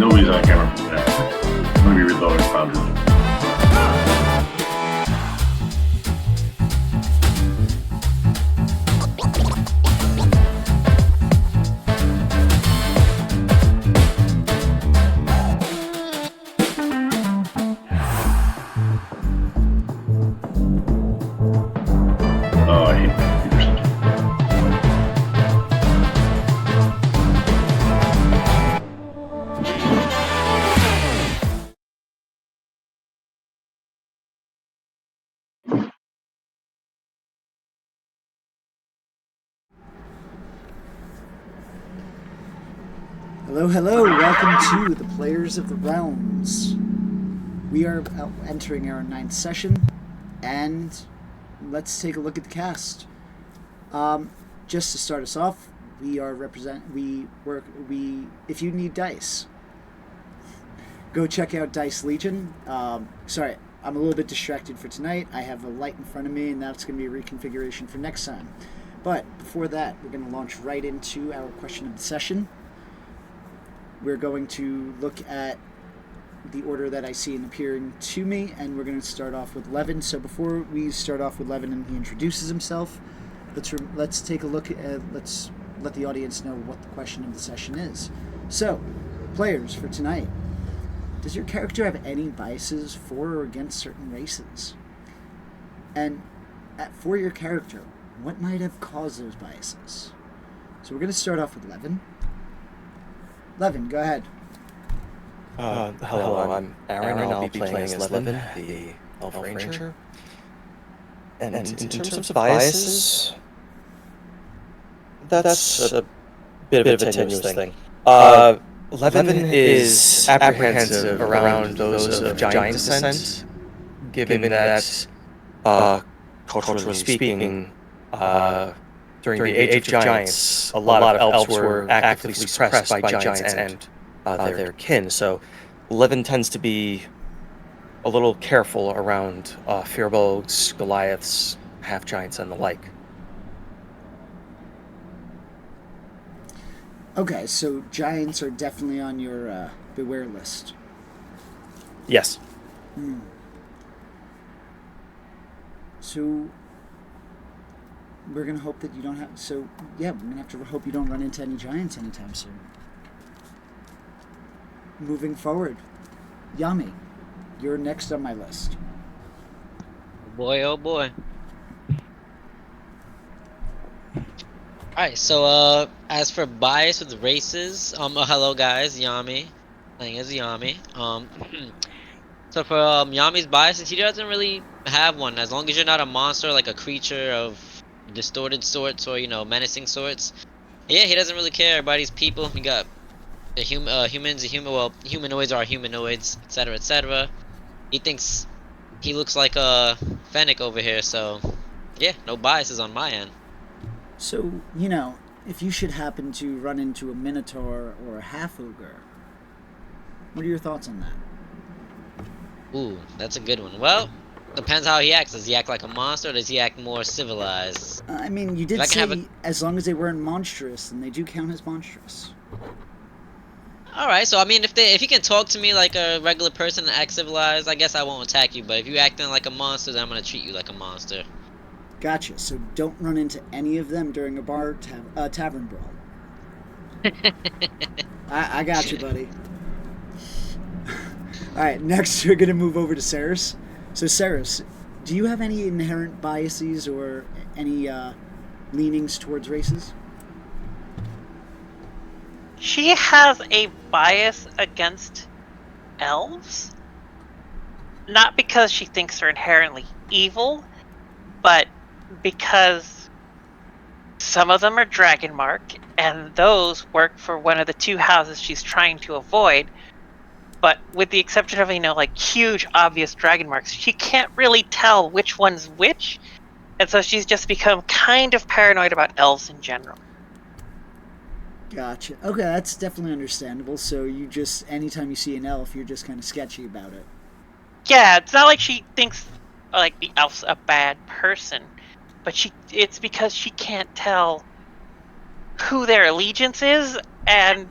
nobody's on camera for that. I'm gonna be reloading probably. Oh, I hate computers. Hello, hello, welcome to the Players of the Realms. We are entering our 9th session, and let's take a look at the cast. Just to start us off, if you need dice, go check out Dice Legion. Sorry, I'm a little bit distracted for tonight. I have a light in front of me, and that's going to be a reconfiguration for next time. But before that, we're going to launch right into our question of the session. We're going to look at the order that I see appearing to me, and we're going to start off with Levin. So before we start off with Levin and he introduces himself, let's take a look at, let's let the audience know what the question of the session is. So, players, for tonight, does your character have any biases for or against certain races? And for your character, what might have caused those biases? So we're going to start off with Levin. Levin, go ahead. Hello, I'm Aaron. I'll be playing as Levin, the Elf Ranger. And in terms of biases, that's a bit of a tenuous thing. Levin is apprehensive around those of giant descent, given that, culturally speaking, during the Age of Giants, a lot of elves were actively suppressed by giants and their kin. So Levin tends to be a little careful around Firbolgs, Goliaths, half-giants, and the like. Okay, so giants are definitely on your beware list. Yes. So we're going to hope that you don't have... So, yeah, we're going to have to hope you don't run into any giants anytime soon. Moving forward, Yami, you're next on my list. Boy, oh boy. Alright, so, as for bias with races, hello guys, Yami. Playing as Yami. So for, Yami's biases, he doesn't really have one, as long as you're not a monster, like a creature of distorted sorts or, menacing sorts. Yeah, he doesn't really care about these people. We got the humanoids are humanoids, etc., etc. He thinks he looks like a Fennec over here, so yeah, no biases on my end. So, if you should happen to run into a Minotaur or a half-ogre, what are your thoughts on that? Ooh, that's a good one. Well, depends how he acts. Does he act like a monster, or does he act more civilized? I mean, you did say as long as they weren't monstrous, and they do count as monstrous. Alright, so I mean, if you can talk to me like a regular person and act civilized, I guess I won't attack you. But if you acting like a monster, then I'm gonna treat you like a monster. Gotcha. So don't run into any of them during a tavern brawl. I got you, buddy. All right, next we're gonna move over to Saris. So Saris, do you have any inherent biases or any leanings towards races? She has a bias against elves. Not because she thinks they're inherently evil, but because some of them are dragon mark, and those work for one of the two houses she's trying to avoid. But with the exception of, like huge obvious dragon marks, she can't really tell which one's which. And so she's just become kind of paranoid about elves in general. Gotcha. Okay, that's definitely understandable. So you just, anytime you see an elf, you're just kind of sketchy about it. Yeah, it's not like she thinks like the elf's a bad person, but it's because she can't tell who their allegiance is, and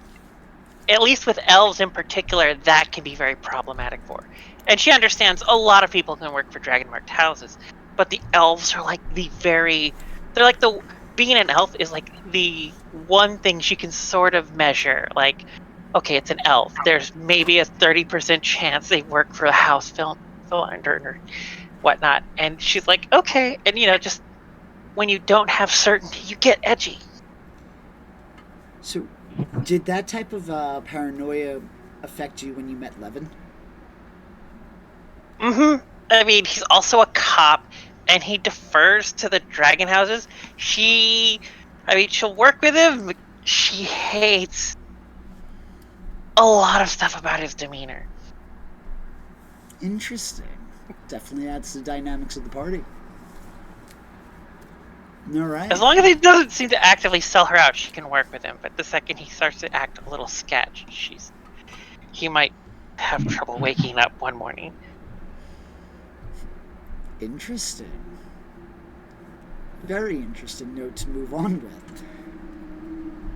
at least with elves in particular, that can be very problematic for her. And she understands a lot of people can work for dragon marked houses, but the elves are like they're like being an elf is like the one thing she can sort of measure. Like, okay, it's an elf. There's maybe a 30% chance they work for a house film or whatnot. And she's like, okay. And just when you don't have certainty, you get edgy. So, did that type of paranoia affect you when you met Levin? I mean, he's also a cop, and he defers to the dragon houses. She'll work with him. But she hates a lot of stuff about his demeanor. Interesting. Definitely adds to the dynamics of the party. All right. As long as he doesn't seem to actively sell her out, she can work with him. But the second he starts to act a little sketch, he might have trouble waking up one morning. Interesting. Very interesting note to move on with.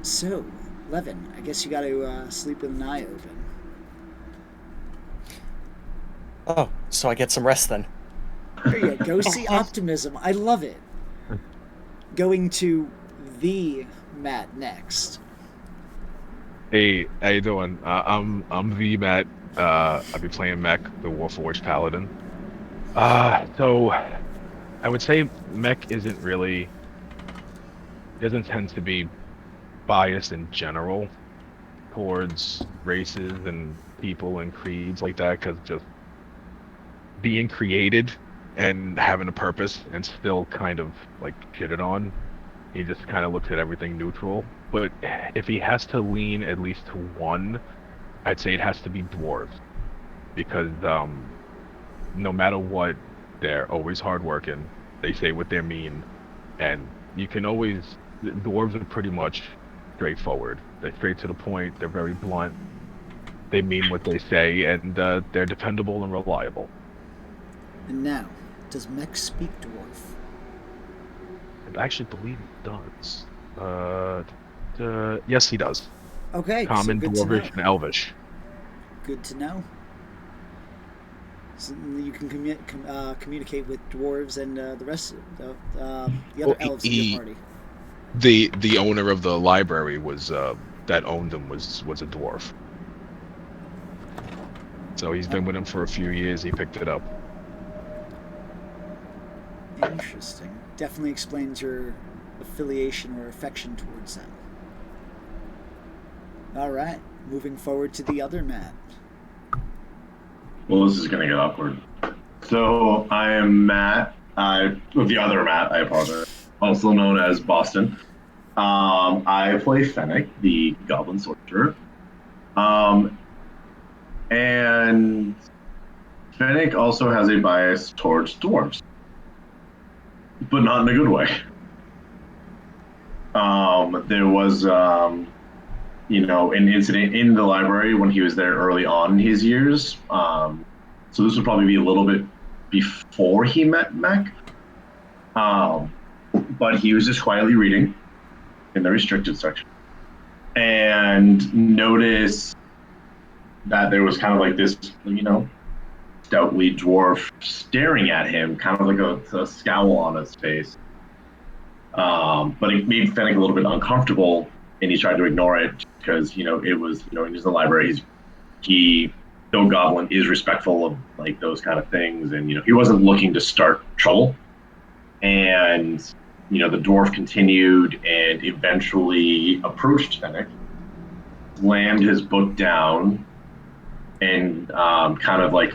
So, Levin, I guess you got to sleep with an eye open. Oh, so I get some rest then. There you go. See, optimism. I love it. Going to the Matt next. Hey, how you doing? I'm V Matt. I'll be playing Mech, the Warforged Paladin. So I would say Mech doesn't tend to be biased in general towards races and people and creeds like that, because just being created and having a purpose and still kind of like shitted on, he just kind of looks at everything neutral. But if he has to lean at least to one, I'd say it has to be dwarves, because no matter what, they're always hardworking. They say what they mean, and dwarves are pretty much straightforward. They're straight to the point. They're very blunt. They mean what they say, and they're dependable and reliable. And now, does Mech speak dwarf? I actually believe he does. Yes, he does. Okay, Common, so Dwarvish, and Elvish. Good to know. So you can communicate with dwarves and the rest of the other elves in your party. The owner of the library that owned him was a dwarf. So he's been with him for a few years. He picked it up. Interesting. Definitely explains your affiliation or affection towards them. All right, moving forward to the other Matt. Well, this is going to get awkward. So I am Matt. The other Matt, I apologize. Also known as Boston. I play Fennec, the Goblin Sorcerer. And Fennec also has a bias towards dwarves, but not in a good way. There was, an incident in the library when he was there early on in his years. So this would probably be a little bit before he met Mech. But he was just quietly reading in the restricted section and noticed that there was kind of like this, stoutly dwarf staring at him, kind of like a scowl on his face. But it made Fennec a little bit uncomfortable, and he tried to ignore it because, it was, he's in the library. No goblin is respectful of like those kind of things, and he wasn't looking to start trouble. And the dwarf continued and eventually approached Fennec, slammed his book down, and kind of like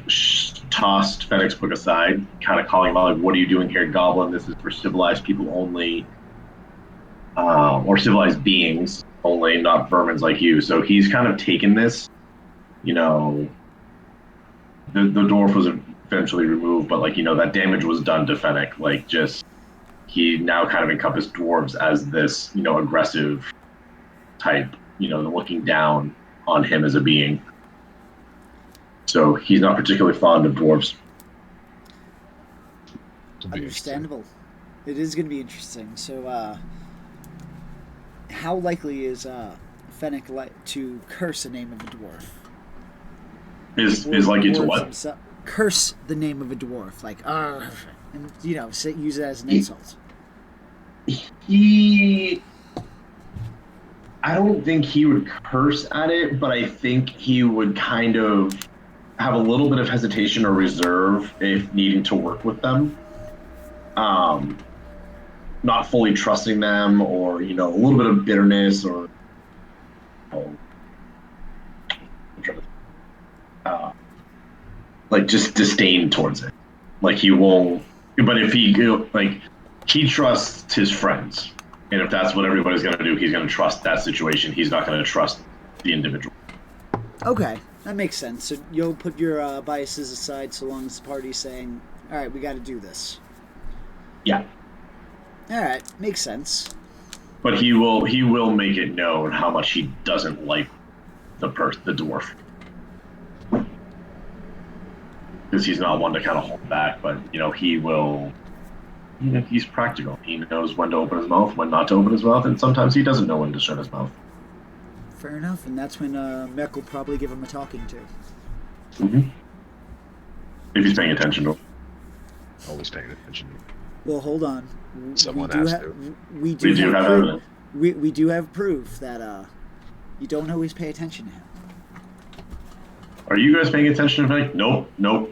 tossed Fennec's book aside, kind of calling him out like, "What are you doing here, goblin? This is for civilized people only, or civilized beings only, not vermins like you." So he's kind of taken this, the dwarf was eventually removed, but that damage was done to Fennec. He now kind of encompassed dwarves as this, aggressive type, looking down on him as a being. So he's not particularly fond of dwarves. Understandable. It is going to be interesting. So, how likely is Fennec to curse a name of a dwarf. Is like you to what? Curse the name of a dwarf, like and use it as an insult. I don't think he would curse at it, but I think he would kind of have a little bit of hesitation or reserve if needing to work with them. Not fully trusting them, or a little bit of bitterness, or like just disdain towards it. Like he won't. But if he trusts his friends, and if that's what everybody's going to do, he's going to trust that situation. He's not going to trust the individual. Okay, that makes sense. So you'll put your biases aside so long as the party's saying, all right, we got to do this. Yeah. All right, makes sense. But he will make it known how much he doesn't like the dwarf. Because he's not one to kind of hold back, but he will. He's practical. He knows when to open his mouth, when not to open his mouth, and sometimes he doesn't know when to shut his mouth. Fair enough, and that's when Mech will probably give him a talking to. Mm-hmm. If he's paying attention to him. Always paying attention. Well, hold on. Someone has to. We do have proof. We do have proof that you don't always pay attention to him. Are you guys paying attention to him? Nope.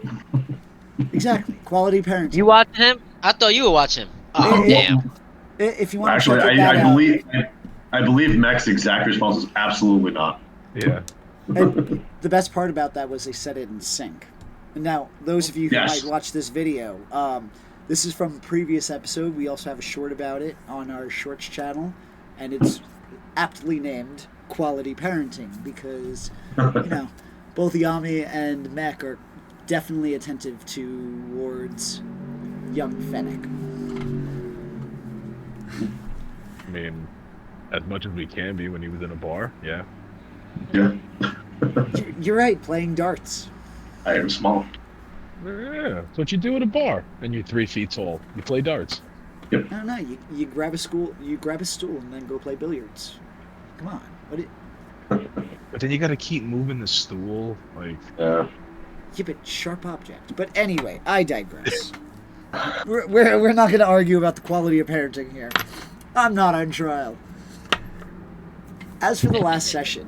Exactly. Quality parenting. You watching him? I thought you were watching. Oh, damn. If you want Actually, to check I believe Mech's exact response is absolutely not. Yeah. And the best part about that was they said it in sync. And now, those of you who might watch this video, this is from a previous episode. We also have a short about it on our Shorts channel, and it's aptly named Quality Parenting because, both Yami and Mech are definitely attentive towards young Fennec. I mean, as much as we can be when he was in a bar, yeah. Yeah. You're right, playing darts. I am small. Yeah, that's what you do at a bar. And you're 3 feet tall. You play darts. Yep. No, you grab a stool, and then go play billiards. Come on, But then you gotta keep moving the stool, like. Keep it sharp object. But anyway, I digress. we're not going to argue about the quality of parenting here. I'm not on trial. As for the last session,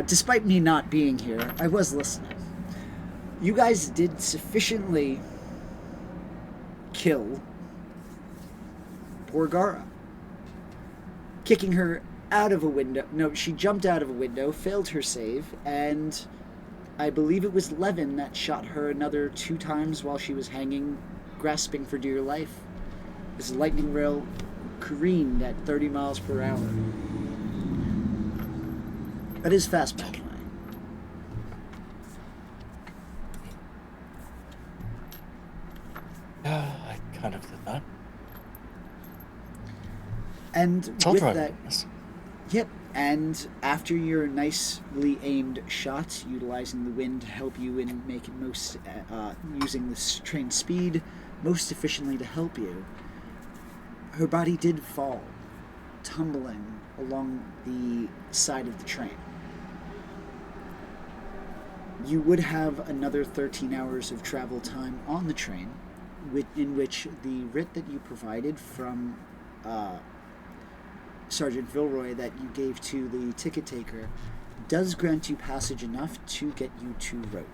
despite me not being here, I was listening. You guys did sufficiently kill poor Gara. Kicking her out of a window. No, she jumped out of a window, failed her save, and I believe it was Levin that shot her another 2 times while she was hanging, grasping for dear life. This lightning rail careened at 30 miles per hour. That is fastball time. I kind of did that. And Told with her I that, was. yep. And after your nicely aimed shot, utilizing the wind to help you in making using this train speed most efficiently to help you, her body did fall, tumbling along the side of the train. You would have another 13 hours of travel time on the train, in which the writ that you provided from Sergeant Vilroy that you gave to the ticket taker does grant you passage enough to get you to Rote.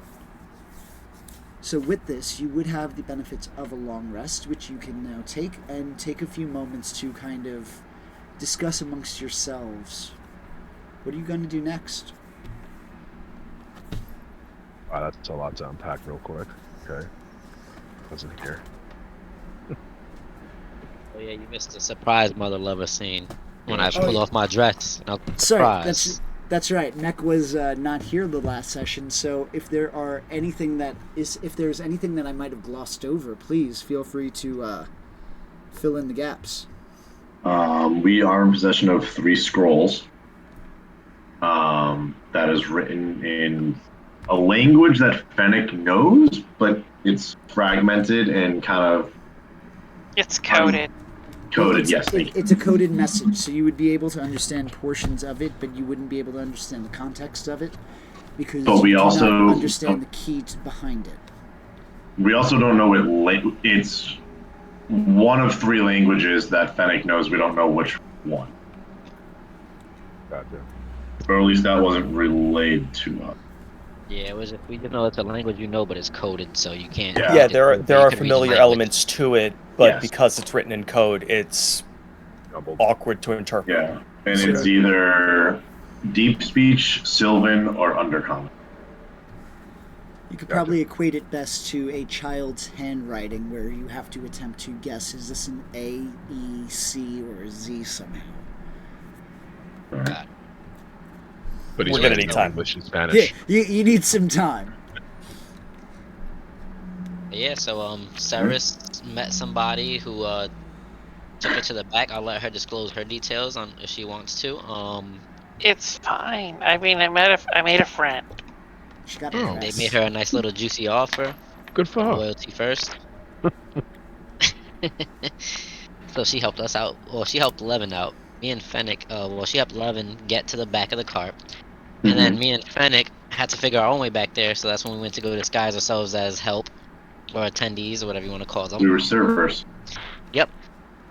So with this, you would have the benefits of a long rest, which you can now take, and take a few moments to kind of discuss amongst yourselves. What are you going to do next? Wow, that's a lot to unpack real quick. Okay. Wasn't here. Oh yeah, you missed the surprise mother lover scene when I pulled off my dress. And I was Sorry, surprised. that's right. Mech was not here the last session, so if there's anything that I might have glossed over, please feel free to fill in the gaps. We are in possession of 3 scrolls. That is written in a language that Fennec knows, but it's fragmented and kind of. It's coded. Coded, yes. It's a coded message, so you would be able to understand portions of it, but you wouldn't be able to understand the context of it because But we you also cannot understand the key behind it. We also don't know it's one of 3 languages that Fennec knows. We don't know which one, Gotcha. or at least that wasn't relayed to us. Yeah, it was. We just know it's a language you know, but it's coded, so you can't. Yeah. Yeah, read the code, but there you are can read the familiar language. elements to it, but Yes. because it's written in code, it's Doubled. awkward to interpret. Yeah, and So- it's either deep speech, Sylvan, or undercommon. You could Gotcha. probably equate it best to a child's handwriting, where you have to attempt to guess: is this an A, E, C, or a Z somehow? Right. But he's We're gonna only need know time. English and Yeah, Spanish. you need some time. Yeah, so Ceres met somebody who took her to the back. I'll let her disclose her details on if she wants to. It's fine. I mean, I made a friend. She got Oh. a They dress. made her a nice little juicy offer. Good for her. Loyalty first. So she helped us out. Well, she helped Levin out. Me and Fennec. Well, she helped Levin get to the back of the cart, and then me and Fennec had to figure our own way back there. So that's when we went to go disguise ourselves as help or attendees or whatever you want to call them. We were servers. Yep.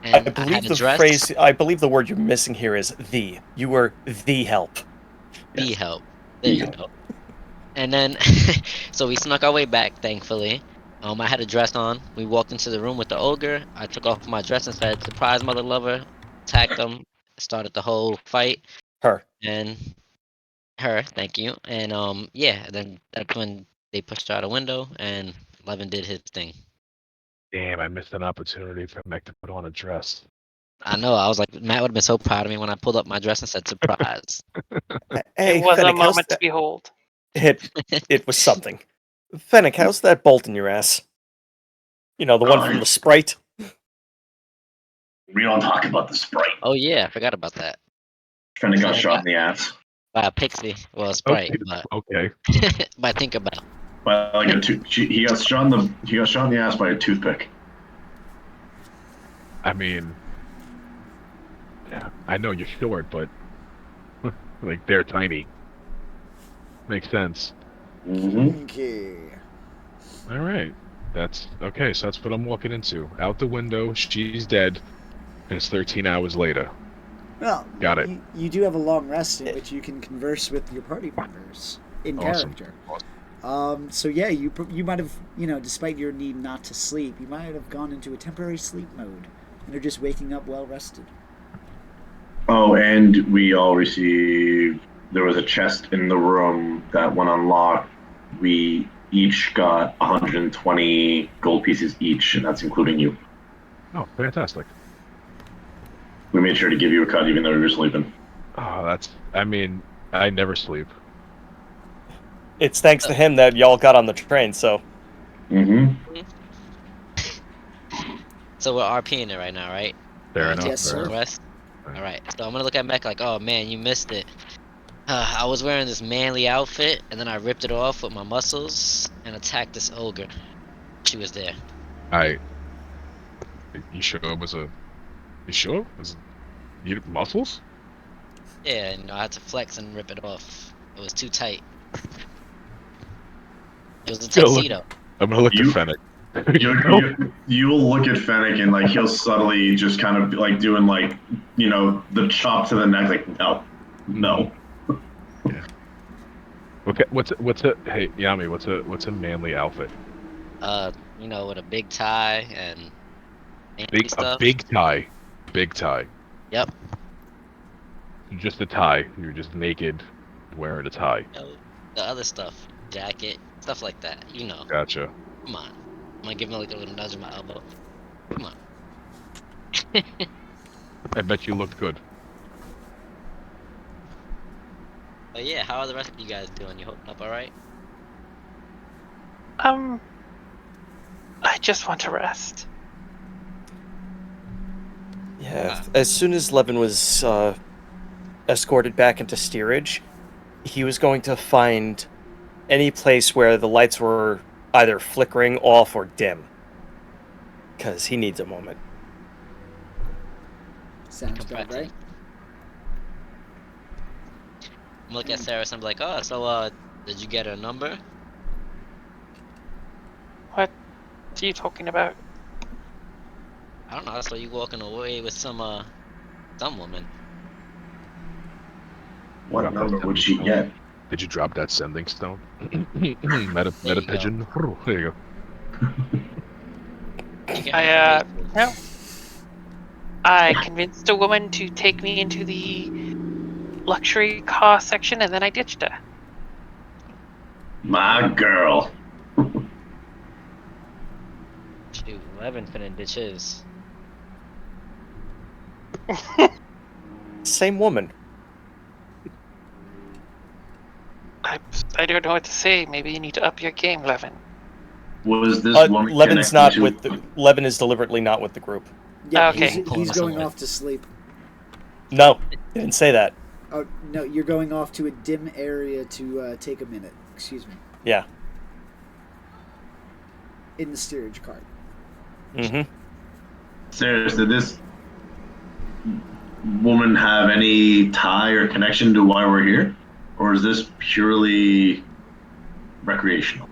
I And I believe had a the dress. phrase, I believe the word you're missing here is the. You were the help. The Yes. help. There The you help. go. And then, so we snuck our way back, thankfully. I had a dress on. We walked into the room with the ogre. I took off my dress and said, "Surprise, mother lover." Attacked them. Started the whole fight. Her. And her, thank you. And yeah. Then that's when they pushed her out a window, and Levin did his thing. Damn, I missed an opportunity for Mech to put on a dress. I know. I was like, Matt would have been so proud of me when I pulled up my dress and said, "Surprise." Hey, it was Fennec, a how's moment to that? behold. It was something. Fennec, how's that bolt in your ass? You know, the one from the Sprite? We don't talk about the Sprite. Oh yeah, I forgot about that. Fennec got Fennec shot got- in the ass By a pixie. Well, a sprite, Okay. but by Tinkerbell. by like he got shot in the ass by a toothpick. I mean, yeah, I know you're short, but like they're tiny. Makes sense. Mm-hmm. Okay. All right. That's okay. So that's what I'm walking into. Out the window, she's dead, and it's 13 hours later. Well, Got it. You do have a long rest in which you can converse with your party members in Awesome. character. Awesome. So yeah, you might have, despite your need not to sleep, you might have gone into a temporary sleep mode and are just waking up well rested. Oh, and we all received. There was a chest in the room that, when unlocked, we each got 120 gold pieces each, and that's including you. Oh, fantastic. We made sure to give you a cut, even though you were sleeping. Oh, that's. I mean, I never sleep. It's thanks to him that y'all got on the train, so. Mm-hmm. So we're RPing it right now, right? Fair enough. Yes, fair sir. enough. West? Right. Alright, so I'm gonna look at Mech like, oh man, you missed it. I was wearing this manly outfit, and then I ripped it off with my muscles and attacked this ogre. She was there. You sure it was a? You sure? You muscles? Yeah, and I had to flex and rip it off. It was too tight. It was a Gonna look- tuxedo. I'm gonna look You- to Fennec. You'll look at Fennec and like he'll subtly just kind of like doing like the chop to the neck, like no. Okay. What's a? Hey, Yami. What's a manly outfit? With a big tie and A stuff. big tie. Big tie. Yep. Just a tie. You're just naked, wearing a tie. The other stuff, jacket, stuff like that. Gotcha. Come on. I'm gonna give him like a little nudge in my elbow. Come on. I bet you looked good. But yeah, how are the rest of you guys doing? You holding up all right? I just want to rest. Yeah, as soon as Levin was escorted back into steerage, he was going to find any place where the lights were either flickering off or dim. Because he needs a moment. Sounds about right. I'm looking at Sarah and I'm like, oh, so did you get her number? What are you talking about? I don't know. I saw you walking away with some woman. What Drop that number would sending she stone. get? Did you drop that sending stone? Meta There you go. pigeon. There you go. You get I information. no. I convinced a woman to take me into the luxury car section, and then I ditched her. My girl. Shoot, 11 finna ditches. Same woman. I don't know what to say. Maybe you need to up your game, Levin. Was this woman Levin's connected not to? with the. Levin is deliberately not with the group. Yeah, Okay. he's going Somewhere. off to sleep. No, didn't say that. Oh no, you're going off to a dim area to take a minute. Excuse me. Yeah. In the steerage cart. Mm-hmm. Sarah, did this woman have any tie or connection to why we're here? Or is this purely recreational?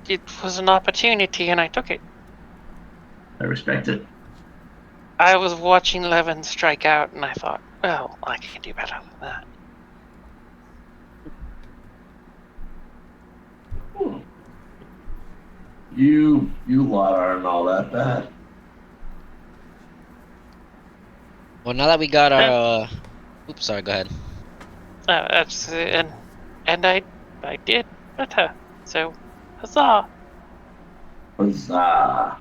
It was an opportunity, and I took it. I respect it. I was watching Levin strike out, and I thought, well, I can do better than that. You lot aren't all that bad. Well, now that we got our oops, sorry, go ahead. That's and I did better. So, huzzah! Huzzah.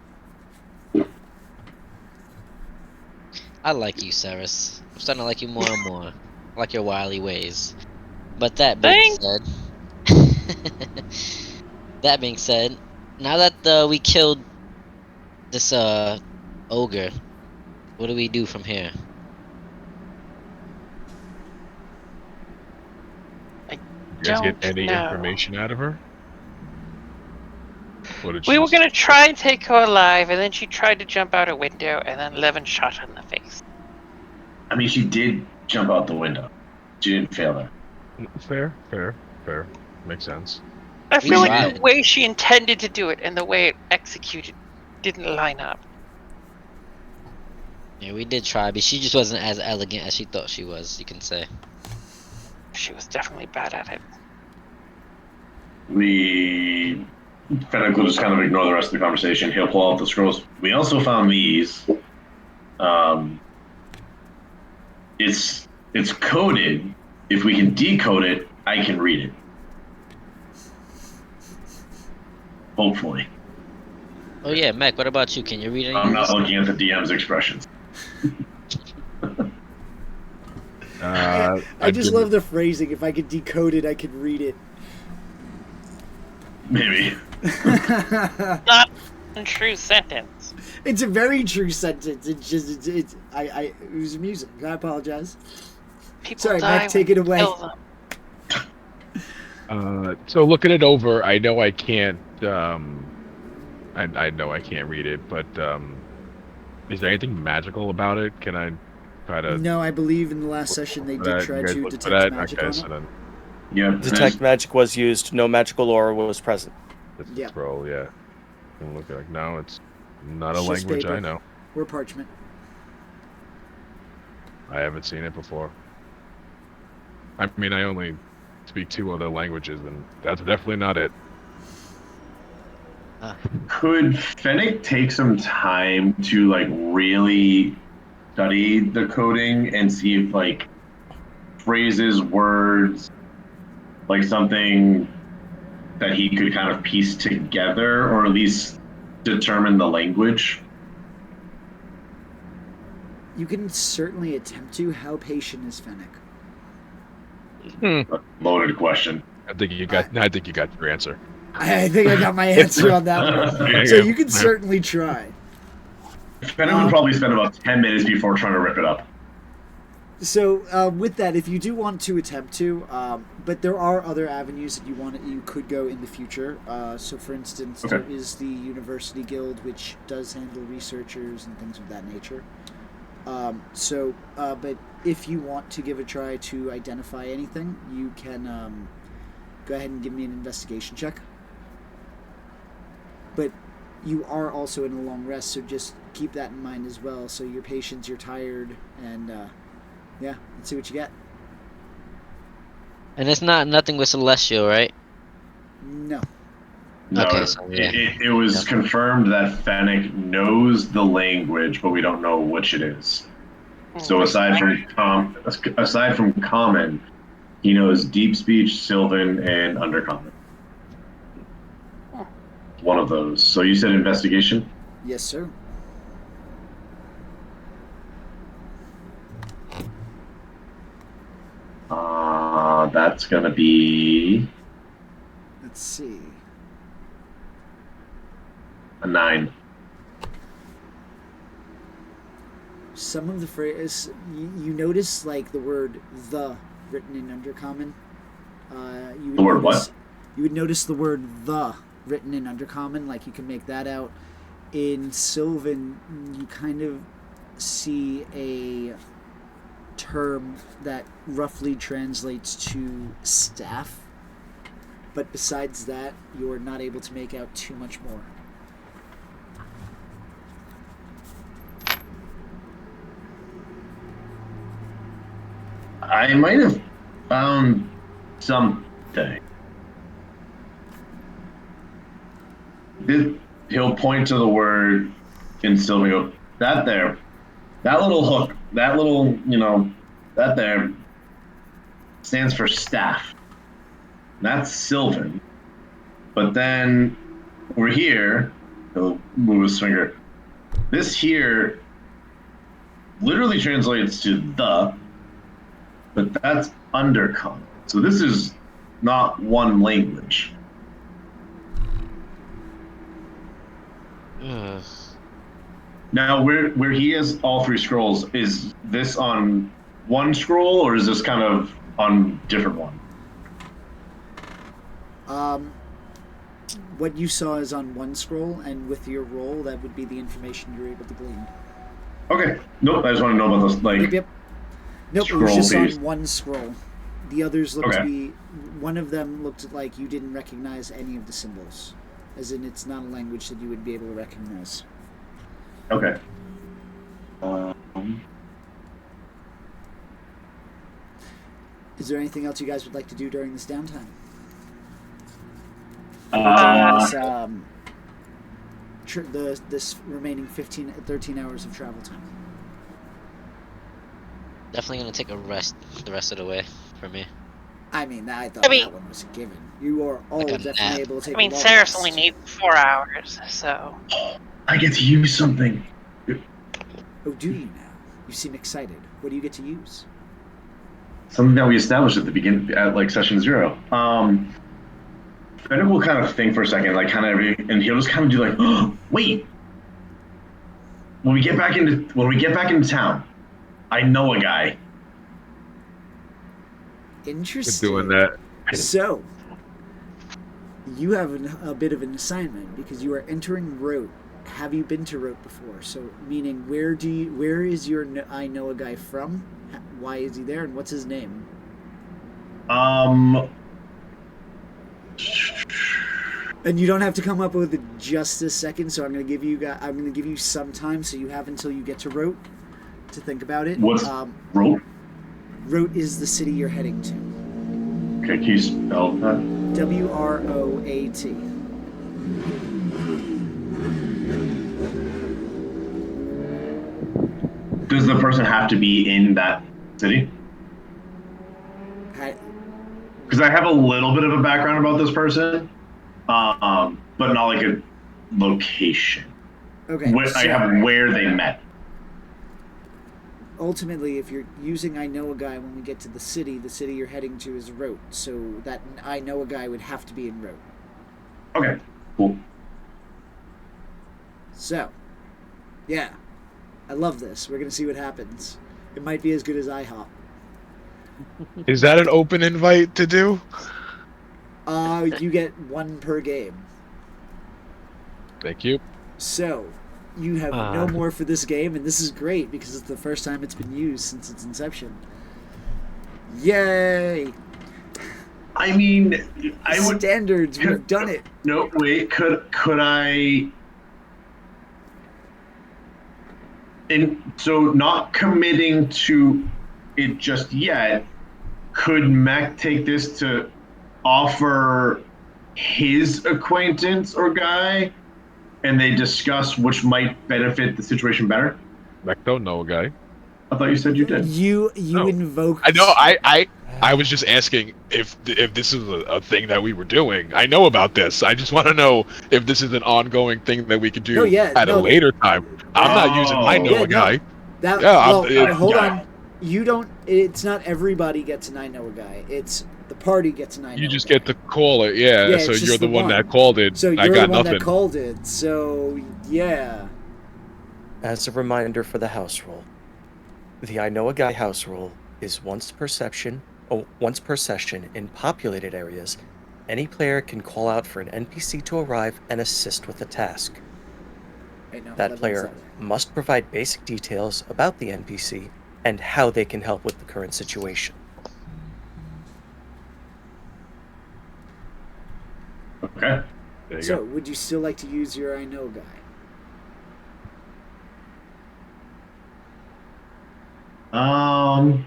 I like you, Ceres. I'm starting to like you more and more. I like your wily ways. But that being said, now that we killed this ogre, what do we do from here? You guys get Don't any know. information out of her? What did We she were say? gonna try and take her alive, and then she tried to jump out a window, and then Levin shot her in the face. I mean, she did jump out the window. She didn't fail that. Fair. Makes sense. I We feel like tried. the way she intended to do it and the way it executed didn't line up. Yeah, we did try, but she just wasn't as elegant as she thought she was, you can say. She was definitely bad at it. Fennec will just kind of ignore the rest of the conversation. He'll pull out the scrolls. We also found these. It's coded. If we can decode it, I can read it. Hopefully. Oh yeah, Mac, what about you? Can you read any I'm of not this? looking at the DM's expressions. I just love the phrasing. If I could decode it, I could read it. Maybe. Not a true sentence. It's a very true sentence. It's just it was amusing. I apologize. People Sorry, die Mac, take when it you away. kill them. So looking it over, I know I can't. I know I can't read it, but is there anything magical about it? Can I try to? No, I believe in the last session they did try to detect magic on it. Yeah. Detect magic was used. No magical aura was present. It's Yeah. scroll, yeah. And look like no, it's not a It's just language paper. I know. Or parchment. I haven't seen it before. I mean, I only speak 2 other languages, and that's definitely not it. Could Fennec take some time to really study the coding and see if phrases, words, something that he could kind of piece together, or at least determine the language? You can certainly attempt to. How patient is Fennec? Loaded question. I think you got your answer. I think I got my answer on that one. Yeah, So yeah. you can certainly try. Fennec would probably spend about 10 minutes before trying to rip it up. So with that, if you do want to attempt to, but there are other avenues that you could go in the future. So for instance, Okay. there is the University Guild, which does handle researchers and things of that nature. But if you want to give a try to identify anything, you can go ahead and give me an investigation check. But you are also in a long rest, so just keep that in mind as well. So your patience, you're tired, and yeah, let's see what you get. And it's not nothing with celestial, right? No. No, Okay, so yeah. it was confirmed that Fennec knows the language, but we don't know which it is. So aside from common, he knows deep speech, Sylvan, and undercommon. One of those. So you said investigation? Yes, sir. That's gonna be Let's see. a 9. Some of the phrase you notice like the word "the" written in undercommon. You would The word notice, what? You would notice the word "the" written in undercommon, like you can make that out. In Sylvan, you kind of see a term that roughly translates to staff, but besides that, you're not able to make out too much more. I might have found something. He'll point to the word in Sylvan. Go, that there, that little hook, that little, that there stands for staff. That's Sylvan. But then over here, he'll move his finger. This here literally translates to the, but that's undercommon. So this is not one language. Ugh. Now, where he has all 3 scrolls, is this on one scroll or is this kind of on different one? What you saw is on one scroll, and with your roll, that would be the information you're able to glean. Okay. Nope. I just want to know about this. Yep. Nope, it was Scroll just based. on one scroll. The others looked to Okay. be. One of them looked like you didn't recognize any of the symbols, as in it's not a language that you would be able to recognize. Okay. Is there anything else you guys would like to do during this downtime? Uh, This remaining 13 hours of travel time. Definitely gonna take a rest the rest of the way for me. I mean, I thought that one was a given. You are all Like a definitely nap. able to take I mean, a long Sarah's rest. only needs 4 hours, so. I get to use something. Oh, do you now? You seem excited. What do you get to use? Something that we established at the beginning, at like session 0. Fennec will kind of think for a second, like kind of, and he'll just kind of do like, oh, wait. When we get back into town, I know a guy. Interesting. Doing that. So, you have a bit of an assignment because you are entering Rote. Have you been to Rote before? So, meaning, where is your I know a guy from? Why is he there, and what's his name? And you don't have to come up with it just a second. So I'm going to give you some time. So you have until you get to Rote to think about it. What's Rote? Rote is the city you're heading to. Okay, can you spell that? WROAT. Does the person have to be in that city? Because I have a little bit of a background about this person, but not like a location. Okay. I have where they met. Ultimately, if you're using I know a guy when we get to the city you're heading to is Rote. So that I know a guy would have to be in Rote. Okay, cool. So, yeah. I love this. We're going to see what happens. It might be as good as IHOP. Is that an open invite to do? You get 1 per game. Thank you. So, you have no more for this game, and this is great because it's the first time it's been used since its inception. Yay! I mean, I would. Standards, we've done it. No, wait. Could I? And so, not committing to it just yet. Could Mac take this to offer his acquaintance or guy, and they discuss which might benefit the situation better? Like, don't know a guy. I thought you said you did. You No. invoked. I know. I was just asking if this is a thing that we were doing. I know about this. I just want to know if this is an ongoing thing that we could do at a later time. I'm not using I know a guy. Hold on. You don't. It's not everybody gets an I know a guy. It's the party gets an I know. You just get to call it, yeah. So it's you're just the one that called it. So you're I got the one nothing. that called it. So yeah. As a reminder for the house rule, the I know a guy house rule is once per session in populated areas, any player can call out for an NPC to arrive and assist with a task. Right, no, That player must provide basic details about the NPC and how they can help with the current situation. Okay. There you So, go. would you still like to use your I know guy?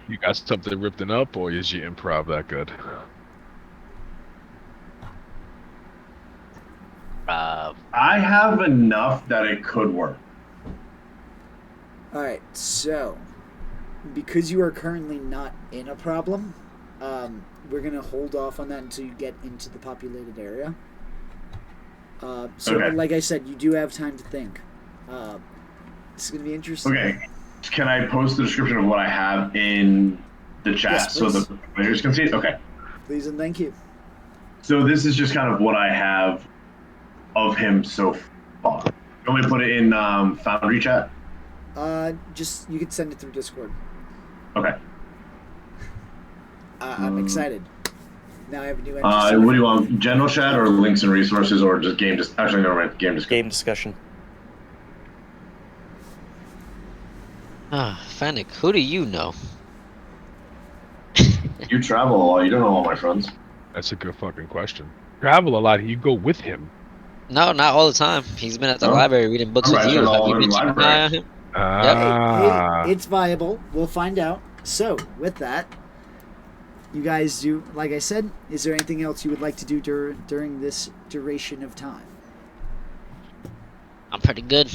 You got something ripped up, or is your improv that good? I have enough that it could work. All right. So, because you are currently not in a problem, we're gonna hold off on that until you get into the populated area. Okay. Like I said, you do have time to think. It's gonna be interesting. Okay. Can I post the description of what I have in the chat Yes, so please. the players can see it? Okay. Please and thank you. So this is just kind of what I have of him so far. You want me to put it in Foundry chat? Just you could send it through Discord. Okay. I'm excited. Now I have a new What NPC. do you want? General chat or links and resources or just game? Actually, never mind. Game discussion. Game discussion. Fennec, who do you know? You travel a lot. You don't know all my friends. That's a good fucking question. Travel a lot. You go with him. No, not all the time. He's been at the No? library reading books I'm with right, you. they're all Have you in been the keeping an library. eye on him? Ah. Hey, it's viable. We'll find out. So, with that, you guys do, like I said, is there anything else you would like to do during this duration of time? I'm pretty good.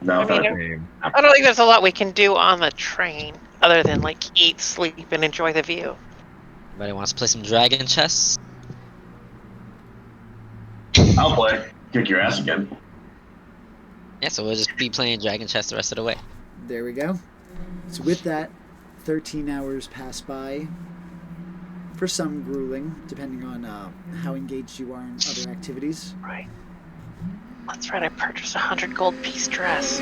No, I thank mean, you. I don't think there's a lot we can do on the train other than like eat, sleep, and enjoy the view. Anybody wants to play some dragon chess? I'll play. Kick your ass again. Yeah, so we'll just be playing dragon chess the rest of the way. There we go. So with that, 13 hours pass by. For some grueling, depending on how engaged you are in other activities. Right. That's right. I purchased 100 gold piece dress.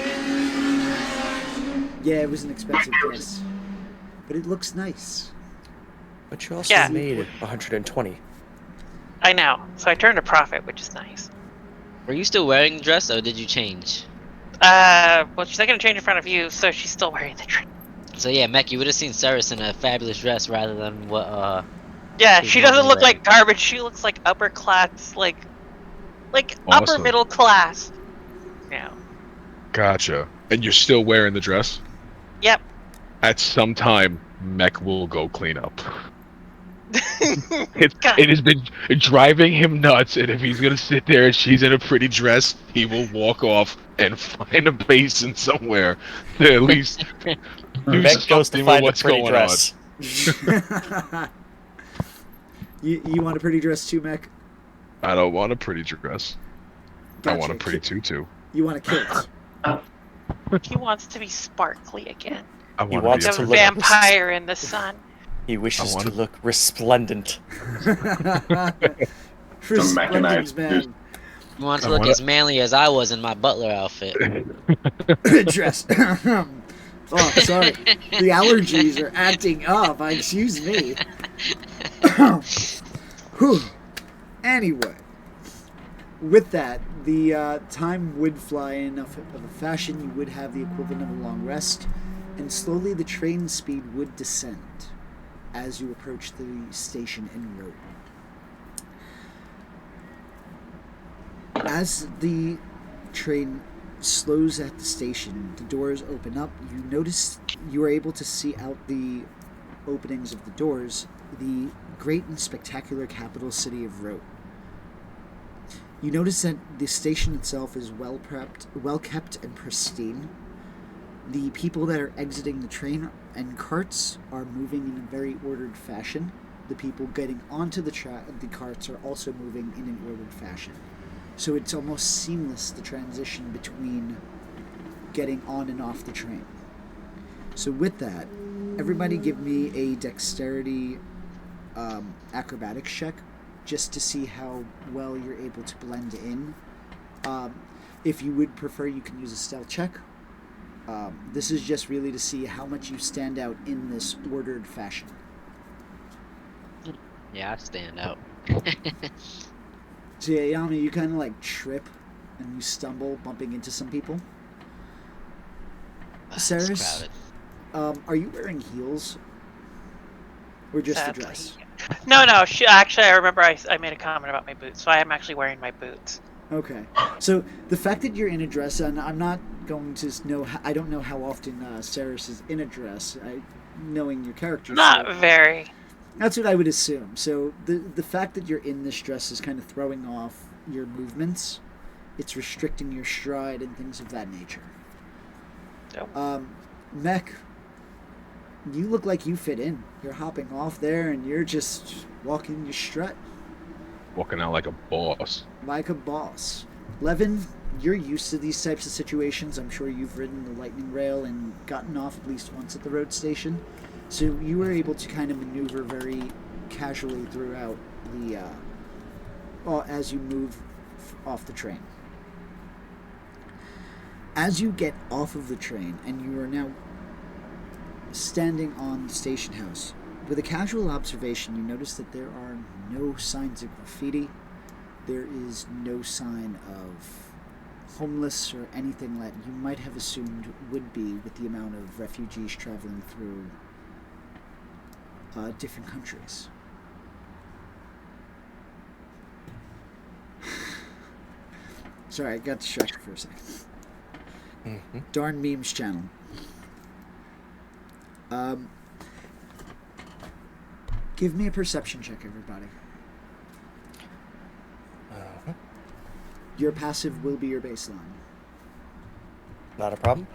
Yeah, it was an expensive dress, but it looks nice. But you also Yeah. made 120. I know. So I turned a profit, which is nice. Were you still wearing the dress, or did you change? Well, she's not gonna change in front of you, so she's still wearing the dress. So yeah, Mech, you would have seen Ceres in a fabulous dress rather than what, Yeah, She's she doesn't normally look like garbage. She looks like upper class, like upper Awesome. middle class. Yeah. Gotcha. And you're still wearing the dress? Yep. At some time, Mech will go clean up. God. It has been driving him nuts, and if he's gonna sit there and she's in a pretty dress, he will walk off and find a basin somewhere to at least do Meg goes to something with find a what's pretty going dress. You want a pretty dress too, Mech? on. I don't want a pretty dress. I Gotcha. want a pretty tutu. You want a kilt? He wants to be sparkly again. I want wants to Like be a to look- vampire in the sun. He wishes I wanna- to look resplendent. Resplendence, man. you want to I look wanna- as manly as I was in my butler outfit. Dress. Oh, sorry. The allergies are acting up. Excuse me. Whew. Anyway, with that, the time would fly in enough of a fashion you would have the equivalent of a long rest, and slowly the train speed would descend as you approach the station en route. As the train slows at the station, the doors open up. You notice you are able to see out the openings of the doors the great and spectacular capital city of Rote. You notice that the station itself is well prepped, well kept, and pristine. The people that are exiting the train and carts are moving in a very ordered fashion. The people getting onto the carts are also moving in an ordered fashion. So it's almost seamless, the transition between getting on and off the train. So with that, everybody give me a dexterity acrobatics check, just to see how well you're able to blend in. If you would prefer, you can use a stealth check. This is just really to see how much you stand out in this ordered fashion. Yeah, I stand out. So yeah, Yami, you kind of like trip and you stumble, bumping into some people. Saris, are you wearing heels? Or just Sadly. a dress? No. Actually, I remember I made a comment about my boots, so I am actually wearing my boots. Okay. So the fact that you're in a dress, and I'm not going to know, I don't know how often Saris is in a dress, knowing your character. Not so very. That's what I would assume. So the fact that you're in this dress is kind of throwing off your movements. It's restricting your stride and things of that nature. Oh. Mech, you look like you fit in. You're hopping off there and you're just walking your strut. Walking out like a boss. Like a boss. Levin, you're used to these types of situations. I'm sure you've ridden the lightning rail and gotten off at least once at the road station. So you were able to kind of maneuver very casually throughout the, as you move off the train. As you get off of the train and you are now standing on the station house, with a casual observation, you notice that there are no signs of graffiti. There is no sign of homeless or anything that you might have assumed would be with the amount of refugees traveling through different countries. Sorry, I got distracted for a second. Mm-hmm. Darn memes channel. Give me a perception check, everybody. Your passive will be your baseline. Not a problem.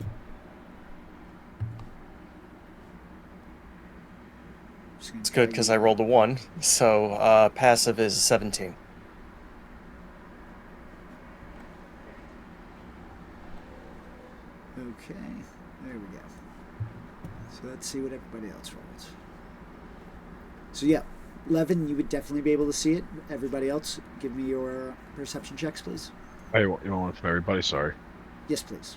It's good because I rolled a 1, so passive is 17. Okay, there we go. So let's see what everybody else rolls. So yeah, Levin, you would definitely be able to see it. Everybody else, give me your perception checks, please. Hey, you want from everybody? Sorry. Yes, please.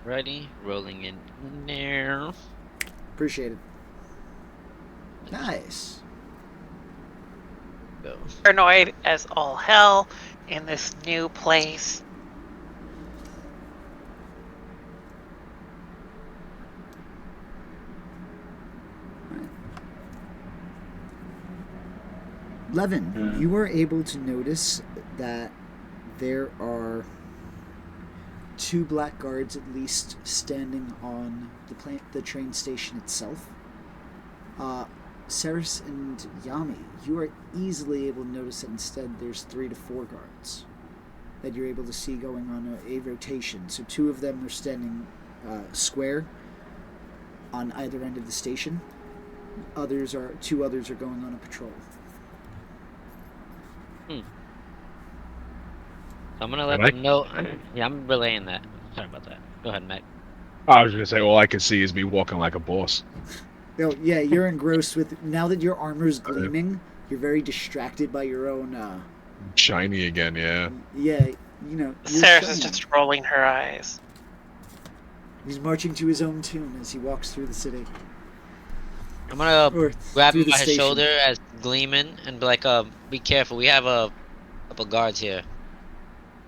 Ready? Rolling in there. Appreciate it. Nice. Go. Paranoid as all hell in this new place. Levin, you are able to notice that there are 2 black guards at least standing on the train station itself. Saris and Yami, you are easily able to notice that instead there's 3 to 4 guards that you're able to see going on a rotation. So 2 of them are standing square on either end of the station. 2 others are going on a patrol. So I'm gonna let them know. Yeah, I'm relaying that. Sorry about that. Go ahead, Mac. I was gonna say all I can see is me walking like a boss. Oh, yeah, you're engrossed with... Now that your armor's gleaming, you're very distracted by your own... Shiny again, yeah. Yeah, you know... Saris is just rolling her eyes. He's marching to his own tune as he walks through the city. I'm gonna grab him through the by his station. shoulder as gleaming and be like, be careful. We have a couple guards here.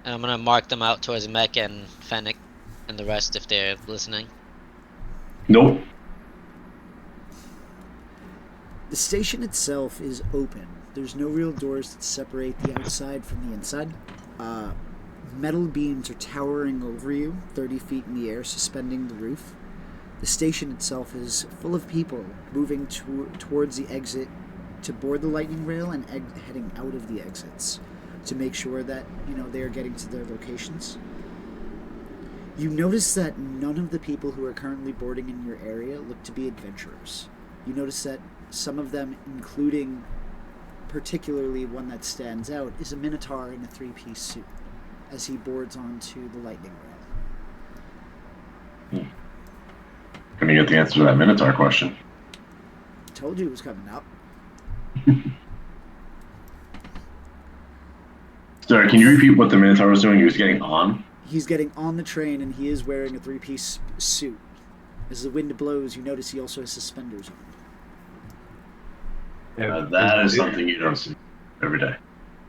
And I'm gonna mark them out towards Mech and Fennec and the rest if they're listening. Nope. The station itself is open. There's no real doors that separate the outside from the inside. Metal beams are towering over you, 30 feet in the air, suspending the roof. The station itself is full of people moving towards the exit to board the lightning rail and heading out of the exits to make sure that they are getting to their locations. You notice that none of the people who are currently boarding in your area look to be adventurers. You notice that some of them, including particularly one that stands out, is a minotaur in a three-piece suit as he boards onto the lightning rail. Can you get the answer to that Minotaur question? Told you it was coming up. Sorry, can you repeat what the Minotaur was doing? He was getting on? He's getting on the train, and he is wearing a three-piece suit. As the wind blows, you notice he also has suspenders on. That is something you don't see every day.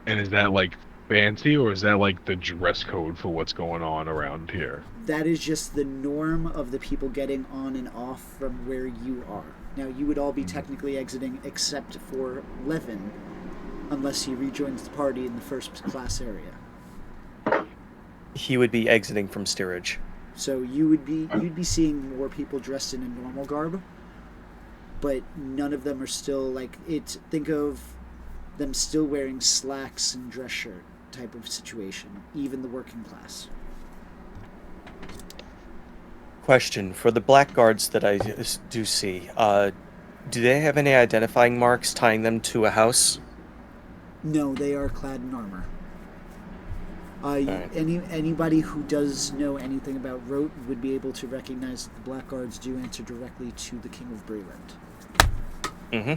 And is that like fancy, or is that like the dress code for what's going on around here? That is just the norm of the people getting on and off from where you are. Now, you would all be technically exiting except for Levin, unless he rejoins the party in the first class area. He would be exiting from steerage. So you'd be seeing more people dressed in a normal garb, but none of them are still think of them still wearing slacks and dress shirt type of situation, even the working class. Question, for the blackguards that I do see, do they have any identifying marks tying them to a house? No, they are clad in armor. Right. Anybody who does know anything about Rote would be able to recognize that the blackguards do answer directly to the King of Breland. Mm-hmm.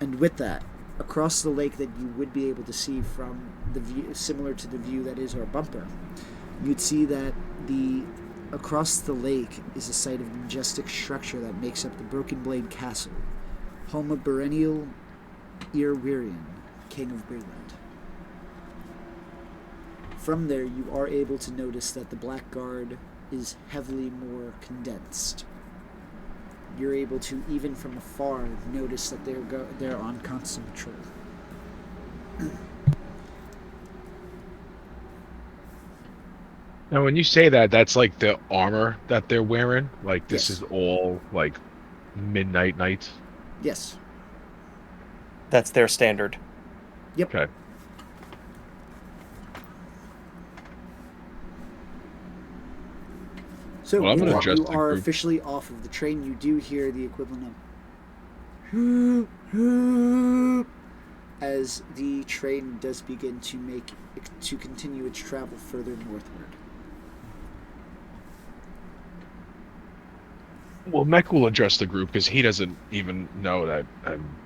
And with that, across the lake that you would be able to see from the view, similar to the view that is our bumper, you'd see that across the lake is a site of majestic structure that makes up the Broken Blade Castle, home of Berenial Irwirian, King of Breland. From there, you are able to notice that the Blackguard is heavily more condensed. You're able to, even from afar, notice that they're on constant patrol. Now, when you say that, that's like the armor that they're wearing? Like, this Yes. is all, like, midnight knights? Yes. That's their standard. Yep. Okay. So Well, I'm gonna you adjust the are group. officially off of the train. You do hear the equivalent of hoop, hoop, as the train does begin to continue its travel further northward. Well, Mech will address the group because he doesn't even know that.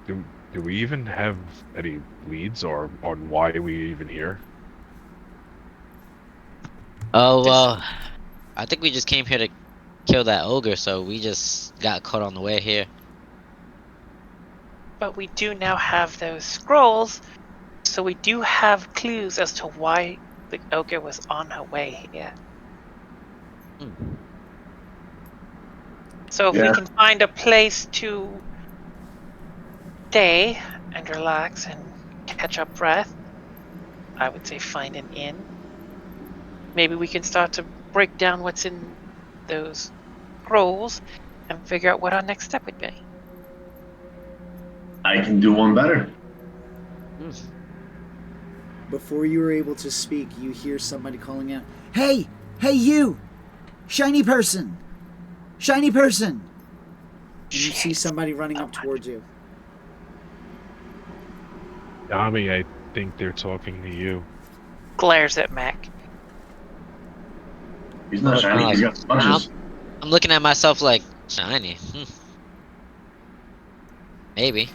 Do we even have any leads or on why we even here? Oh, well, I think we just came here to kill that ogre, so we just got caught on the way here. But we do now have those scrolls, so we do have clues as to why the ogre was on her way here. Hmm. So if Yeah. we can find a place to stay and relax and catch our breath, I would say find an inn. Maybe we can start to break down what's in those scrolls and figure out what our next step would be. I can do one better. Before you are able to speak, you hear somebody calling out, "Hey! Hey you! Shiny person! Shiny person!" And you see somebody running up towards you. Yami, I think they're talking to you. Glares at Mac. He's not shiny. He's got sponges. I'm looking at myself like, shiny. Maybe.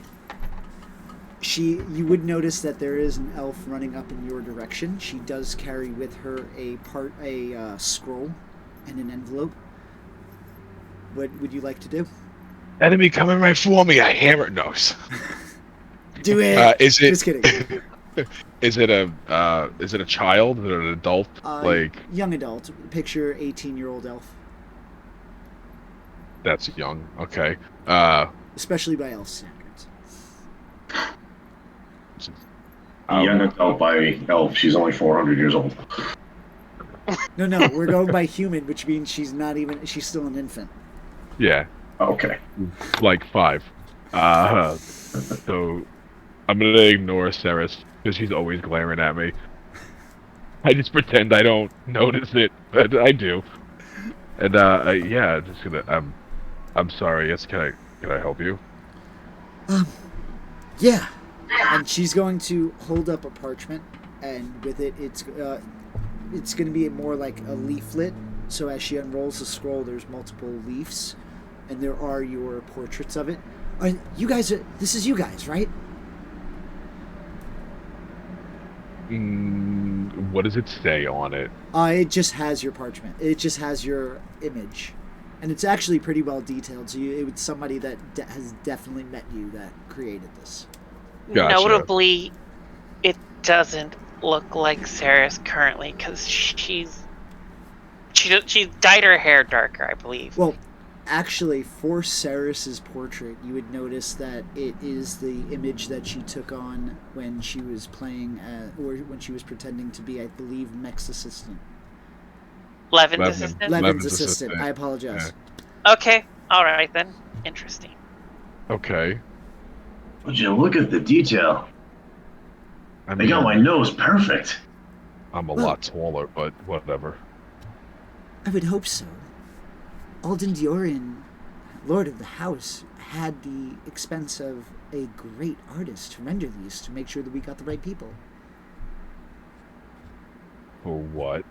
You would notice that there is an elf running up in your direction. She does carry with her a scroll and an envelope. What would you like to do? Enemy coming right for me. I hammer it. No. Do it. Is it? Just kidding. Is it a child? Is it an adult? Like Young adult. Picture 18-year-old elf. that's young. Okay. Especially by elf standards. Young adult by elf. She's only 400 years old. No, we're going by human, which means she's still an infant. Yeah, Okay. like 5. So I'm gonna ignore Ceres because she's always glaring at me. I just pretend I don't notice it, but I do. And yeah, just gonna. I'm sorry. Yes, can I help you? Yeah. And she's going to hold up a parchment, and with it, it's going to be more like a leaflet. So as she unrolls the scroll, there's multiple leaves, and there are your portraits of it. This is you guys, right? What does it say on it? It just has your parchment. It just has your image, and it's actually pretty well detailed. So it was somebody that has definitely met you that created this. Gotcha. Notably, it doesn't look like Ceres currently because she dyed her hair darker, I believe. Well, actually, for Ceres's portrait, you would notice that it is the image that she took on when she was playing, or when she was pretending to be, I believe, Mech's assistant. Levin's assistant? Levin's assistant. I apologize. Yeah. Okay, alright then. Interesting. Okay. Would you look at the detail? I They mean, got my nose perfect. I'm a lot taller, but whatever. I would hope so. Alden Diorian, Lord of the House, had the expense of a great artist to render these to make sure that we got the right people. For what?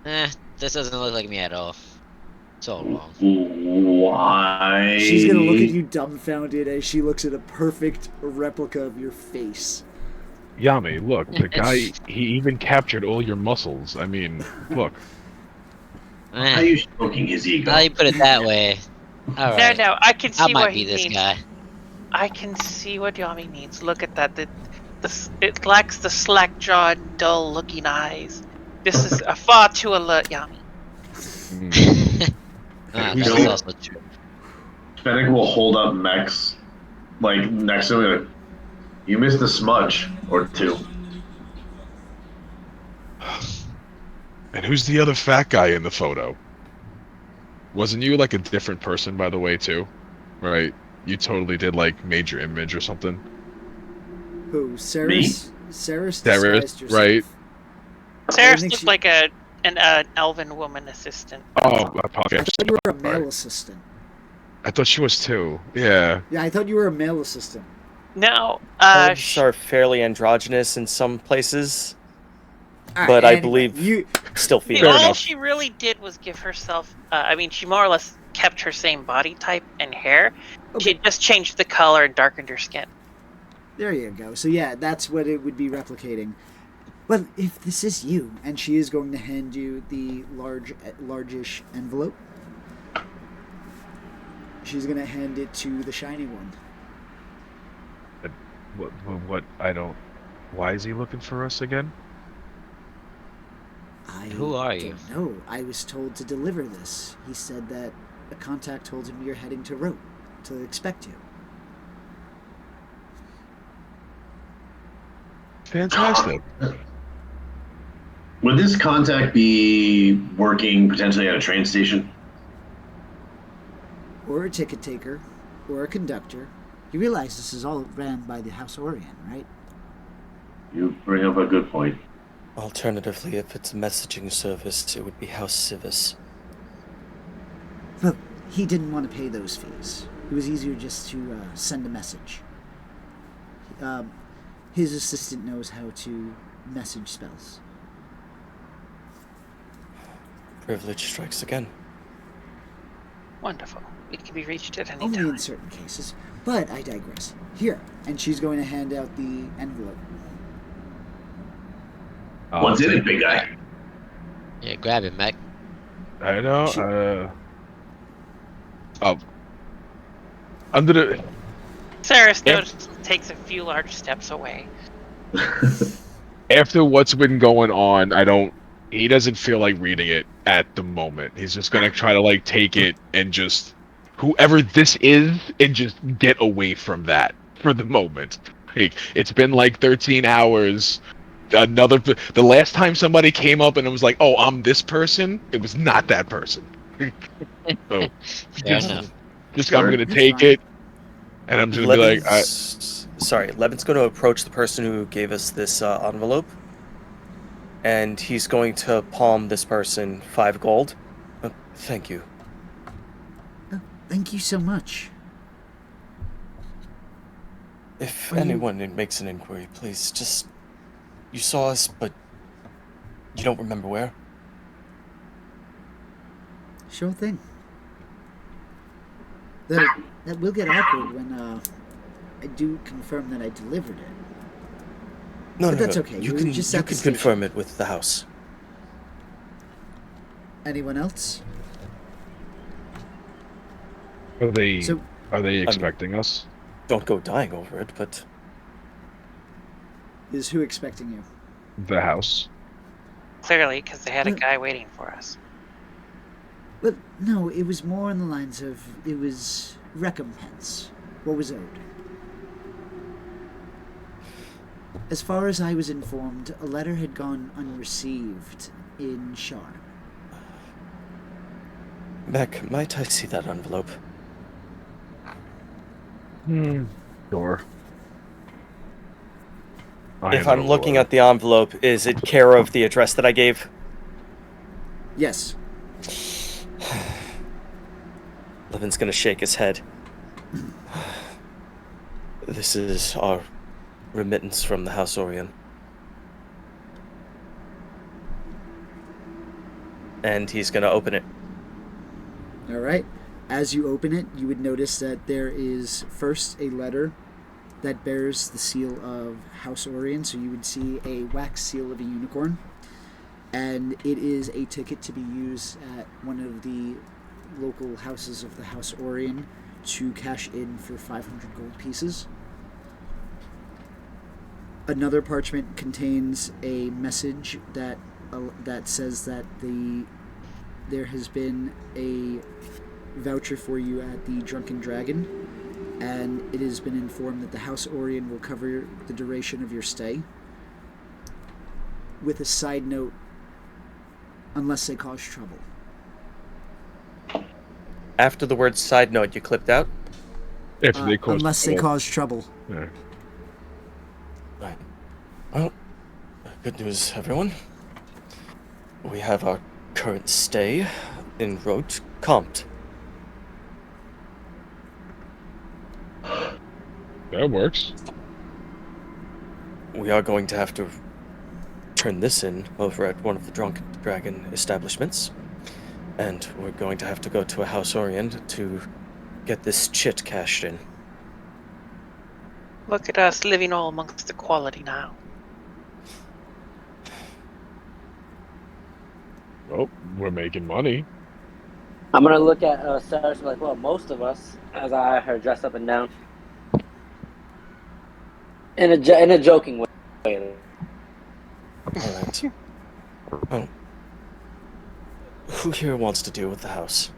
This doesn't look like me at all. So wrong. Why? She's gonna look at you dumbfounded as she looks at a perfect replica of your face. Yami, look, the guy, he even captured all your muscles. I mean, look. Why are you stroking his ego? Now you put it that way. Alright. No, I can see I what might he be this means. guy. I can see what Yami needs. Look at that. It lacks the slack-jawed, dull-looking eyes. This is a far too alert Yami. Who's That's the- also true. Fennec will hold up Max, like, next to me, like, you missed a smudge or two. And who's the other fat guy in the photo? Wasn't you like a different person, by the way, too? Right? You totally did like major image or something. Who? Ceres? Ceres Ceres, disguised yourself. right? Ceres think looked she- like an elven woman assistant. Oh, I I apologize. thought you were a male Sorry. assistant. I thought she was too. Yeah. Yeah, I thought you were a male assistant. No, Elves are fairly androgynous in some places, All right, but I anyway, believe you. still See, female. all enough. she really did was give herself. I mean, she more or less kept her same body type and hair. She Okay. just changed the color and darkened her skin. There you go. So yeah, that's what it would be replicating. Well, if this is you, and she is going to hand you the largish envelope, she's going to hand it to the shiny one. What? I don't. Why is he looking for us again? Who are you? don't know. I was told to deliver this. He said that a contact told him you're heading to Rote to expect you. Fantastic. Would this contact be working potentially at a train station? Or a ticket taker, or a conductor. You realize this is all ran by the House Orion, right? You bring up a good point. Alternatively, if it's a messaging service, it would be House Civis. Well, he didn't want to pay those fees. It was easier just to send a message. His assistant knows how to message spells. Privilege strikes again. Wonderful. We can be reached at any Only time. in certain cases. But I digress. Here. And she's going to hand out the envelope. What's in it, big guy? Yeah, grab it, Mac. I know. I'm gonna. Ceres Yep. notices, takes a few large steps away. After what's been going on, he doesn't feel like reading it at the moment. He's just gonna try to like take it and just whoever this is and just get away from that for the moment. Like, it's been like 13 hours. The last time somebody came up and it was like, "Oh, I'm this person," it was not that person. So Fair just, enough. I'm gonna That's take fine. it, and I'm just gonna be like, Levin's going to approach the person who gave us this envelope, and he's going to palm this person 5 gold. Thank you. Oh, thank you so much. If Are you- anyone makes an inquiry, please just... You saw us, but you don't remember where? Sure thing. That will get awkward when I do confirm that I delivered it. No, But no, that's no. okay. You We're can just you at the can station. confirm it with the house. Anyone else? "Are they So, expecting us?" Don't go dying over it, but is who expecting you? The house. Clearly, because they had a Well- guy waiting for us. Well, no, it was more on the lines of it was recompense. What was owed? As far as I was informed, a letter had gone unreceived in Shar. Mac, might I see that envelope? Sure. If I'm looking at the envelope, is it care of the address that I gave? Yes. Levin's gonna shake his head. This is our remittance from the House Orion. And he's gonna open it. All right. As you open it, you would notice that there is first a letter that bears the seal of House Orion. So you would see a wax seal of a unicorn. And it is a ticket to be used at one of the local houses of the House Orion to cash in for 500 gold pieces. Another parchment contains a message that says that there has been a voucher for you at the Drunken Dragon, and it has been informed that the House Orion will cover the duration of your stay. With a side note, unless they cause trouble. After the word side note, you clipped out? If they cause Unless they cause trouble. Yeah. Right. Well, good news, everyone. We have our current stay in Rote comped. That works. We are going to have to turn this in over at one of the Drunken Dragon establishments. And we're going to have to go to a House Orient to get this chit cashed in. Look at us living all amongst equality now. Well, we're making money. I'm gonna look at Sarah like, well, most of us, as I eye her dressed up and down, in a joking way. All right. Well, who here wants to deal with the house?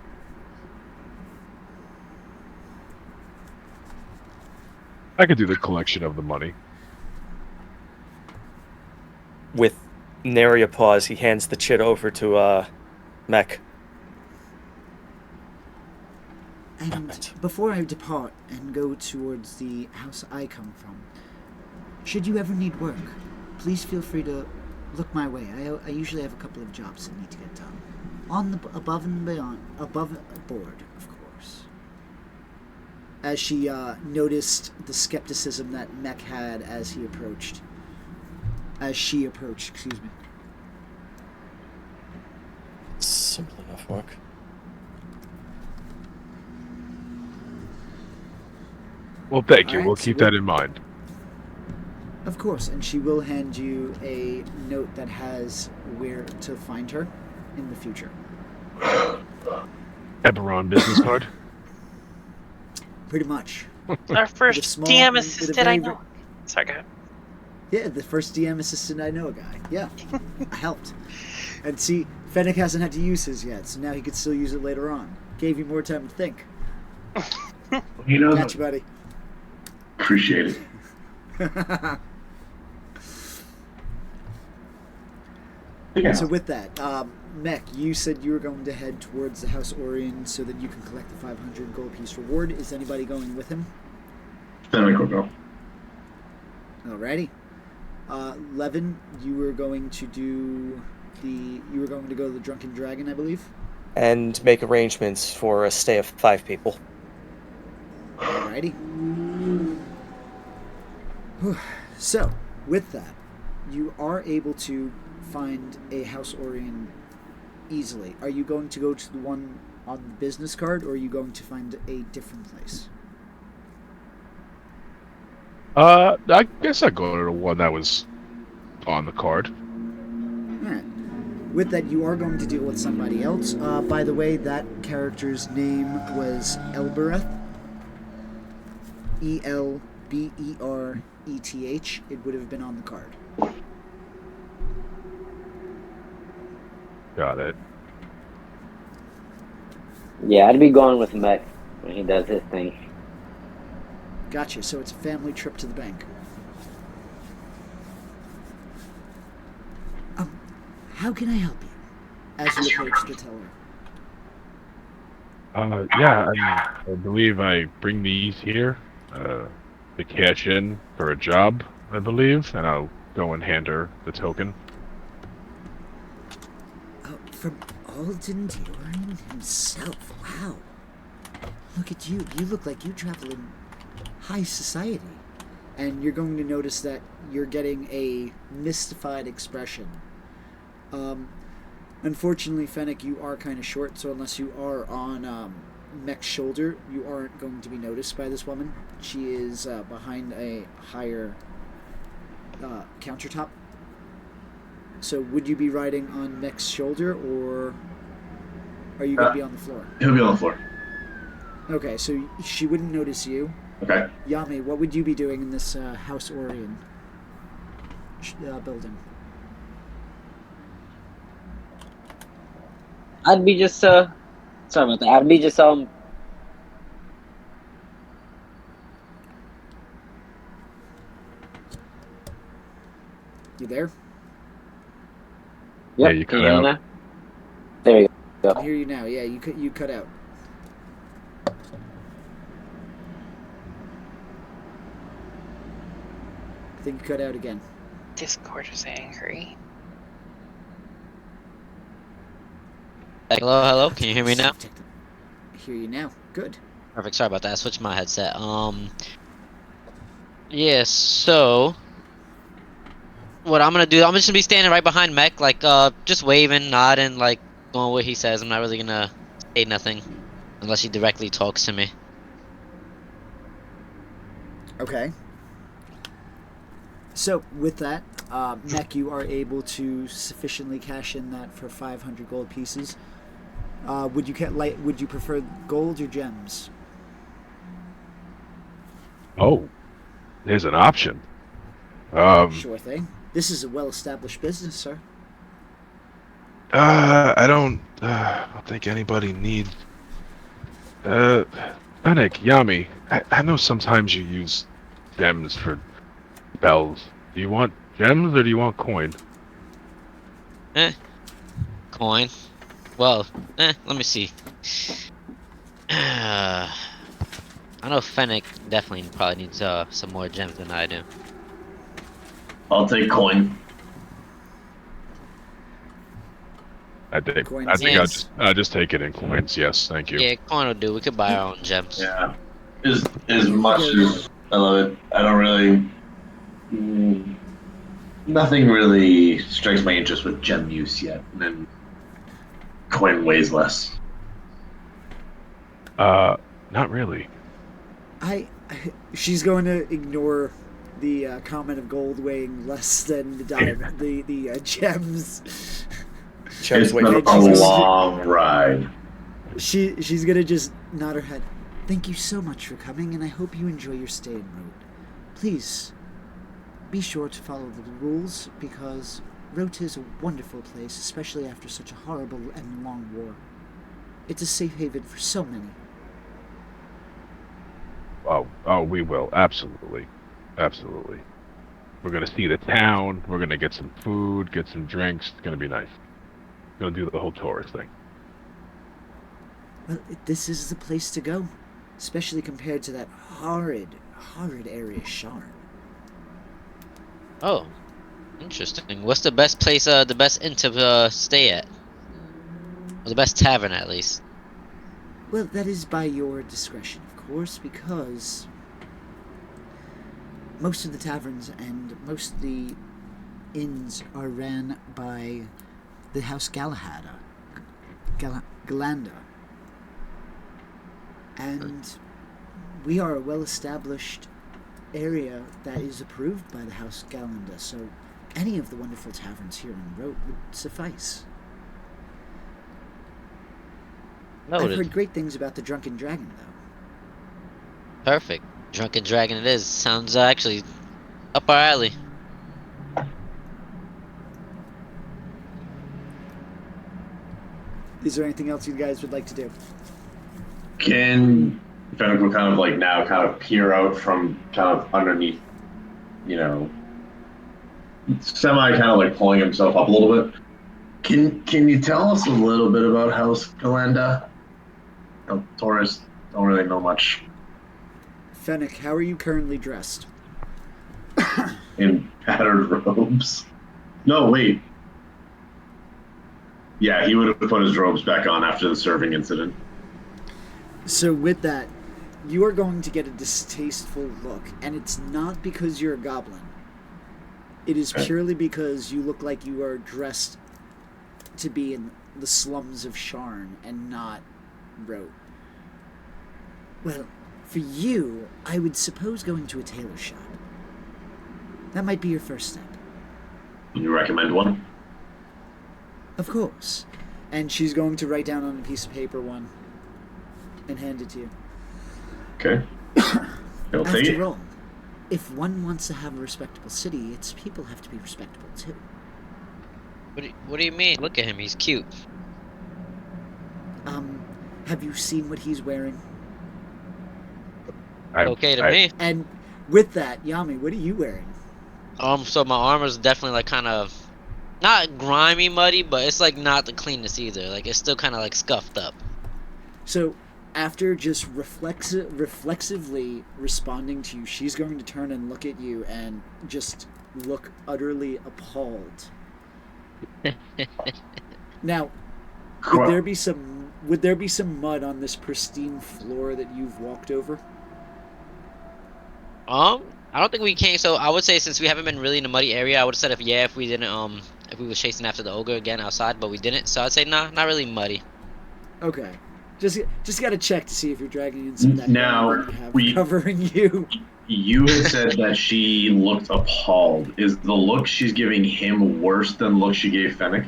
I could do the collection of the money. With nary a pause, he hands the chit over to Mech. And before I depart and go towards the house I come from, should you ever need work, please feel free to look my way. I usually have a couple of jobs that need to get done. On the above and board, of course. As she noticed the skepticism that Mech had as she approached, excuse me. Simple enough work. Well, thank you. All right, We'll so keep we'll- that in mind. Of course, and she will hand you a note that has where to find her in the future. Eberron business card. Pretty much. Our first small- DM with a assistant very I know. Sorry, go ahead. Yeah, the first DM assistant I know, a guy. Yeah, I helped. And see, Fennec hasn't had to use his yet, so now he could still use it later on. Gave you more time to think. You know, Gotcha, buddy. appreciate it. Yeah. So with that, Mech, you said you were going to head towards the House Orion so that you can collect the 500 gold piece reward. Is anybody going with him? Then I go. Alrighty. Levin, you were going to go to the Drunken Dragon, I believe. And make arrangements for a stay of 5 people. Alrighty. So, with that, you are able to find a House Orion easily. Are you going to go to the one on the business card, or are you going to find a different place? I guess I go to the one that was on the card. Alright. With that, you are going to deal with somebody else. By the way, that character's name was Elbereth. Elbereth. It would have been on the card. Got it. Yeah, I'd be going with Mech when he does his thing. Gotcha. So it's a family trip to the bank. How can I help you? As you approach the teller. Yeah, I believe I bring these here to cash in for a job, I believe, and I'll go and hand her the token. From Alden Diorin himself. Wow. Look at you. You look like you travel in high society. And you're going to notice that you're getting a mystified expression. Unfortunately, Fennec, you are kind of short, so unless you are on Mech's shoulder, you aren't going to be noticed by this woman. She is behind a higher countertop. So would you be riding on Mech's shoulder, or are you going to be on the floor? He'll be on the floor. Okay, so she wouldn't notice you. Okay. Yami, what would you be doing in this House Orion building? I'd be just sorry about that. I'd be just You there? Yep. Yeah, you Can cut hear me out. now? There you go. I hear you now. Yeah, you cut out. I think you cut out again. Discord is angry. Hello. Can you hear me now? I hear you now. Good. Perfect. Sorry about that. I switched my headset. Yeah. So, what I'm gonna do? I'm just gonna be standing right behind Mech, like, just waving, nodding, like, going what he says. I'm not really gonna say nothing unless he directly talks to me. Okay. So with that, Mech, you are able to sufficiently cash in that for 500 gold pieces. Would you prefer gold or gems? Oh, there's an option. Sure thing. This is a well-established business, sir. I don't think anybody needs. Fennec, Yami, I know sometimes you use gems for bells. Do you want gems or do you want coin? Coin. Well, let me see. I know Fennec definitely probably needs some more gems than I do. I'll take coin. I think Coins. Yes. I'll just take it in coins. Yes, thank you. Yeah, coin will do. We could buy our own gems. Yeah. As much as I love it, I don't really. Nothing really strikes my interest with gem use yet. And then coin weighs less. Not really. She's going to ignore the comment of gold weighing less than the gems. It's weight. been a long ride. She's gonna just nod her head. Thank you so much for coming, and I hope you enjoy your stay in Road. Please, be sure to follow the rules, because Rote is a wonderful place, especially after such a horrible and long war. It's a safe haven for so many. Oh, we will. Absolutely. Absolutely. We're going to see the town. We're going to get some food, get some drinks. It's going to be nice. Going to do the whole tourist thing. Well, this is the place to go, especially compared to that horrid area Sharn. Oh, interesting. What's the best place, the best inn to stay at? Or the best tavern, at least? Well, that is by your discretion, of course, because most of the taverns and most of the inns are ran by the House Galahad, Galanda. And we are a well-established area that is approved by the House Galanda, so any of the wonderful taverns here in Rote would suffice. I've Noted. heard great things about the Drunken Dragon, though. Perfect. Drunken Dragon it is. Sounds actually up our alley. Is there anything else you guys would like to do? Can Fennec will kind of like now kind of peer out from kind of underneath, you know, semi kind of like pulling himself up a little bit. Can you tell us a little bit about House Galanda? Tourists don't really know much. Fennec, how are you currently dressed? In tattered robes. No, wait. Yeah, he would have put his robes back on after the serving incident. So with that, you are going to get a distasteful look, and it's not because you're a goblin. It is purely because you look like you are dressed to be in the slums of Sharn and not Rote. Well, for you, I would suppose going to a tailor shop. That might be your first step. You recommend one? Of course. And she's going to write down on a piece of paper one and hand it to you. Okay. I'll take it. After all, if one wants to have a respectable city, its people have to be respectable too. What do you mean? Look at him, he's cute. Have you seen what he's wearing? Okay to me. And with that, Yami, what are you wearing? So my armor's definitely like kind of not grimy, muddy, but it's like not the cleanest either. Like it's still kind of like scuffed up. So, after just reflexively responding to you, she's going to turn and look at you and just look utterly appalled. Now, would there be some mud on this pristine floor that you've walked over? I don't think we came. So I would say since we haven't been really in a muddy area, I would have said if we didn't if we was chasing after the ogre again outside, but we didn't. So I'd say nah, not really muddy. Okay. Just got to check to see if you're dragging in some of that Now, ground that you have covering you. You said that she looked appalled. Is the look she's giving him worse than the look she gave Fennec?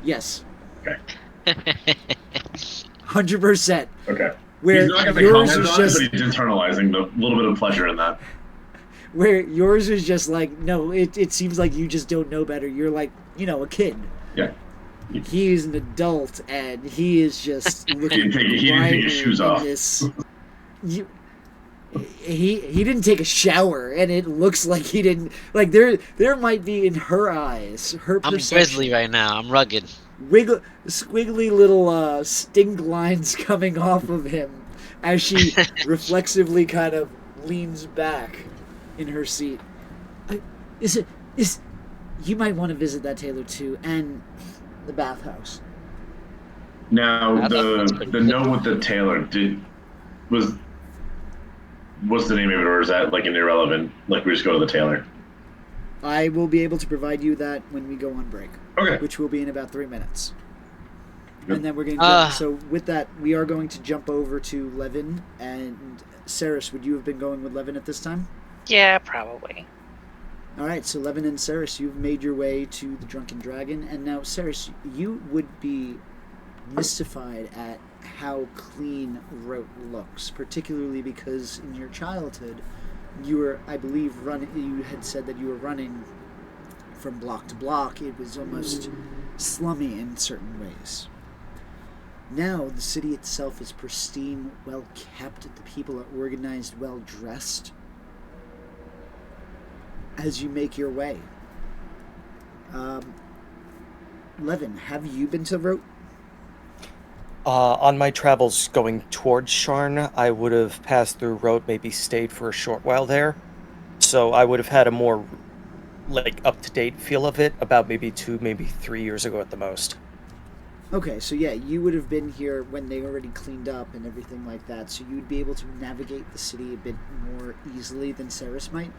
Yes. Okay. 100%. Okay. Where he's not going to yours comment is on just it, but he's internalizing the little bit of pleasure in that. where yours is just like, no, it seems like you just don't know better. You're like, a kid. Yeah. He is an adult, and he is just looking he didn't take his shoes off. He didn't take a shower, and it looks like he didn't. Like there might be in her eyes, her perception. I'm grizzly right now. I'm rugged. Squiggly little sting lines coming off of him as she reflexively kind of leans back in her seat. You might want to visit that tailor too, and the bathhouse. Now the note with the tailor what's the name of it, or is that like an irrelevant? Like we just go to the tailor. I will be able to provide you that when we go on break. Okay. Which will be in about 3 minutes. Yep. And then we're going to jump. So with that, we are going to jump over to Levin and Saris. Would you have been going with Levin at this time? Yeah, probably. All right. So Levin and Saris, you've made your way to the Drunken Dragon, and now Saris, you would be mystified at how clean Rote looks, particularly because in your childhood, you were, I believe, running. You had said that you were running from block to block. It was almost slummy in certain ways. Now the city itself is pristine, well kept. The people are organized, well dressed. As you make your way, Levin, have you been to Rote? On my travels going towards Sharn, I would have passed through Road, maybe stayed for a short while there. So I would have had a more, like, up-to-date feel of it about maybe 2, maybe 3 years ago at the most. Okay, so yeah, you would have been here when they already cleaned up and everything like that, so you'd be able to navigate the city a bit more easily than Ceres might.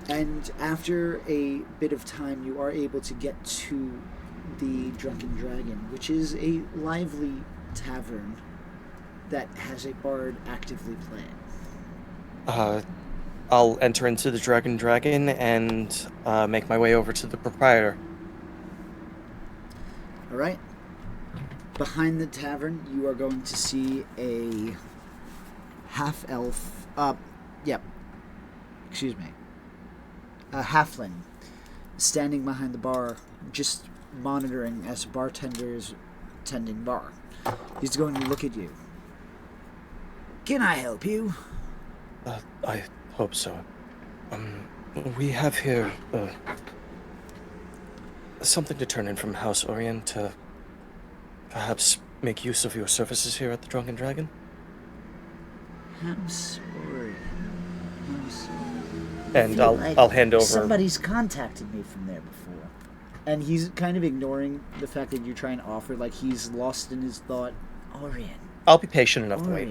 And after a bit of time, you are able to get to the Drunken Dragon, which is a lively tavern that has a bard actively playing. I'll enter into the Dragon and make my way over to the proprietor. All right. Behind the tavern, you are going to see a half-elf. Excuse me. A halfling standing behind the bar, just monitoring as bartenders tending bar. He's going to look at you. Can I help you? I hope so. We have here something to turn in from House Orient to perhaps make use of your services here at the Drunken Dragon. House Orient. And I'll hand over. Somebody's contacted me from there before. And he's kind of ignoring the fact that you're trying to offer, like he's lost in his thought. Orient. I'll be patient enough to wait.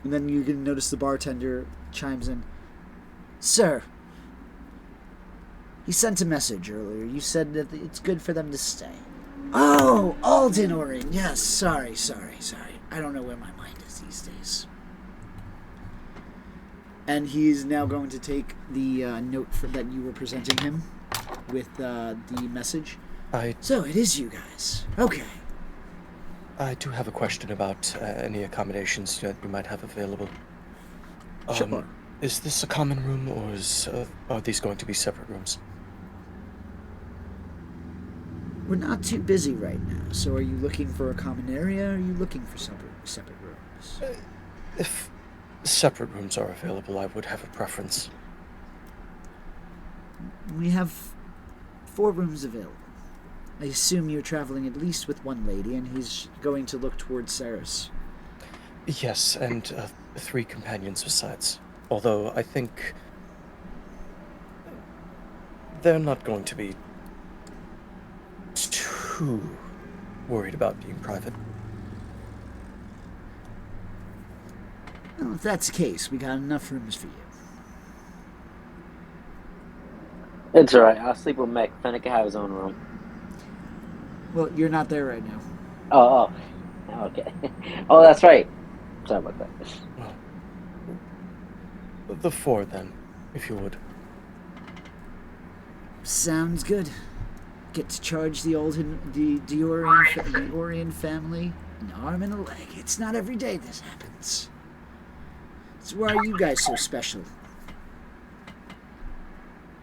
And then you can notice the bartender chimes in. Sir, he sent a message earlier. You said that it's good for them to stay. Oh, Alden Orient. Yes, sorry. I don't know where my mind is these days. And he's now going to take the note that you were presenting him with the message. So it is you guys. Okay. I do have a question about any accommodations that you might have available. Sure. Is this a common room, or are these going to be separate rooms? We're not too busy right now, so are you looking for a common area, or are you looking for separate rooms? If separate rooms are available, I would have a preference. We have 4 rooms available. I assume you're traveling at least with one lady, and he's going to look towards Ceres. Yes, and 3 companions besides. Although I think they're not going to be too worried about being private. Well, if that's the case, we got enough rooms for you. It's alright. I'll sleep with Mick. Fennec can have his own room. Well, you're not there right now. Oh, okay. Oh, that's right. Sorry about that. Well, the 4 then, if you would. Sounds good. Get to charge the Orient family an arm and a leg. It's not every day this happens. So why are you guys so special?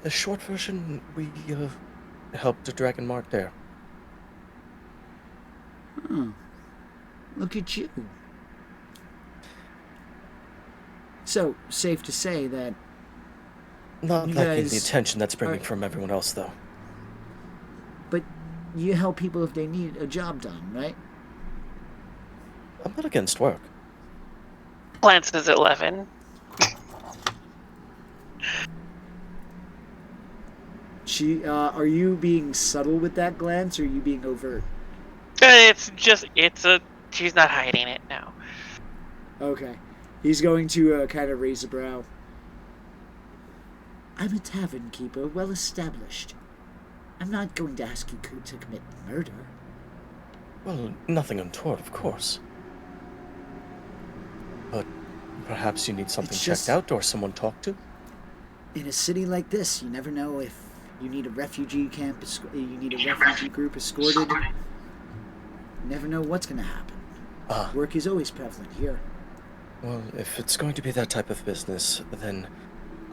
The short version, we helped the Dragon Mart there. Oh, look at you. So, safe to say that Not you liking guys the attention that's bringing are- from everyone else, though. But you help people if they need a job done, right? I'm not against work. Glances at Levin. Are you being subtle with that glance, or are you being overt? She's not hiding it now. Okay. He's going to kind of raise a brow. I'm a tavern keeper, well established. I'm not going to ask you to commit murder. Well, nothing untoward, of course. But perhaps you need something It's checked just- out or someone talked to? In a city like this, you never know if you need a refugee camp, you need a refugee group escorted. You never know what's going to happen. Work is always prevalent here. Well, if it's going to be that type of business, then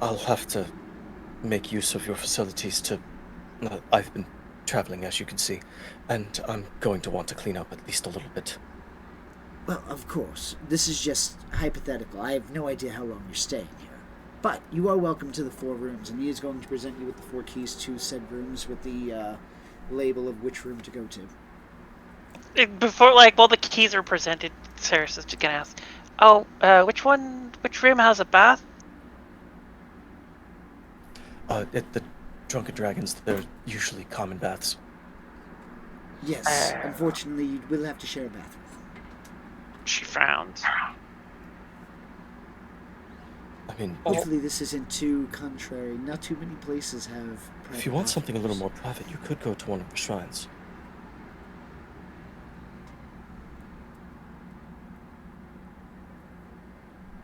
I'll have to make use of your facilities to. I've been traveling, as you can see, and I'm going to want to clean up at least a little bit. Well, of course, this is just hypothetical. I have no idea how long you're staying here. But you are welcome to the 4 rooms, and he is going to present you with the 4 keys to said rooms with the label of which room to go to. Before, while the keys are presented, Ceres is gonna ask, "Oh, which room has a bath?" At the Drunken Dragons, they're usually common baths. Yes, unfortunately, you will have to share a bathroom. She frowns. I mean, Hopefully this isn't too contrary. Not too many places have private if you want something a little bathrooms. more private, you could go to one of the shrines.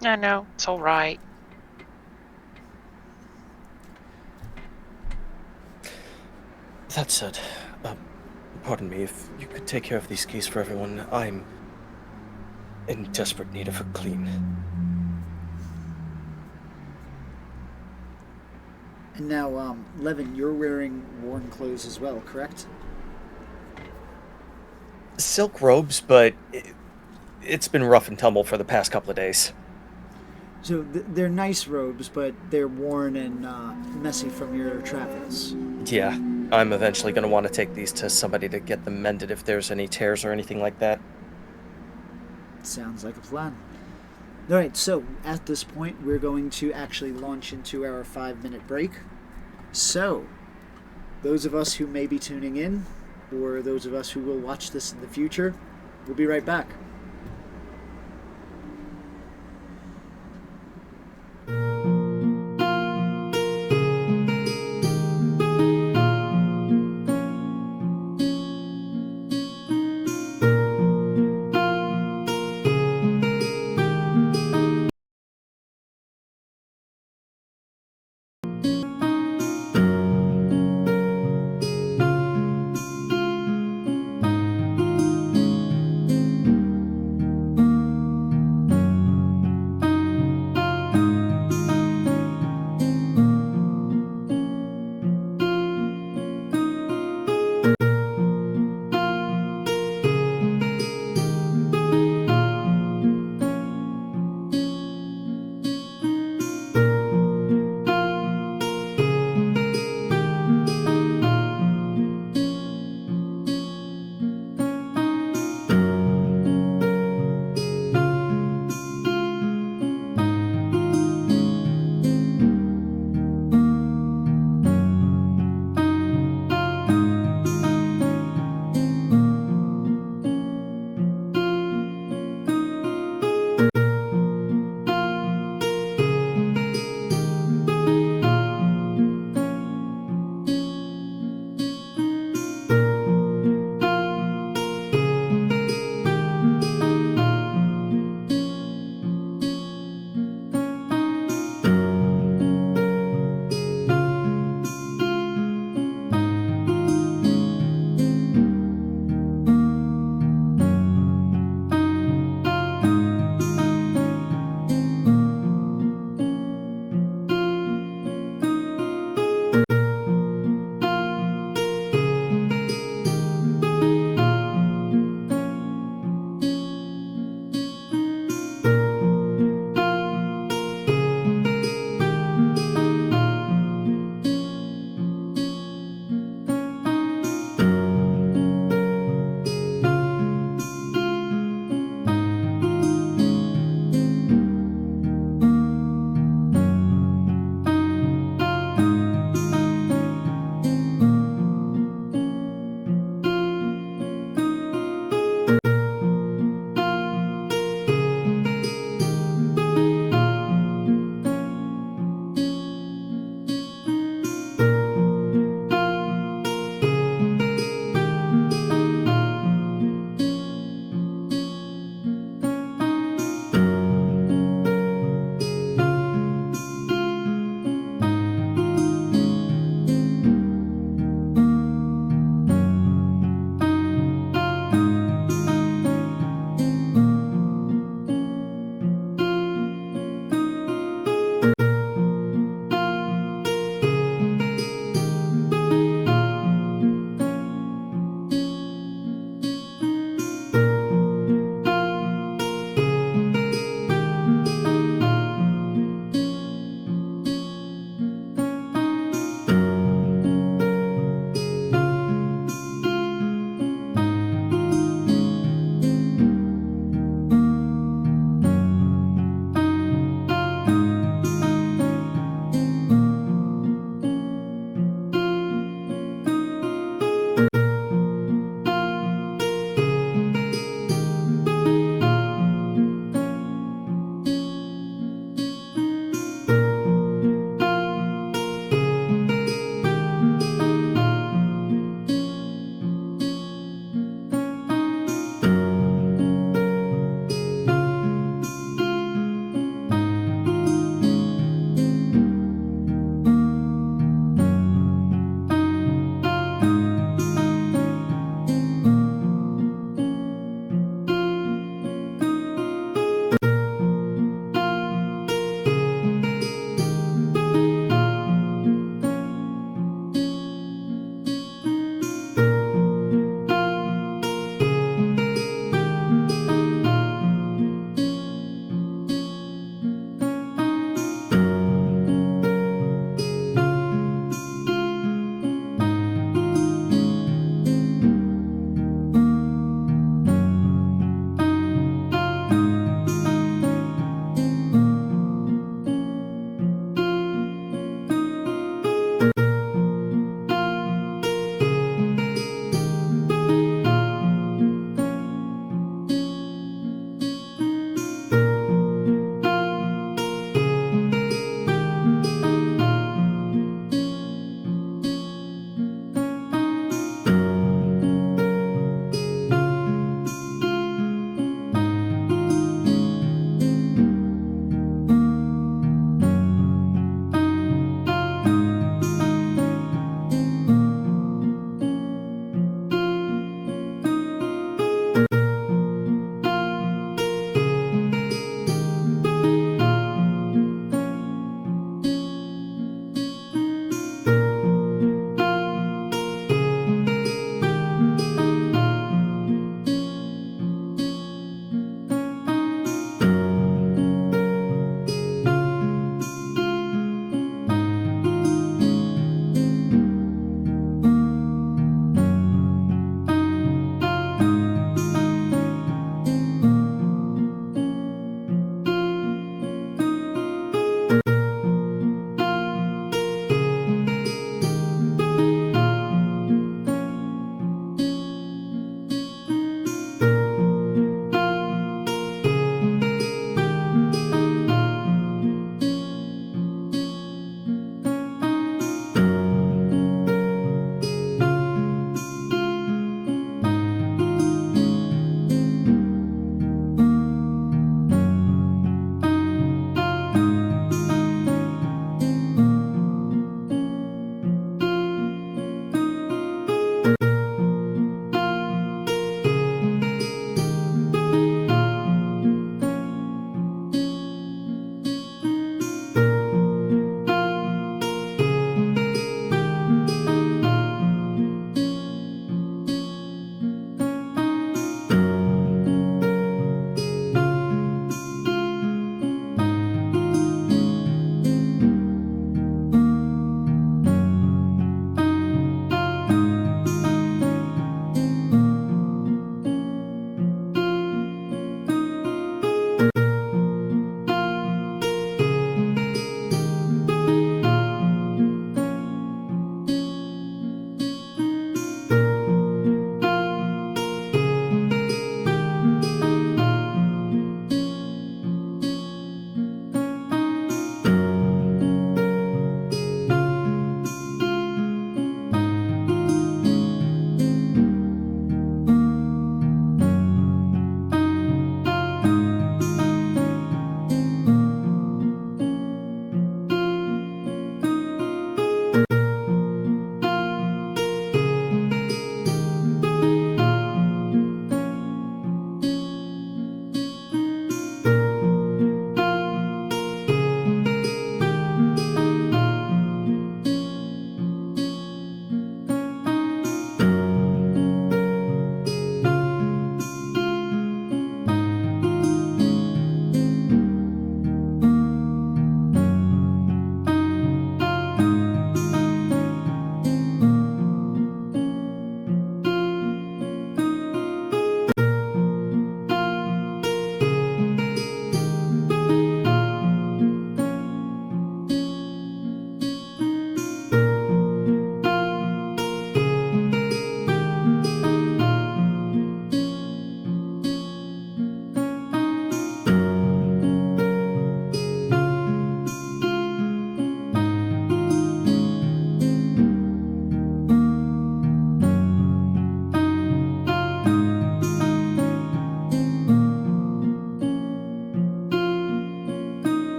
No, it's all right. That said, pardon me, if you could take care of these keys for everyone, I'm in desperate need of a clean. And now, Levin, you're wearing worn clothes as well, correct? Silk robes, but it's been rough and tumble for the past couple of days. So they're nice robes, but they're worn and messy from your travels. Yeah, I'm eventually going to want to take these to somebody to get them mended if there's any tears or anything like that. Sounds like a plan. Alright, so at this point, we're going to actually launch into our 5-minute break. So, those of us who may be tuning in, or those of us who will watch this in the future, we'll be right back.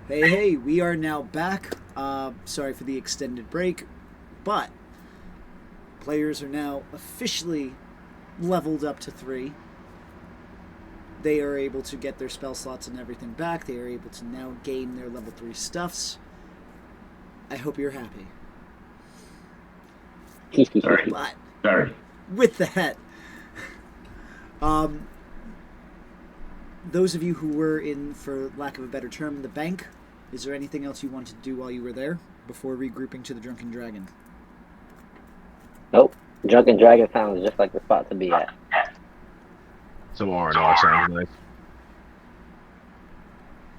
Hey, we are now back. Sorry for the extended break, but players are now officially leveled up to 3. They are able to get their spell slots and everything back. They are able to now gain their level 3 stuffs. I hope you're happy. Sorry. But Sorry. with that, those of you who were in, for lack of a better term, the bank, is there anything else you wanted to do while you were there before regrouping to the Drunken Dragon? Nope. Drunken Dragon sounds just like the spot to be at. Some R&R sounds nice.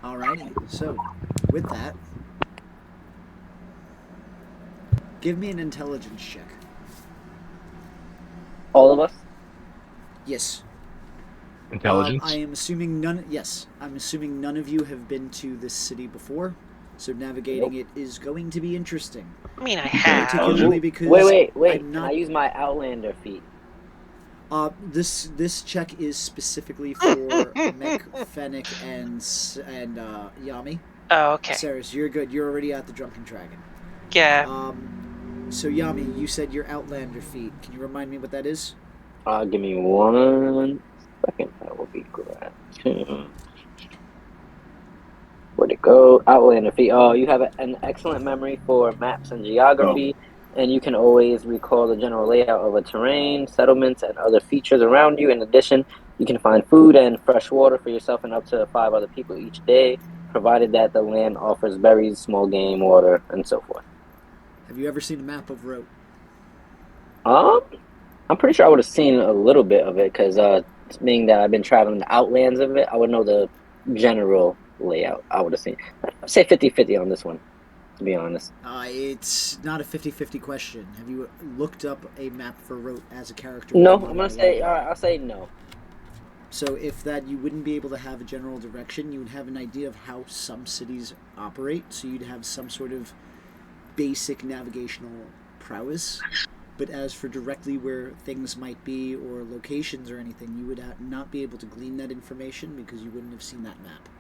Alrighty, so with that, give me an intelligence check. All of us? Yes. Intelligence? I am assuming none. Yes, I'm assuming none of you have been to this city before, so navigating it is going to be interesting. I mean, I have. Particularly because Wait. I'm Can not. I use my Outlander feat? This check is specifically for Mech, Fennec, and Yami. Oh, okay. Saris, you're good. You're already at the Drunken Dragon. Yeah. So Yami, you said your Outlander feat. Can you remind me what that is? Give me 1 second. That will be great. Where'd it go? Outlander feat. Oh, you have an excellent memory for maps and geography, and you can always recall the general layout of a terrain, settlements, and other features around you. In addition, you can find food and fresh water for yourself and up to 5 other people each day, provided that the land offers berries, small game, water, and so forth. Have you ever seen a map of Rote? I'm pretty sure I would have seen a little bit of it because, being that I've been traveling the outlands of it, I would know the general layout. I would have seen. I'd say 50-50 on this one, to be honest. It's not a 50-50 question. Have you looked up a map for Rote as a character? No, I'm gonna say. I'll say no. So if that, you wouldn't be able to have a general direction. You would have an idea of how some cities operate. So you'd have some sort of basic navigational prowess. But as for directly where things might be or locations or anything, you would not be able to glean that information because you wouldn't have seen that map.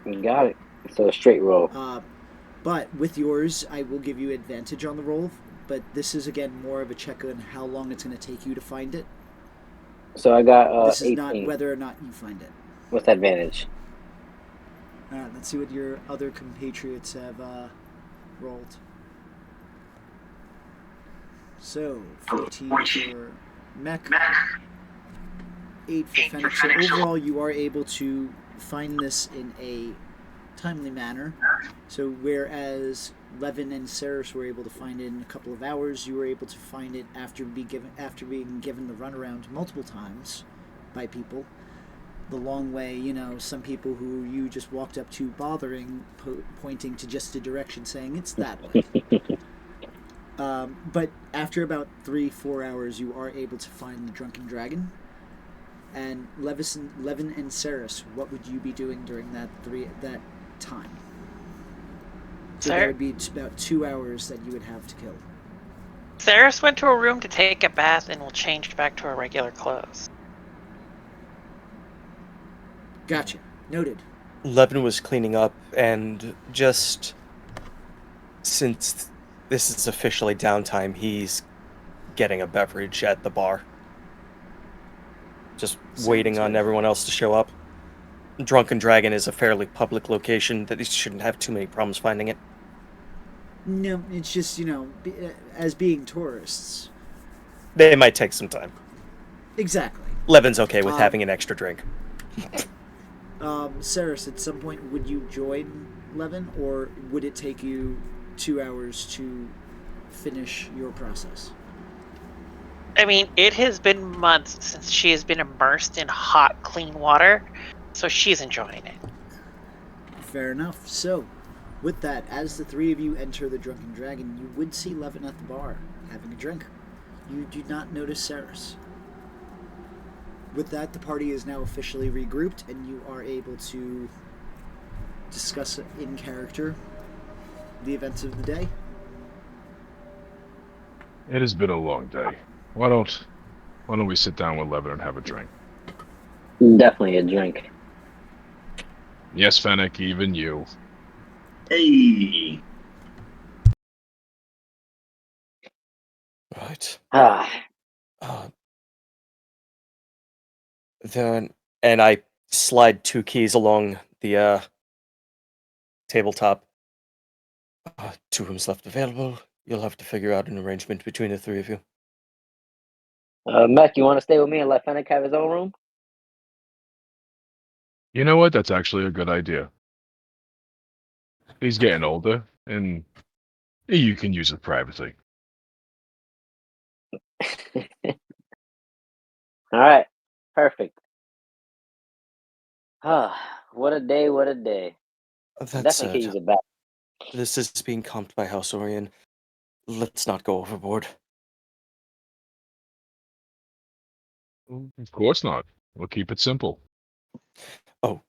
You got it. So a straight roll. But with yours, I will give you advantage on the roll. But this is, again, more of a check on how long it's going to take you to find it. So I got this is 18. not whether or not you find it. With advantage. All right, let's see what your other compatriots have rolled. So, 14 for Mech, 8 for Fennec. So overall, you are able to find this in a timely manner. So whereas Levin and Saris were able to find it in a couple of hours, you were able to find it after being given the runaround multiple times by people. The long way, some people who you just walked up to bothering, pointing to just a direction, saying, it's that way. But after about 3-4 hours, you are able to find the Drunken Dragon. And Levin and Saris, what would you be doing during that time? So that would be about 2 hours that you would have to kill. Saris went to a room to take a bath and will change back to her regular clothes. Gotcha. Noted. Levin was cleaning up, and just since this is officially downtime, he's getting a beverage at the bar. Just waiting on everyone else to show up. Drunken Dragon is a fairly public location that he shouldn't have too many problems finding it. No, it's just, as being tourists. They might take some time. Exactly. Levin's okay with having an extra drink. Saris, at some point, would you join Levin, or would it take you 2 hours to finish your process? I mean, it has been months since she has been immersed in hot, clean water, so she's enjoying it. Fair enough. So, with that, as the 3 of you enter the Drunken Dragon, you would see Levin at the bar, having a drink. You do not notice Saris. With that, the party is now officially regrouped, and you are able to discuss in character the events of the day. It has been a long day. Why don't we sit down with Levin and have a drink? Definitely a drink. Yes, Fennec, even you. Hey. Right. Ah, Uh, then, and I slide 2 keys along the tabletop. 2 rooms left available. You'll have to figure out an arrangement between the 3 of you. Mech, you want to stay with me and let Fennec have his own room? You know what? That's actually a good idea. He's getting older, and you can use it privately. All right, perfect. Ah, what a day! What a day! That Definitely could use said, a bath. this is being comped by House Orion. Let's not go overboard. Of course not. We'll keep it simple. Oh,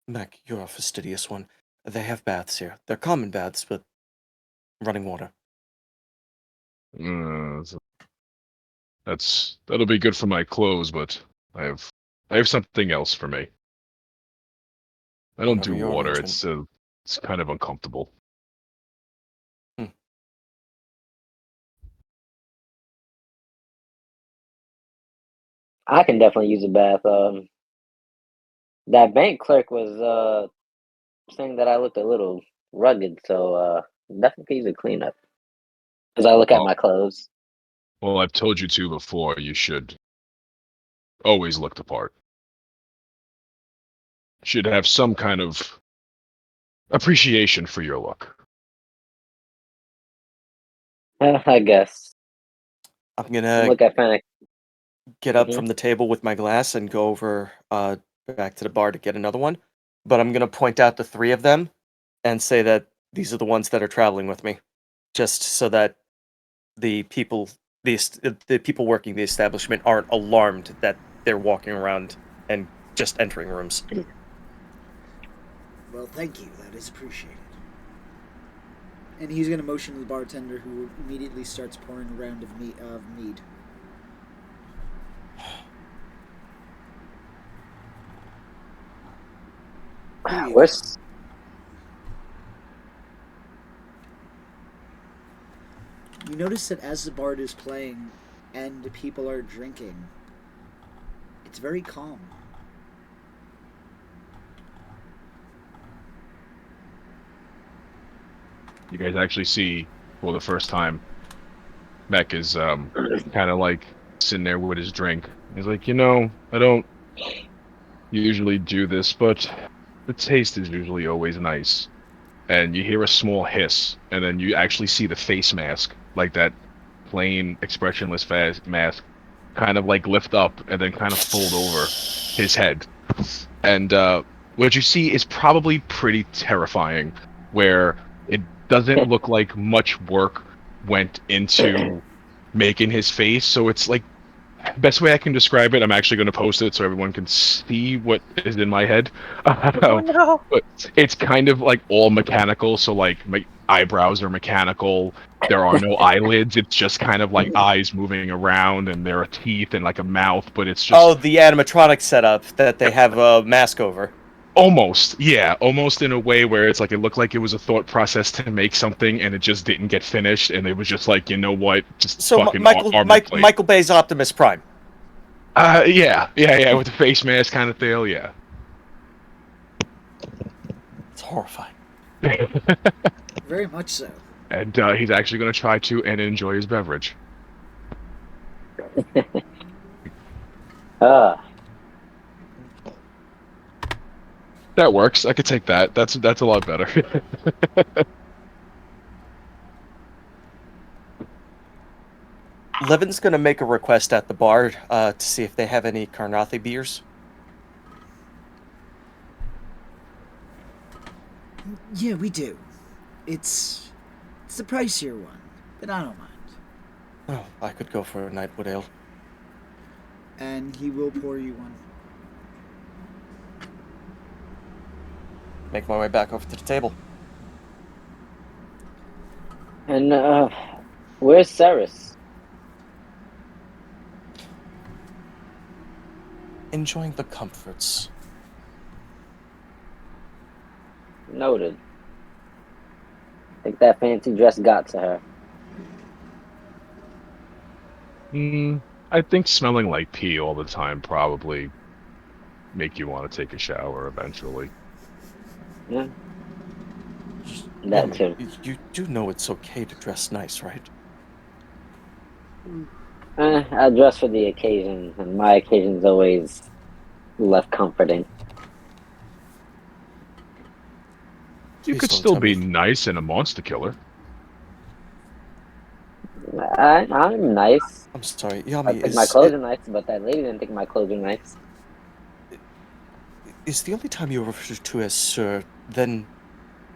Mac, you're a fastidious one. They have baths here. They're common baths, but running water. So that'll be good for my clothes, but I have something else for me. I don't Whatever do your water. arrangement. It's kind of uncomfortable. I can definitely use a bath. That bank clerk was saying that I looked a little rugged, so definitely could use a cleanup. As I look at Well, my clothes. well, I've told you to before. You should always look the part. Should have some kind of appreciation for your look. I guess. I'm gonna Look at Fennec. get up Hmm. from the table with my glass and go over back to the bar to get another one. But I'm gonna point out the 3 of them and say that these are the ones that are traveling with me, just so that the people the people working the establishment aren't alarmed that they're walking around and just entering rooms. Well, thank you. That is appreciated. And he's going to motion to the bartender, who immediately starts pouring a round of mead. Here you go. Where's You notice that as the bard is playing and the people are drinking, it's very calm. You guys actually see for the first time, Mech is kind of like sitting there with his drink. He's like, I don't usually do this, but the taste is usually always nice. And you hear a small hiss, and then you actually see the face mask, like that plain expressionless mask, kind of like lift up and then kind of fold over his head. And what you see is probably pretty terrifying, where it doesn't look like much work went into making his face. So it's like, best way I can describe it, I'm actually going to post it so everyone can see what is in my head. Oh no! But it's kind of like all mechanical. So like my eyebrows are mechanical. There are no eyelids. It's just kind of like eyes moving around, and there are teeth and like a mouth. But it's just Oh, the animatronic setup that they have a mask over. almost, yeah, almost in a way where it's like it looked like it was a thought process to make something, and it just didn't get finished, and it was just like, you know what, just So fucking armor plate. Michael Bay's Optimus Prime. Yeah, with the face mask kind of deal, yeah. It's horrifying. Very much so. And he's actually going to try to and enjoy his beverage. uh That works. I could take that. That's a lot better. Levin's gonna make a request at the bar to see if they have any Karnathi beers. Yeah, we do. It's the pricier one, but I don't mind. Oh, I could go for a Nightwood Ale. And he will pour you one. Make my way back over to the table. and where's Ceres? Enjoying the comforts. Noted. think that fancy dress got to her. I think smelling like pee all the time probably make you want to take a shower eventually. Yeah, that Yummy, too. you do know it's okay to dress nice, right? I dress for the occasion, and my occasion's always less comforting. You Please could don't still tell be me. nice and a monster killer. I'm nice. I'm sorry, I Yami, think my clothes are nice, but that lady didn't think my clothes were nice. is the only time you refer to as sir, then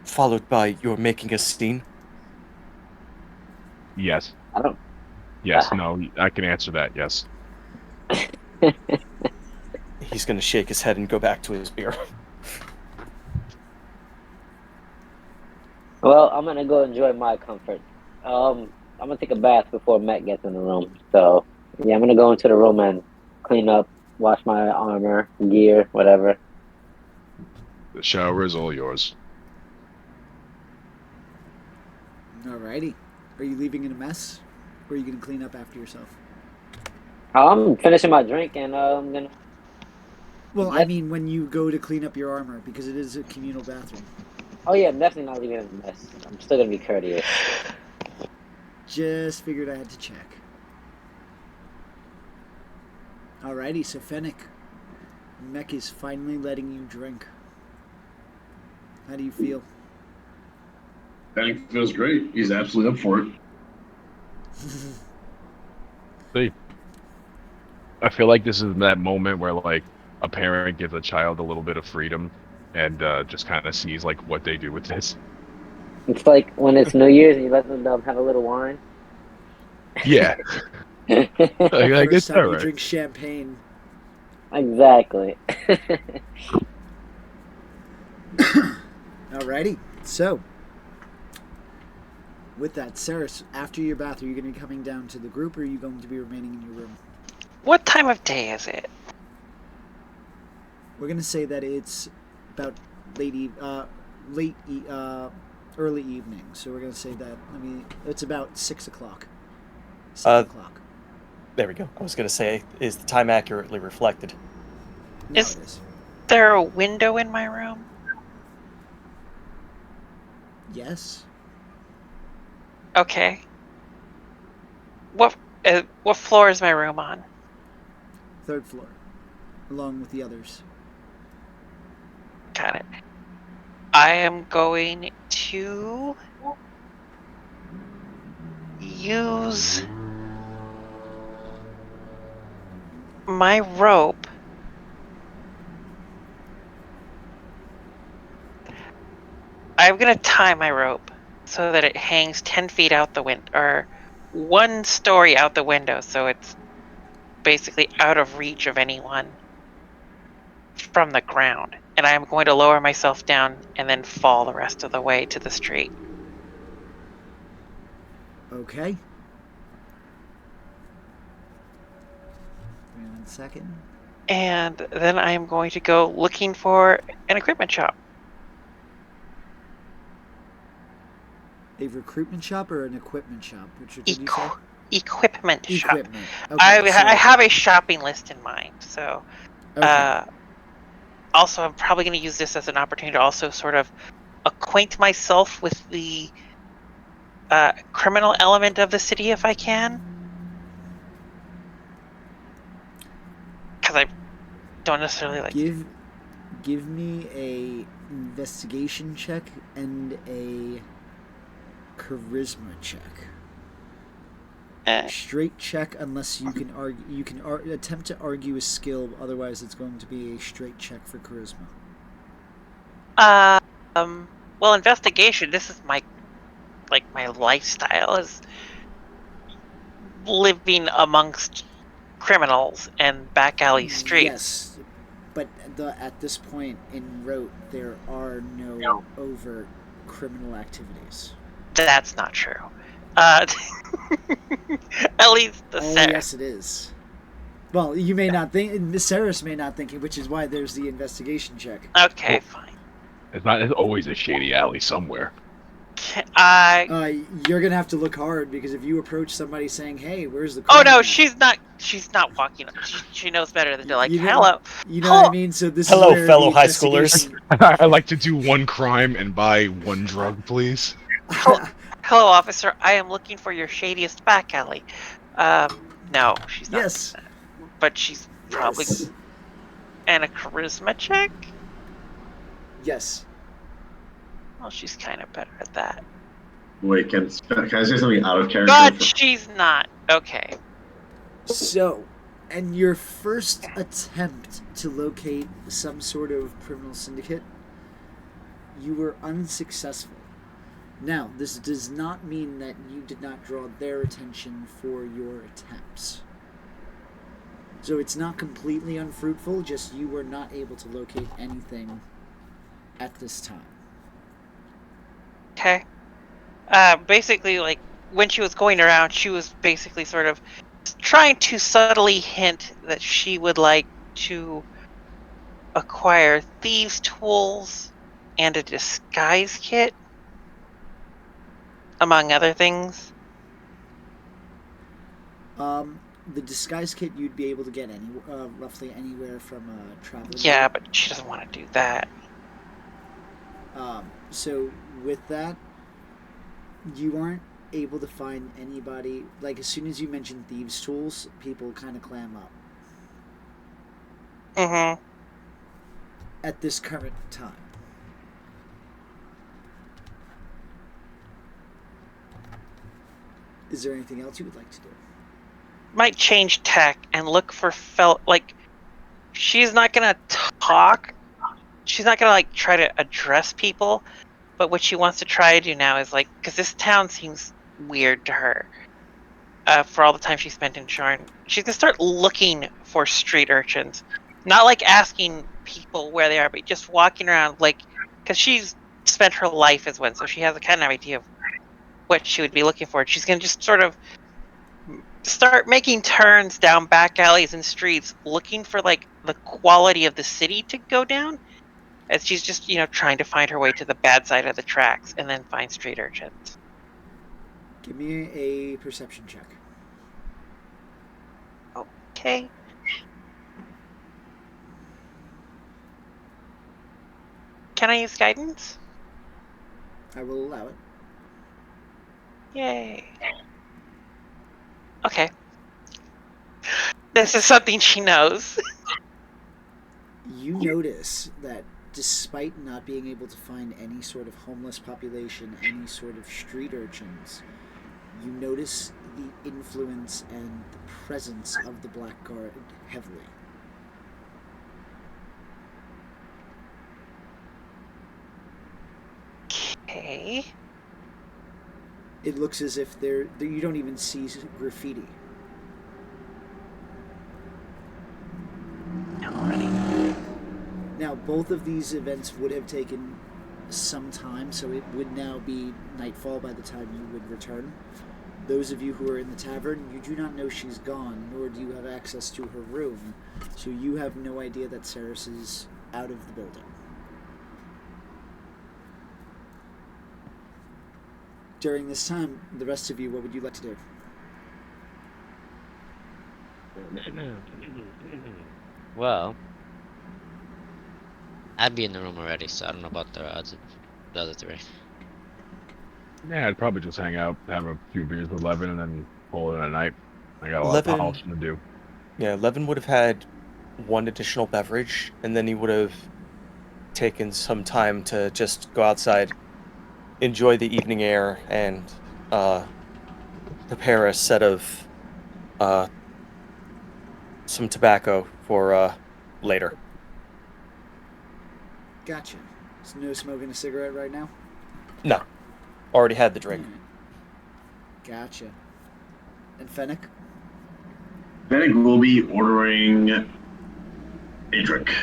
followed by you're making a scene? Yes. I don't. Yes. No, I can answer that. Yes. He's gonna shake his head and go back to his beer. Well, I'm gonna go enjoy my comfort. I'm gonna take a bath before Matt gets in the room. So yeah, I'm gonna go into the room and clean up, wash my armor, gear, whatever. The shower is all yours. Alrighty. Are you leaving in a mess? Or are you going to clean up after yourself? I'm finishing my drink and I'm gonna. Well, I Yes. mean when you go to clean up your armor, because it is a communal bathroom. Oh yeah, I'm definitely not leaving it in a mess. I'm still gonna be courteous. Just figured I had to check. Alrighty, so Fennec. Mech is finally letting you drink. How do you feel? That feels great. He's absolutely up for it. See, I feel like this is that moment where like a parent gives a child a little bit of freedom and just kind of sees like what they do with this. It's like when it's New Year's and you let them have a little wine. Yeah, like First it's all time you right. drink champagne. Exactly. Alrighty, so with that, Saris, after your bath, are you going to be coming down to the group, or are you going to be remaining in your room? What time of day is it? We're going to say that it's about early evening. So we're going to say that. It's about 6 o'clock. 7 o'clock. There we go. I was gonna say, is the time accurately reflected? Now Is- it is. There a window in my room? Yes. Okay. What floor is my room on? 3rd floor, along with the others. Got it. I am going to use my rope. I'm going to tie my rope so that it hangs 10 feet out the window, or 1 story out the window, so it's basically out of reach of anyone from the ground. And I'm going to lower myself down and then fall the rest of the way to the street. Okay. Give me 1 second. And then I'm going to go looking for an equipment shop. A recruitment shop or an equipment shop? Which did you say? Equipment shop. Equipment. Okay, I have a shopping list in mind, so Okay. also I'm probably going to use this as an opportunity to also sort of acquaint myself with the criminal element of the city if I can, because I don't necessarily like. Give me a investigation check and a charisma check. Straight check unless you can argue. You can attempt to argue a skill. Otherwise, it's going to be a straight check for charisma. Well, investigation. This is my lifestyle is living amongst criminals and back alley streets. Yes, but at this point in Rote, there are no overt criminal activities. That's not true. At least the Sarah. Yes, it is. Well, you may not think. Saris may not think it, which is why there's the investigation check. Okay, fine. It's not. It's always a shady alley somewhere. You're gonna have to look hard because if you approach somebody saying, "Hey, where's the Oh crime?" no, at?" she's not. She's not walking. She knows better than to like, you know, hello, you know what I hello. mean. So this is Hello, where fellow the high schoolers. investigation. I like to do one crime and buy one drug, please. Hello, officer. I am looking for your shadiest back alley. No, she's not. Yes. But she's probably. Yes. And a charisma check? Yes. Well, she's kind of better at that. Wait, can I say something out of character? But she's not. Okay. So, and your first attempt to locate some sort of criminal syndicate, you were unsuccessful. Now, this does not mean that you did not draw their attention for your attempts. So it's not completely unfruitful, just you were not able to locate anything at this time. Okay. Basically, like, when she was going around, she was basically sort of trying to subtly hint that she would like to acquire thieves' tools and a disguise kit, among other things. The disguise kit you'd be able to get roughly anywhere from a traveling. Yeah, but she doesn't want to do that. So with that, you aren't able to find anybody. Like as soon as you mention thieves' tools, people kind of clam up. Mm-hmm. At this current time. Is there anything else you would like to do? Might change tack and look for like, she's not gonna talk. She's not gonna like try to address people, but what she wants to try to do now is like, because this town seems weird to her. For all the time she spent in Sharn, she's gonna start looking for street urchins, not like asking people where they are, but just walking around, like, because she's spent her life as one, so she has a kind of idea of what she would be looking for. She's gonna just sort of start making turns down back alleys and streets, looking for like the quality of the city to go down, as she's just trying to find her way to the bad side of the tracks and then find street urchins. Give me a perception check. Okay. Can I use guidance? I will allow it. Yay. Okay. This is something she knows. You notice that despite not being able to find any sort of homeless population, any sort of street urchins, you notice the influence and the presence of the Blackguard heavily. Okay. It looks as if you don't even see graffiti. Alrighty. Now, both of these events would have taken some time, so it would now be nightfall by the time you would return. Those of you who are in the tavern, you do not know she's gone, nor do you have access to her room, so you have no idea that Ceres is out of the building. During this time, the rest of you, what would you like to do? Well, I'd be in the room already, so I don't know about the odds of the other three. Yeah, I'd probably just hang out, have a few beers with Levin, and then call it a night. I got a lot of polishing to do. Yeah, Levin would have had one additional beverage, and then he would have taken some time to just go outside, enjoy the evening air, and prepare a set of some tobacco for later. Gotcha. So no smoking a cigarette right now? No, already had the drink. Gotcha. And Fennec? Fennec will be ordering a drink.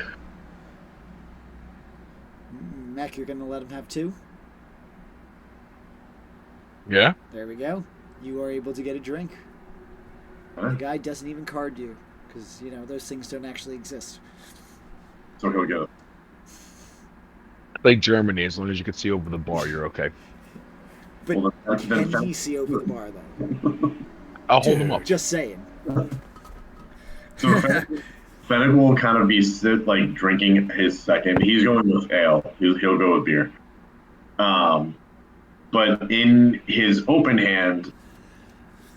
Mac, you're going to let him have two? Yeah? There we go. You are able to get a drink. Huh? The guy doesn't even card you, because, those things don't actually exist. So here we go. Like Germany, as long as you can see over the bar, you're okay. But Well, then can he see over the bar though? I'll hold him up. Just saying. So Fennec will kind of be like drinking his second. He's going with ale. He'll go with beer. But in his open hand,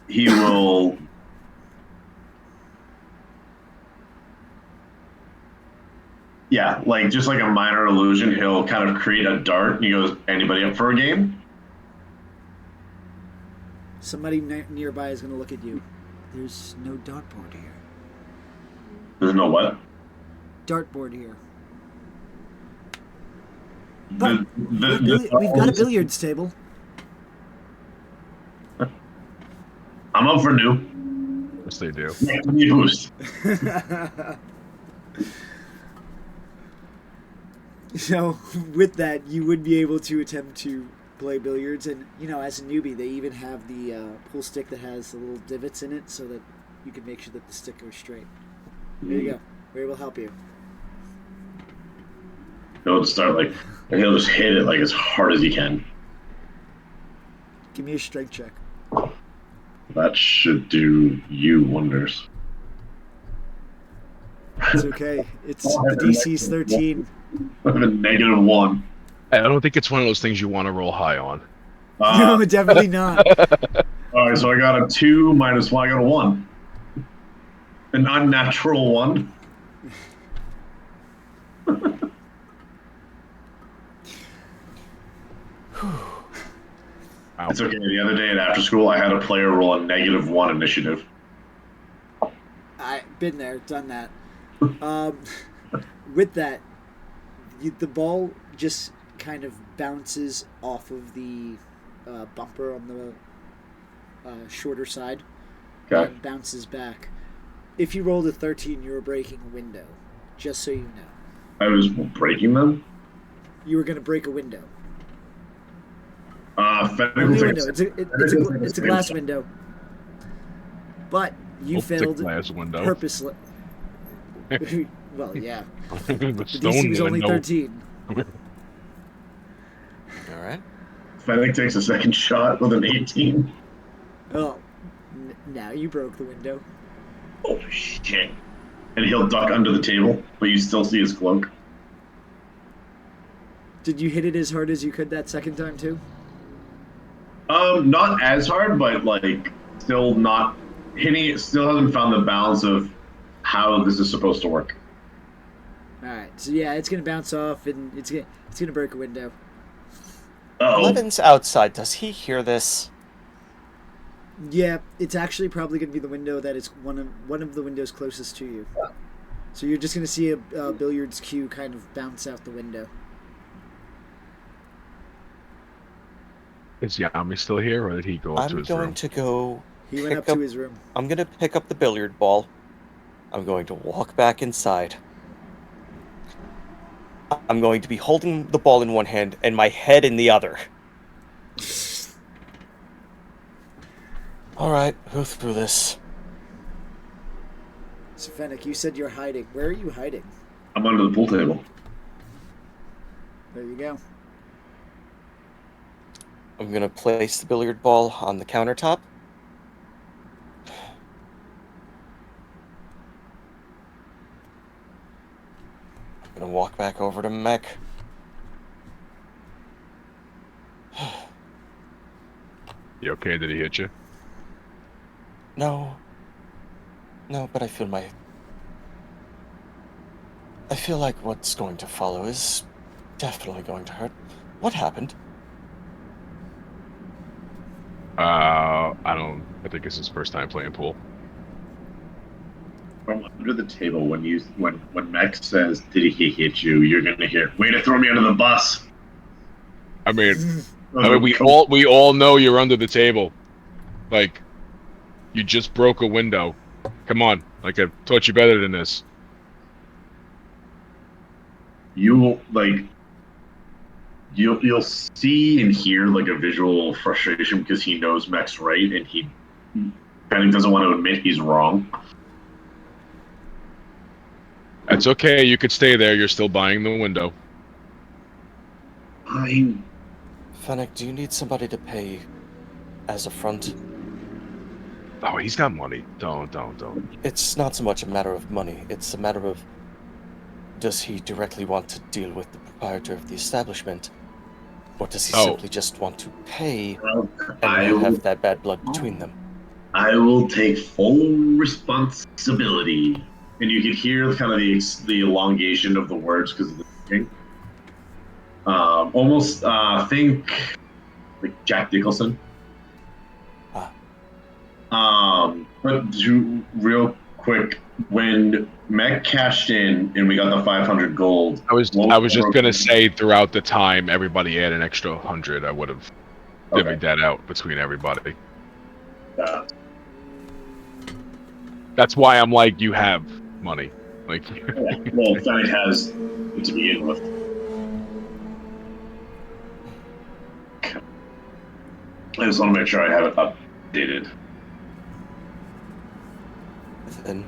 he will. Yeah, like just like a minor illusion, he'll kind of create a dart. And he goes, "Anybody up for a game?" Somebody nearby is going to look at you. There's no dartboard here. There's no what? Dartboard here. The, We've got a billiards table. I'm up for new. Yes, they do. Give me a boost. So, with that, you would be able to attempt to play billiards, and as a newbie, they even have the pool stick that has the little divots in it, so that you can make sure that the stick goes straight. There you go. Ray will help you. He'll just start like, and he'll just hit it like as hard as he can. Give me a strength check. That should do you wonders. It's okay. It's the DC's 13. I have a -1. I don't think it's one of those things you want to roll high on. No, definitely not. All right, so I got a 2 minus 1. I got a 1. An unnatural 1. It's okay. The other day at after school, I had a player roll a -1 initiative. I've been there, done that. With that, the ball just kind of bounces off of the bumper on the shorter side Okay. and bounces back. If you rolled a 13, you were breaking a window, just so you know. I was breaking them. You were going to break a window. Fennec Only will a take window. It's a glass window. But you failed glass window. purposely. Well, yeah. The The stone DC was only window. 13. All right. Fennec takes a second shot with an 18. Oh, now you broke the window. Oh shit! And he'll duck under the table, but you still see his cloak. Did you hit it as hard as you could that second time too? Not as hard, but like still not hitting it. Still hasn't found the balance of how this is supposed to work. All right, so yeah, it's gonna bounce off and it's gonna break a window. Oh, Levin's outside. Does he hear this? Yeah, it's actually probably gonna be the window that is one of the windows closest to you. So you're just gonna see a billiards cue kind of bounce out the window. Is Yami still here, or did he go up to I'm his going room? to go. He went up pick to his room. I'm going to pick up the billiard ball. I'm going to walk back inside. I'm going to be holding the ball in one hand and my head in the other. All right, go through this. So Fennec, you said you're hiding. Where are you hiding? I'm under the pool table. There you go. I'm going to place the billiard ball on the countertop. I'm going to walk back over to Mech. You okay? Did he hit you? No, but I feel like what's going to follow is definitely going to hurt. What happened? I think it's his first time playing pool. From under the table, when Max says, "Did he hit you?" You're gonna hear, "Way to throw me under the bus." I mean, we all know you're under the table. Like, you just broke a window. Come on, like I've taught you better than this. You'll see and hear like a visual frustration because he knows Mac's right and he kind of doesn't want to admit he's wrong. That's okay. You could stay there. You're still buying the window. I mean, Fennec, do you need somebody to pay as a front? Oh, he's got money. Don't. It's not so much a matter of money. It's a matter of, does he directly want to deal with the proprietor of the establishment? Or does he simply just want to pay Well, and have that bad blood between them? I will take full responsibility. And you could hear kind of the elongation of the words because of the speaking. Almost think like Jack Nicholson. But real quick, when Mech cashed in and we got the 500 gold, I was just gonna say throughout the time everybody had an extra 100. I would have divvied that out between everybody. That's why I'm like, you have money. Like, well, Fennec has to begin with. I just want to make sure I have it updated. Then,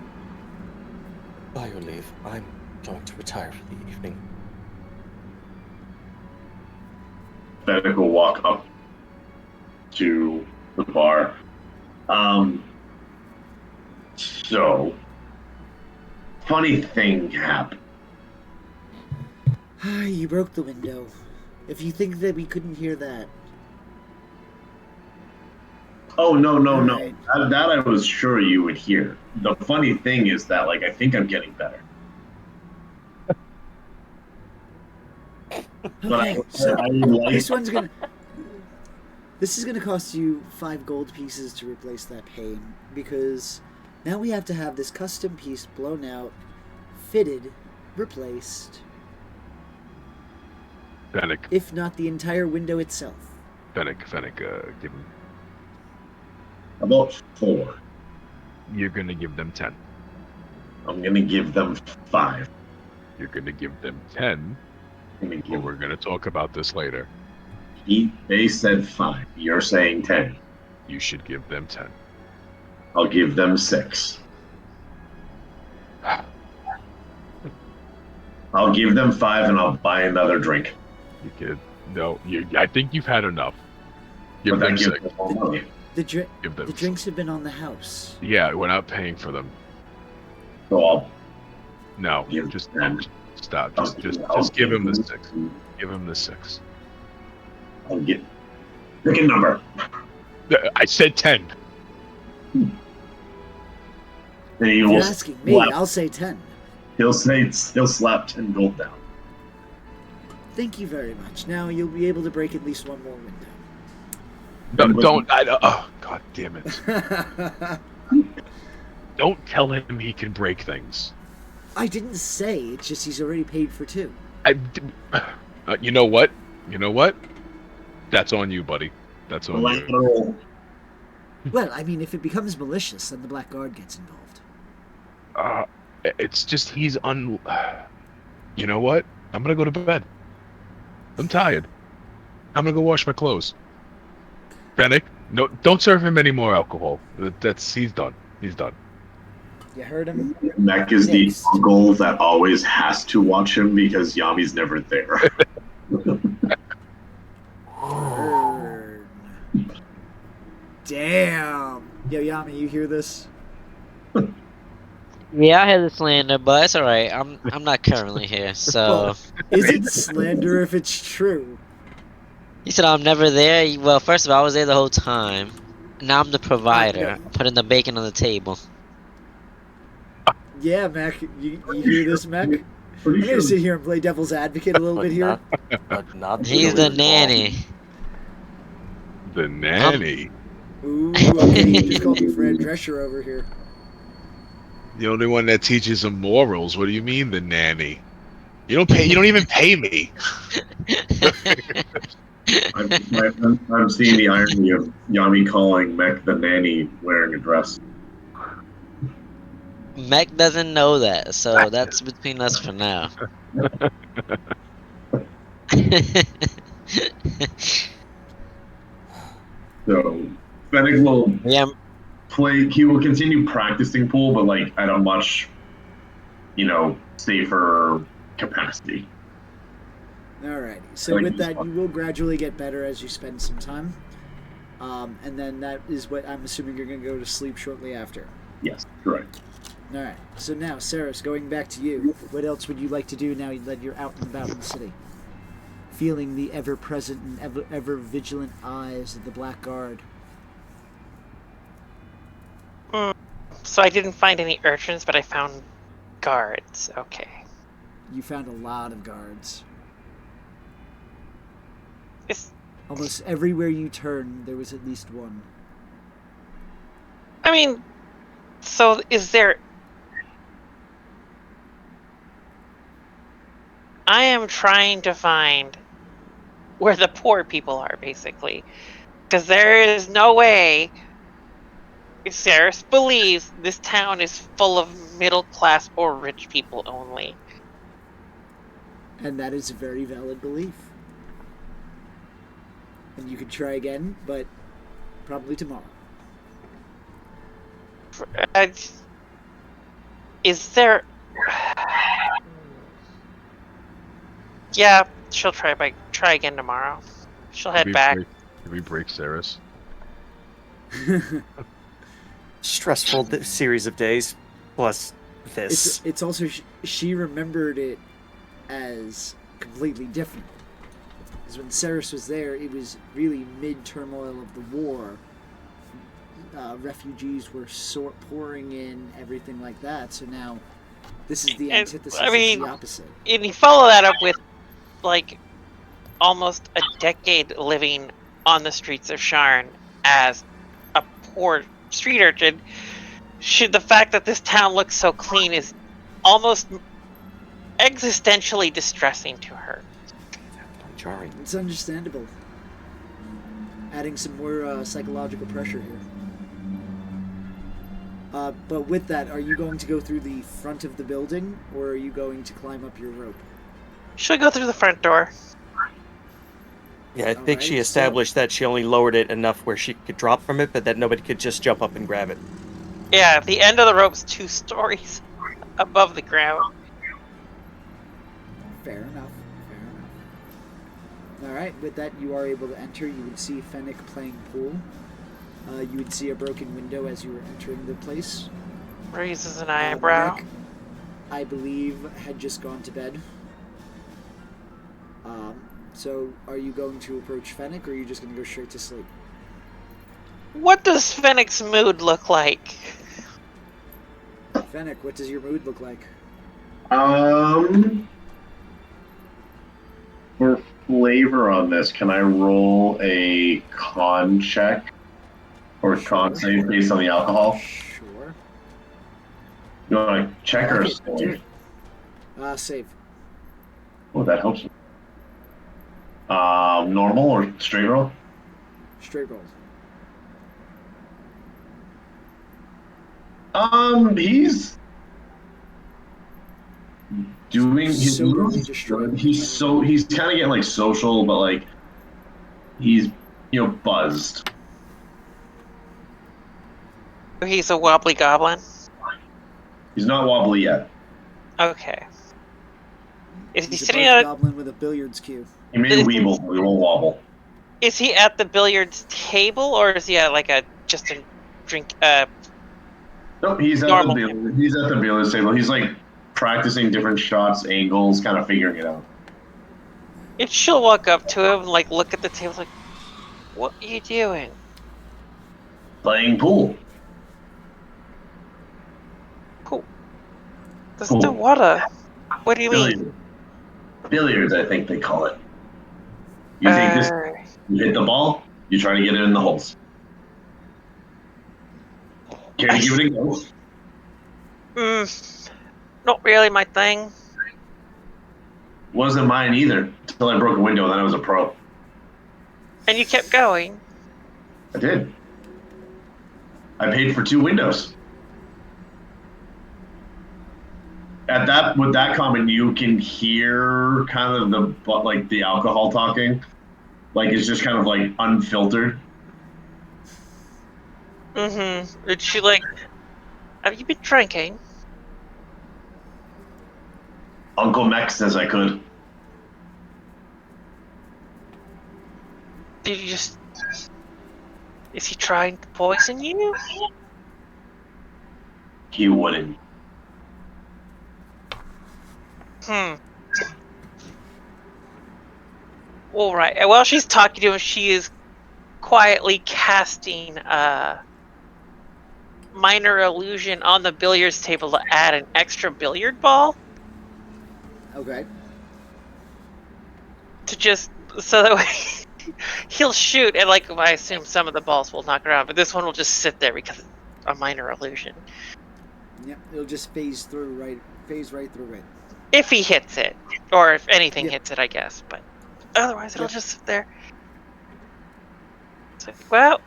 by your leave, I'm going to retire for the evening. Fennec will walk up to the bar. So, funny thing happened. You broke the window. If you think that we couldn't hear that. Oh, no. Right. That I was sure you would hear. The funny thing is that, like, I think I'm getting better. Okay, so this one's gonna. This is gonna cost you 5 gold pieces to replace that pane, because now we have to have this custom piece blown out, fitted, replaced. Fennec. If not the entire window itself. Fennec, give him. About 4. You're gonna give them 10. I'm gonna give them 5. You're gonna give them 10. But we're gonna talk about this later. They said 5. You're saying 10. You should give them 10. I'll give them 6. I'll give them 5 and I'll buy another drink. You kid. No, I think you've had enough. Give them 6. The drinks have been on the house. Yeah, we're not paying for them. So no, just stop. Just give him the 6. Give him the 6. I'll pick a number. I said 10. If you're asking me, I'll say 10. He'll slap 10 gold down. Thank you very much. Now you'll be able to break at least one more window. Don't. Oh, God damn it. Don't tell him he can break things. I didn't say. It's just he's already paid for 2. You know what? That's on you, buddy. That's on you. Well, I mean, if it becomes malicious, then the Black Guard gets involved. It's just he's You know what? I'm gonna go to bed. I'm tired. I'm gonna go wash my clothes. Fennec, no, don't serve him any more alcohol. He's done. He's done. You heard him? Mech is the uncle that always has to watch him because Yami's never there. Damn. Yo, Yami, you hear this? Yeah, I heard the slander, but it's alright. I'm not currently here, so. Well, is it slander if it's true? He said I'm never there. Well, first of all, I was there the whole time. Now I'm the provider, putting the bacon on the table. Yeah, Mac. You hear this, Mac? I'm gonna sit here and play devil's advocate a little bit here. He's the nanny. The nanny? Ooh, okay, you just called me Fred Drescher over here. The only one that teaches him morals. What do you mean, the nanny? You don't even pay me. I'm seeing the irony of Yami calling Mech the nanny wearing a dress. Mech doesn't know that, so that's between us for now. So, Fennec will play. He will continue practicing pool, but like at a much, safer capacity. Alrighty. So Like with this that, one. you will gradually get better as you spend some time. And then that is what I'm assuming you're going to go to sleep shortly after. Yes, correct. Alright. So now, Saris, going back to you. What else would you like to do now that you're out and about in the city? Feeling the ever-present and ever-vigilant eyes of the Black Guard. So I didn't find any urchins, but I found guards. Okay. You found a lot of guards. It's, Almost everywhere you turned, there was at least one. I mean, so is there... I am trying to find where the poor people are, basically. Because there is no way Saris believes this town is full of middle class or rich people only. And that is a very valid belief. And you can try again, but probably tomorrow. Is there... Yeah, she'll try again tomorrow. She'll head back. Can we break Saris? Stressful series of days, plus this. It's also she remembered it as completely different. Because when Saris was there, it was really mid-turmoil of the war. Refugees were pouring in, everything like that. So now, this is the antithesis. I mean, it's the opposite. And you follow that up with, like, almost a decade living on the streets of Sharn as a poor street urchin. Should the fact that this town looks so clean is almost existentially distressing to her. Jarring. It's understandable. Adding some more psychological pressure here. But with that, are you going to go through the front of the building, or are you going to climb up your rope? She'll go through the front door. Yeah, I think she Alright, established that she only lowered it enough where she could drop from it, but that nobody could just jump up and grab it. Yeah, the end of the rope's 2 stories above the ground. Fair enough. Fair enough. Alright, with that, you are able to enter. You would see Fennec playing pool. You would see a broken window as you were entering the place. Raises an eyebrow. Nick, I believe, had just gone to bed. So, are you going to approach Fennec, or are you just going to go straight to sleep? What does Fennec's mood look like? Fennec, what does your mood look like? For flavor on this, can I roll a con check or con save based on the alcohol? Sure. You want to check or Okay, do save? it. Save. Oh, that helps. Normal or straight roll? Straight roll. He's doing his Soberly moves distraught. good. He's kind of getting like social, but like he's buzzed. He's a wobbly goblin? He's not wobbly yet. Okay. Is he He's a sitting buzzed at... goblin with a billiards cue. He may weeble, but he won't wobble. Is he at the billiards table, or is he at like just a drink? Nope, he's at Normal. he's at the billiards table. He's like practicing different shots, angles, kind of figuring it out. And she'll walk up to him, like look at the table, like, "What are you doing?" Playing pool. Cool. There's Cool. no water. What do you mean? Billiards. Billiards, I think they call it. You take this, you hit the ball, you try to get it in the holes. Care to give it a go? Not really my thing. Wasn't mine either until I broke a window, then I was a pro. And you kept going. I did. I paid for 2 windows. With that comment, you can hear kind of the alcohol talking, like it's just kind of like unfiltered. And she like, have you been drinking? Uncle Mex says I could. Did you just... Is he trying to poison you? He wouldn't. All right. And while she's talking to him, she is quietly casting minor illusion on the billiards table to add an extra billiard ball Okay. to just so that way he'll shoot, and like I assume some of the balls will knock around, but this one will just sit there because it's a minor illusion. Yep. It'll just phase right through it. If he hits it, or if anything Yep. hits it, I guess. But otherwise, it'll Yep. just sit there. It's like, well,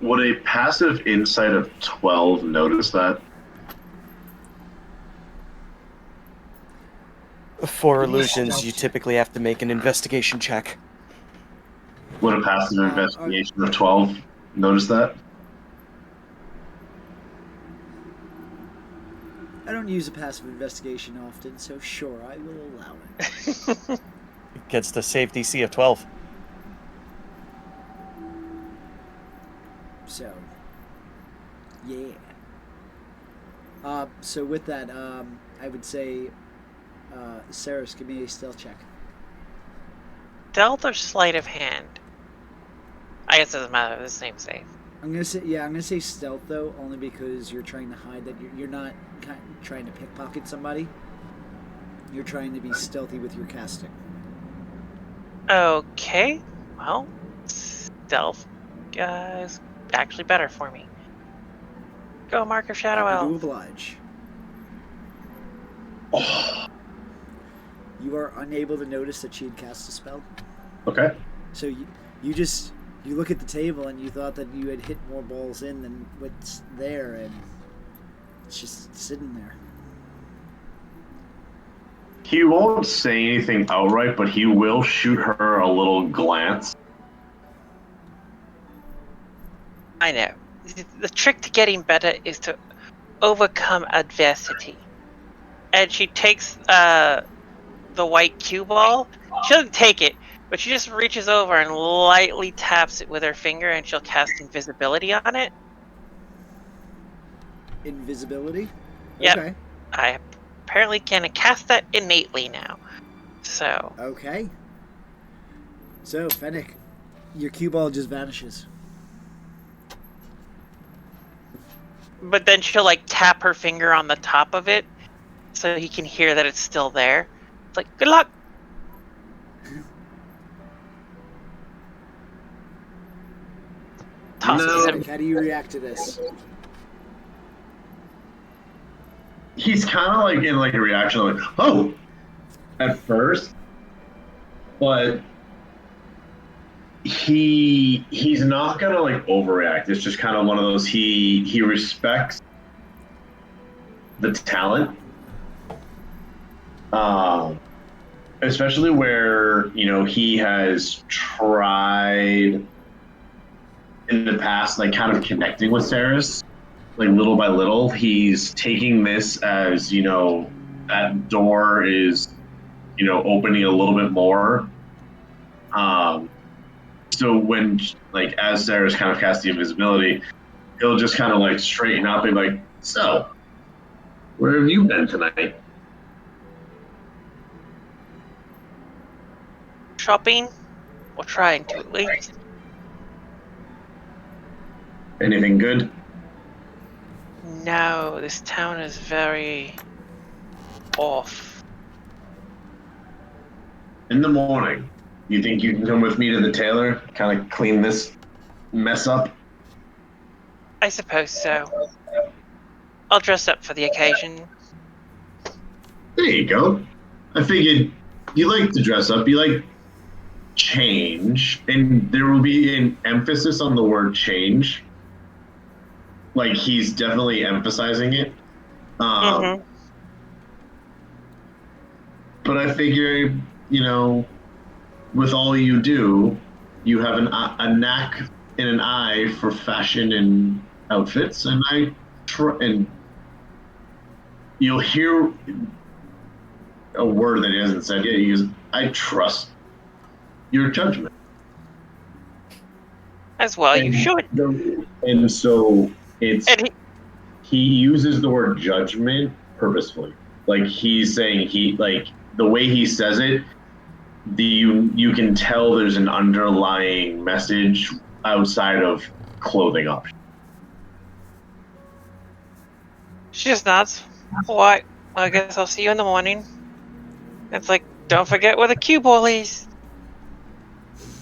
Would a passive insight of 12 notice that? For illusions, you typically have to make an investigation check. Would a passive investigation of 12 notice that? I don't use a passive investigation often, so sure, I will allow it. It gets the save DC of 12. So, yeah. So with that, I would say, Saris, give me a stealth check. stealth or sleight of hand? I guess it doesn't matter. The same save. I'm gonna say stealth though, only because you're trying to hide that you're not trying to pickpocket somebody. You're trying to be stealthy with your casting. Okay. Well, stealth is actually better for me. Go, Mark of Shadow Happy to Elf. oblige. Oh, You are unable to notice that she had cast a spell. okay. So you look at the table and you thought that you had hit more balls in than what's there, and it's just sitting there. He won't say anything outright, but he will shoot her a little glance. I know. The trick to getting better is to overcome adversity. And she takes the white cue ball. She doesn't take it, but she just reaches over and lightly taps it with her finger, and she'll cast invisibility on it. Invisibility? Yep. Okay. I apparently can cast that innately now. So, Okay. So, Fennec, your cue ball just vanishes. but then she'll like tap her finger on the top of it so he can hear that it's still there. It's like, good luck. Tosses No. him. How do you react to this? He's kind of like in like a reaction, like, oh, at first, but he's not gonna like overreact. It's just kind of one of those. He respects the talent, especially where he has tried in the past, like kind of connecting with Saris, like little by little. He's taking this as that door is opening a little bit more. So when like as Sarah's kind of casting invisibility, he'll just kind of like straighten up and like, so where have you been tonight? Shopping? Or trying to at least. Anything good? No, this town is very off. In the morning, you think you can come with me to the tailor, kind of clean this mess up? I suppose so. I'll dress up for the occasion. There you go. I figured you like to dress up. You like change, and there will be an emphasis on the word change. Like he's definitely emphasizing it. Mm-hmm. But I figure, with all you do, you have a knack and an eye for fashion and outfits, and you'll hear a word that he hasn't said yet. He goes, "I trust your judgment." As well, you should. And so it's And he uses the word judgment purposefully. Like he's saying the way he says it, you can tell there's an underlying message outside of clothing options. she just nods. What? I guess I'll see you in the morning. It's like, don't forget where the cue ball is.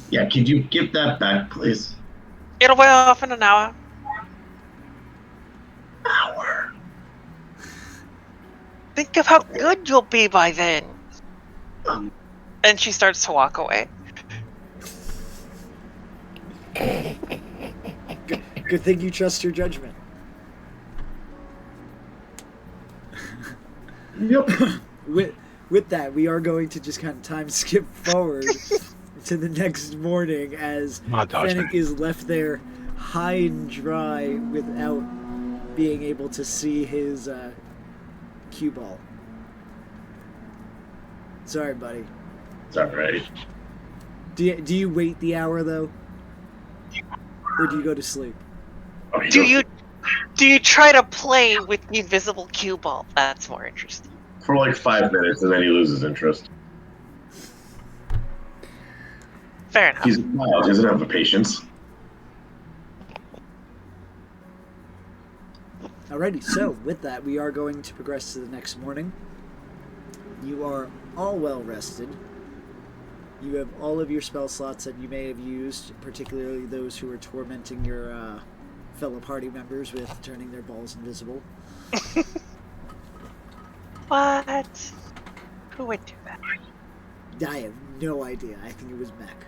Yeah, could you give that back, please? It'll wear off in an hour. Hour. Think of how good you'll be by then. And she starts to walk away. Good thing you trust your judgment. Yep. With that, we are going to just kind of time skip forward to the next morning as Fennec is left there high and dry without being able to see his cue ball. Sorry, buddy. It's all right. Do you wait the hour though, or do you go to sleep? Oh, Do you try to play with the invisible cue ball? That's more interesting. for like 5 minutes and then he loses interest? Fair enough. He's a child. He doesn't have the patience. Alrighty, so with that, we are going to progress to the next morning. You are all well rested. You have all of your spell slots that you may have used, particularly those who are tormenting your fellow party members with turning their balls invisible. What? Who would do that? I have no idea. I think it was Mech.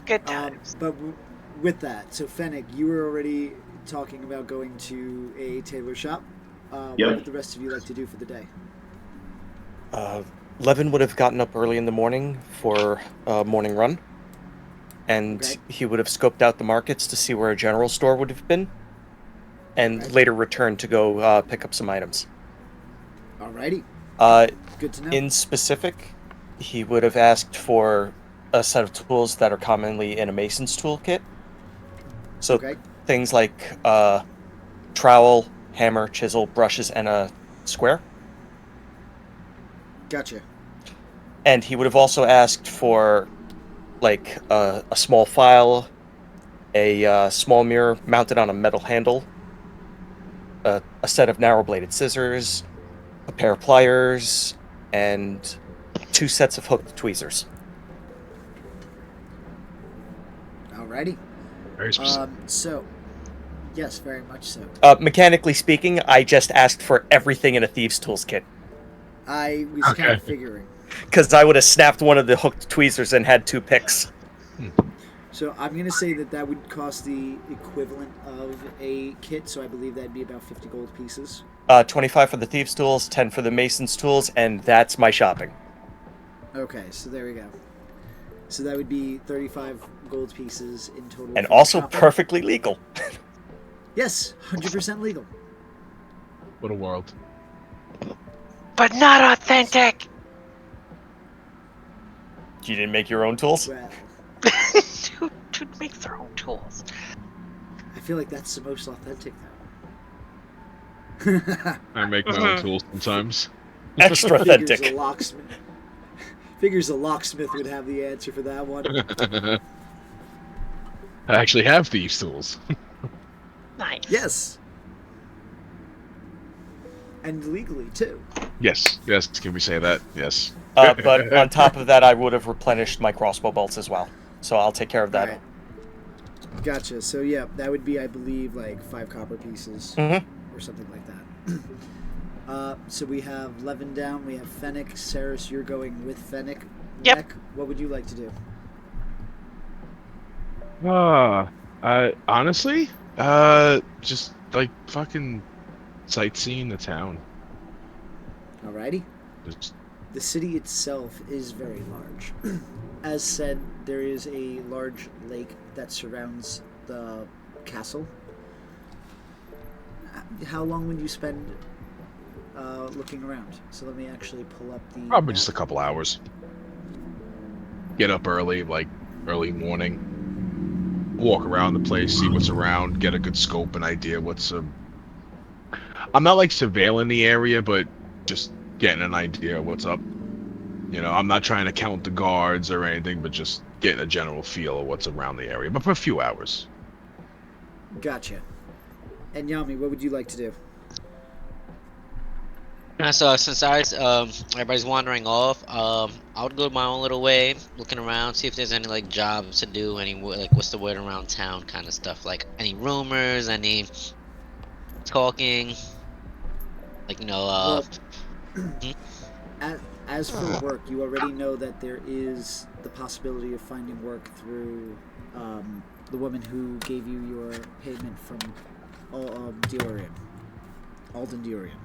Good times. But with that, so Fennec, you were already talking about going to a tailor shop. What would the rest of you like to do for the day? Levin would have gotten up early in the morning for a morning run, and he would have scoped out the markets to see where a general store would have been, and later returned to go pick up some items. Alrighty. Good to know. In specific, he would have asked for a set of tools that are commonly in a mason's toolkit. So things like trowel, hammer, chisel, brushes, and a square. Gotcha. And he would have also asked for like a small file, a small mirror mounted on a metal handle, a set of narrow-bladed scissors, a pair of pliers, and 2 sets of hooked tweezers. Alrighty. Very specific. So, yes, very much so. Mechanically speaking, I just asked for everything in a thieves' tools kit. I was kind of figuring. Because I would have snapped one of the hooked tweezers and had 2 picks. So I'm going to say that would cost the equivalent of a kit, so I believe that'd be about 50 gold pieces. 25 for the thieves' tools, 10 for the mason's tools, and that's my shopping. Okay, so there we go. So that would be 35 gold pieces in total. And also perfectly legal. Yes, 100% legal. What a world. But not authentic! You didn't make your own tools? Well, Who makes their own tools? I feel like that's the most authentic, though. I make my own tools sometimes. Extra authentic. Figures a locksmith would have the answer for that one. I actually have thieves' tools. Nice. Yes. And legally, too. Yes, can we say that? Yes. But on top of that, I would have replenished my crossbow bolts as well. So I'll take care of that. Right. Gotcha. So, yeah, that would be, I believe, like 5 copper pieces or something like that. So we have Levin down. We have Fennec. Saris, you're going with Fennec. Yep. Mech, what would you like to do? Honestly, just like fucking sightseeing the town. Alrighty. Just... The city itself is very large. As said, there is a large lake that surrounds the castle. How long would you spend looking around? So let me actually pull up the Probably map. just a couple hours. Get up early, like early morning. Walk around the place, see what's around, get a good scope and idea what's. I'm not like surveilling the area, but just getting an idea of what's up. I'm not trying to count the guards or anything, but just getting a general feel of what's around the area. But for a few hours. Gotcha. And Yami, what would you like to do? So since everybody's wandering off, I would go my own little way, looking around, see if there's any like jobs to do, any like what's the word around town kind of stuff, like any rumors, any talking, like Well, hmm? as for work, you already know that there is the possibility of finding work through the woman who gave you your payment from Diorian, Alden Diorian.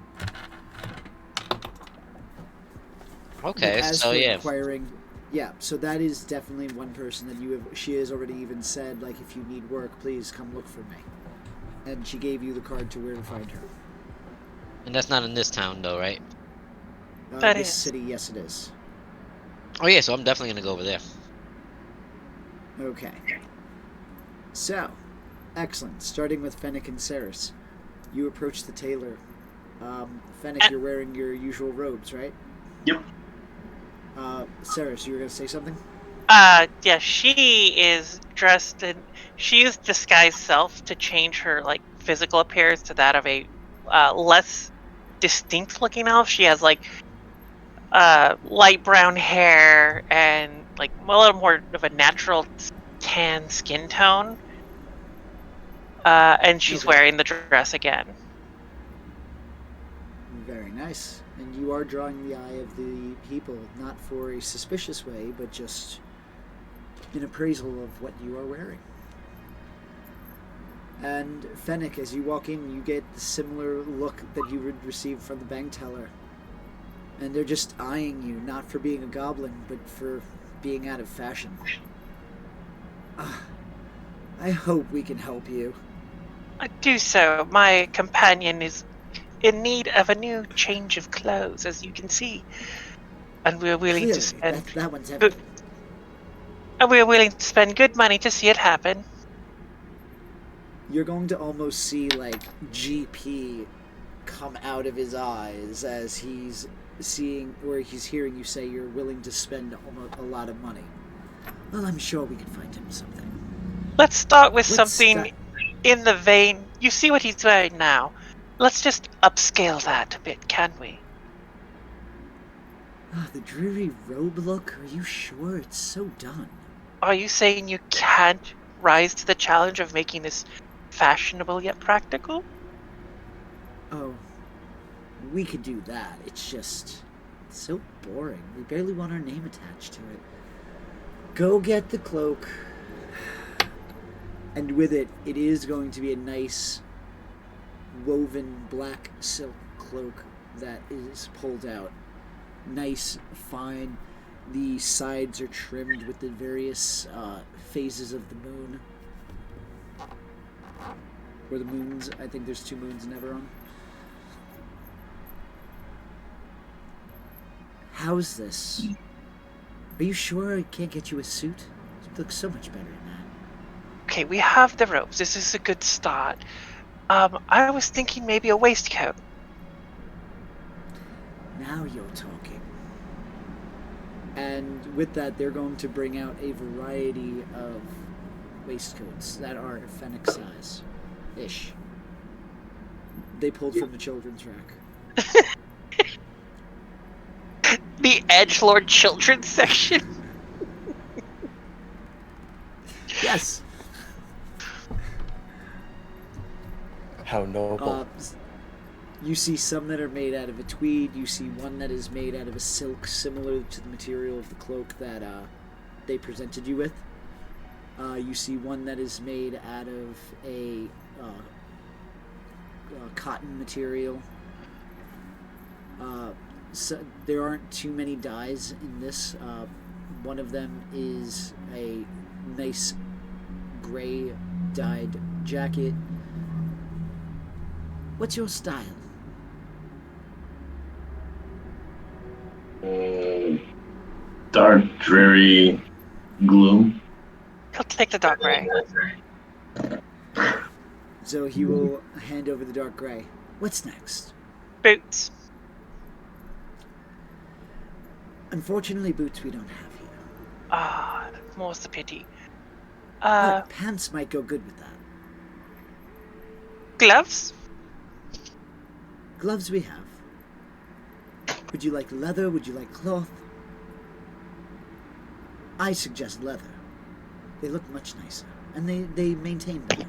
But Okay, as so for yeah. inquiring, yeah, so that is definitely one person that you have. She has already even said, like, if you need work, please come look for me. And she gave you the card to where to find her. And that's not in this town though, right? That This is. city, yes, it is. Oh yeah, so I'm definitely gonna go over there. Okay. So, excellent. Starting with Fennec and Ceres. You approach the tailor. Fennec, you're wearing your usual robes, right? Yep. Ceres, you were going to say something? Yeah, she is dressed in. She used disguise self to change her like physical appearance to that of a less distinct looking elf. She has like light brown hair and like a little more of a natural tan skin tone. And she's Okay. wearing the dress again. Very nice. And you are drawing the eye of the people, not for a suspicious way, but just an appraisal of what you are wearing. And Fennec, as you walk in, you get the similar look that you would receive from the bank teller. And they're just eyeing you, not for being a goblin, but for being out of fashion. I hope we can help you. Do so. My companion is in need of a new change of clothes, as you can see, and we're willing Clearly, to spend. that one's evident. And we're willing to spend good money to see it happen. You're going to almost see, like, GP come out of his eyes as he's seeing, or he's hearing you say you're willing to spend a lot of money. Well, I'm sure we can find him something. Let's start with Let's something in the vein. You see what he's wearing now. Let's just upscale that a bit, can we? The dreary robe look? Are you sure? It's so done. Are you saying you can't rise to the challenge of making this fashionable yet practical? Oh, we could do that. It's just so boring. We barely want our name attached to it. Go get the cloak. And with it, it is going to be a nice woven black silk cloak that is pulled out. Nice, fine. The sides are trimmed with the various phases of the moon. Or the moons. I think there's 2 moons in Everon. How's this? Are you sure I can't get you a suit? It looks so much better in that. Okay, we have the robes. This is a good start. I was thinking maybe a waistcoat. Now you're talking. And with that, they're going to bring out a variety of waistcoats that are Fennec size-ish. They pulled from the children's rack. The Edgelord Children's section. Yes. How noble. You see some that are made out of a tweed. You see one that is made out of a silk similar to the material of the cloak that they presented you with. You see one that is made out of a cotton material. So there aren't too many dyes in this. One of them is a nice gray dyed jacket. What's your style? Dark, dreary gloom. He'll take the dark gray. So he will hand over the dark gray. What's next? Boots. Unfortunately, boots we don't have here. Ah, more's the pity. But pants might go good with that. Gloves? Gloves we have. Would you like leather? Would you like cloth? I suggest leather. They look much nicer, and they maintain better.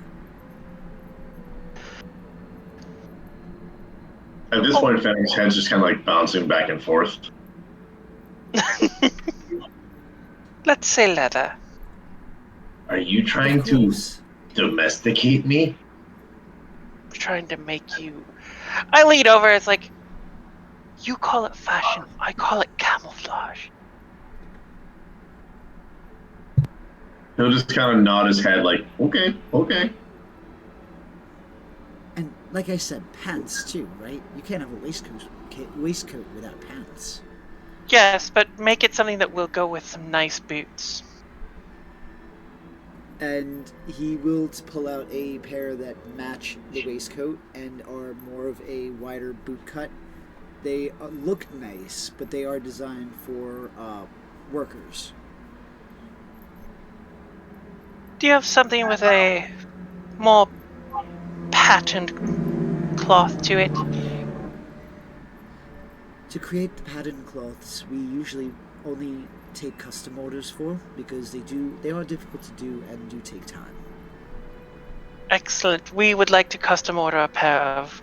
At this point, Fennec's head's just kind of like bouncing back and forth. Let's say leather. Are you trying Of to course. domesticate me? Trying to make you. I lean over. It's like, you call it fashion. I call it camouflage. He'll just kind of nod his head like, okay, okay. And like I said, pants too, right? You can't have a waistcoat without pants. Yes, but make it something that will go with some nice boots. And he will pull out a pair that match the waistcoat and are more of a wider boot cut. They look nice, but they are designed for workers. Do you have something with a more patterned cloth to it? To create the patterned cloths, we usually only take custom orders for because they are difficult to do and do take time. Excellent. We would like to custom order a pair of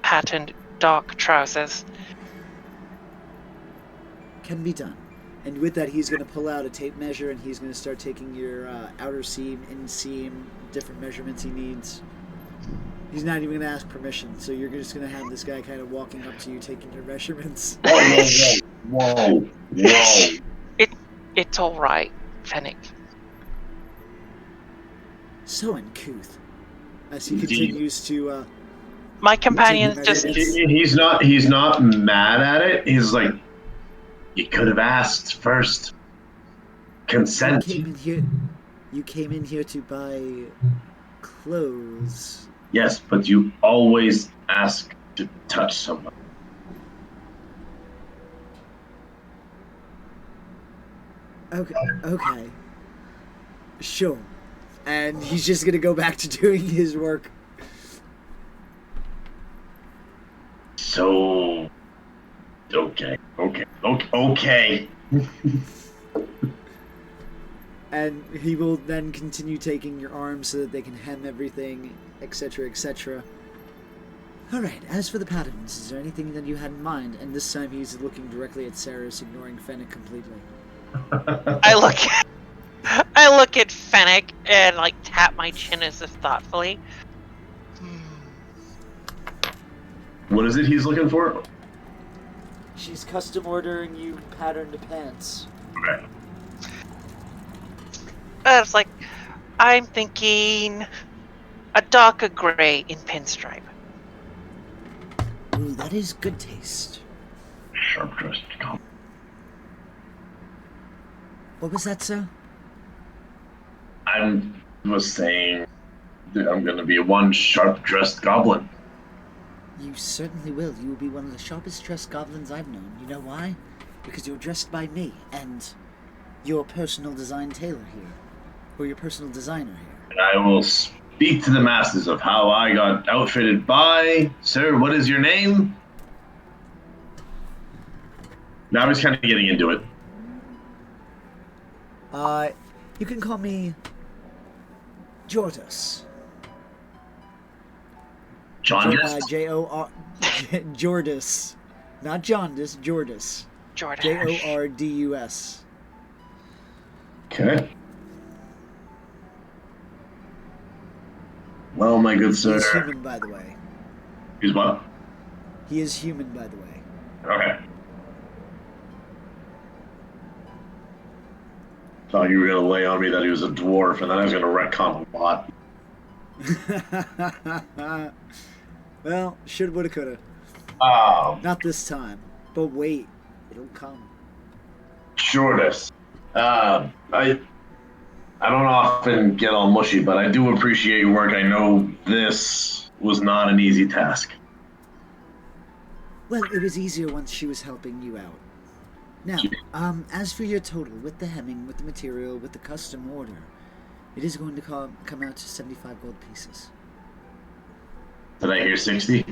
patterned dark trousers. Can be done. And with that, he's going to pull out a tape measure and he's going to start taking your outer seam, inseam, different measurements he needs. He's not even going to ask permission, so you're just going to have this guy kind of walking up to you, taking your measurements. Whoa. It's all right, Fennec. So uncouth. As he Indeed. continues to... My companions just. He's not mad at it. He's like, you could have asked first. Consent. You came in here to buy clothes. Yes, but you always ask to touch someone. Okay. Sure. And he's just gonna go back to doing his work. So, okay. And he will then continue taking your arms so that they can hem everything, etc., etc. Alright, as for the patterns, is there anything that you had in mind? And this time he's looking directly at Saris, ignoring Fennec completely. I look at Fennec and like tap my chin as if thoughtfully. What is it he's looking for? She's custom ordering you patterned pants. Okay. I was like, I'm thinking a darker gray in pinstripe. Ooh, that is good taste. Sharp-dressed goblin. What was that, sir? I was saying that I'm going to be one sharp-dressed goblin. You certainly will. You will be one of the sharpest dressed goblins I've known. You know why? Because you're dressed by me, and your personal design tailor here. Or your personal designer here. And I will speak to the masses of how I got outfitted by... Sir, what is your name? Now he's kind of getting into it. You can call me... Jordis. Jaundice? J-O-R... Jordis. Not Jaundice, Jordis. Jordan. Jordus. Okay. Well, my good He sir. is human, by the way. He's what? He is human, by the way. Okay. Thought you were going to lay on me that he was a dwarf, and then I was going to retcon a lot. Well, should, woulda, coulda. Um, Not this time. But wait, it'll come. Shortest. I don't often get all mushy, but I do appreciate your work. I know this was not an easy task. Well, it was easier once she was helping you out. Now, as for your total, with the hemming, with the material, with the custom order, it is going to come out to 75 gold pieces. Did I hear 60?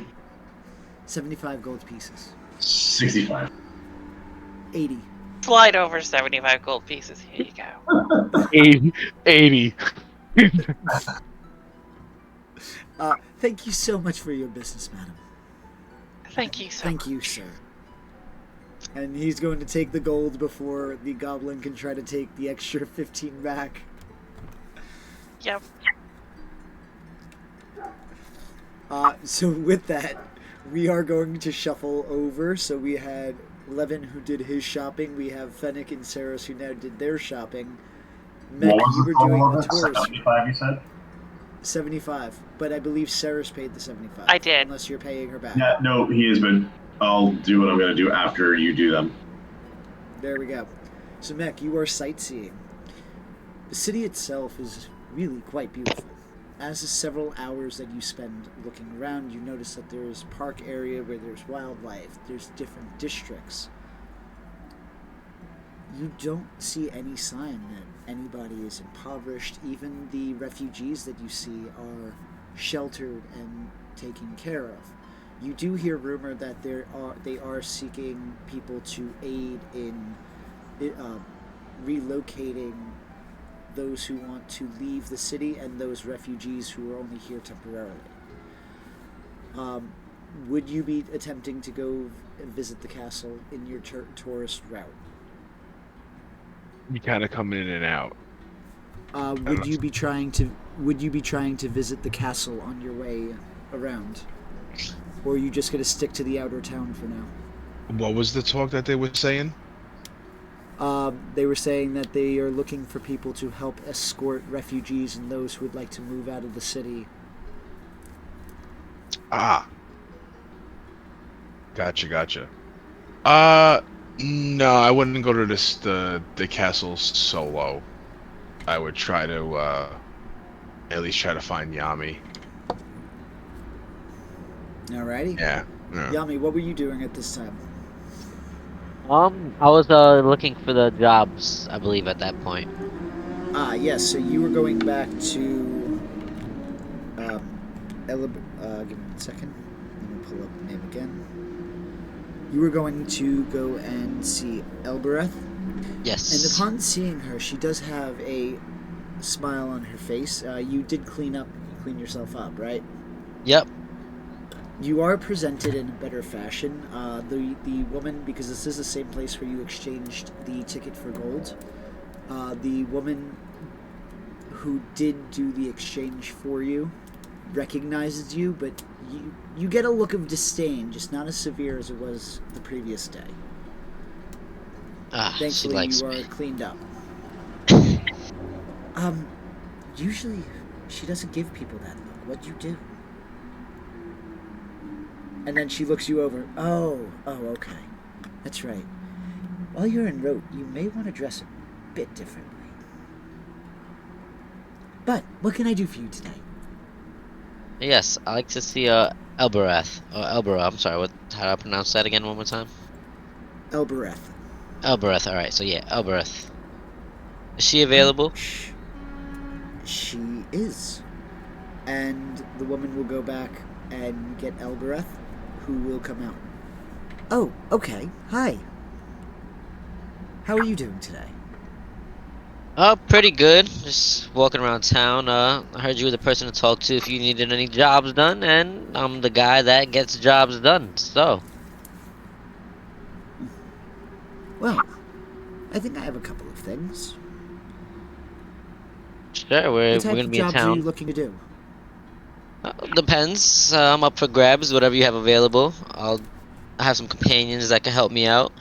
75 gold pieces. 65. 80. Slide over 75 gold pieces. Here you go. 80. Thank you so much for your business, madam. Thank you so Thank you, sir. And he's going to take the gold before the goblin can try to take the extra 15 back. Yep. So with that, we are going to shuffle over. So we had Levin who did his shopping. We have Fennec and Saris who now did their shopping. Mech, you were doing the tourist. 75, you said? 75, but I believe Saris paid the 75. I did. Unless you're paying her back. Yeah, no, he has been. I'll do what I'm going to do after you do them. There we go. So Mech, you are sightseeing. The city itself is really quite beautiful. As the several hours that you spend looking around, you notice that there is park area where there's wildlife, there's different districts. You don't see any sign that anybody is impoverished. Even the refugees that you see are sheltered and taken care of. You do hear rumor that they are seeking people to aid in relocating those who want to leave the city and those refugees who are only here temporarily. Would you be attempting to go visit the castle in your would You kind of come in and out. Would you be trying to visit the castle on your way around, or are you just going to stick to the outer town for now? What was the talk that they were saying? They were saying that they are looking for people to help escort refugees and those who would like to move out of the city. Ah. Gotcha. No, I wouldn't go to the castle solo. I would try to at least try to find Yami. Alrighty. Yeah. Yami, what were you doing at this time? I was looking for the jobs, I believe, at that point. Yes, so you were going back to give me 1 second. Let me pull up the name again. You were going to go and see Elbereth. Yes. And upon seeing her, she does have a smile on her face. You did clean yourself up, right? Yep. You are presented in a better fashion. The woman, because this is the same place where you exchanged the ticket for gold, the woman who did do the exchange for you recognizes you, but you get a look of disdain, just not as severe as it was the previous day. She Thankfully, likes you are me. cleaned up. Usually, she doesn't give people that look. What'd you do? And then she looks you over. Oh, okay. That's right. While you're en route, you may want to dress a bit differently. But, what can I do for you today? Yes, I like to see Elbereth. Or Elbereth, I'm sorry, how do I pronounce that again one more time? Elbereth. Elbereth, alright, so yeah, Elbereth. Is she available? She is. And the woman will go back and get Elbereth, who will come out. Oh, okay. Hi. How are you doing today? Pretty good. Just walking around town. I heard you were the person to talk to if you needed any jobs done, and I'm the guy that gets jobs done, so. Well, I think I have a couple of things. Sure, we're What type gonna of be in jobs are you town. looking to do? Depends. I'm up for grabs, whatever you have available. I have some companions that can help me out.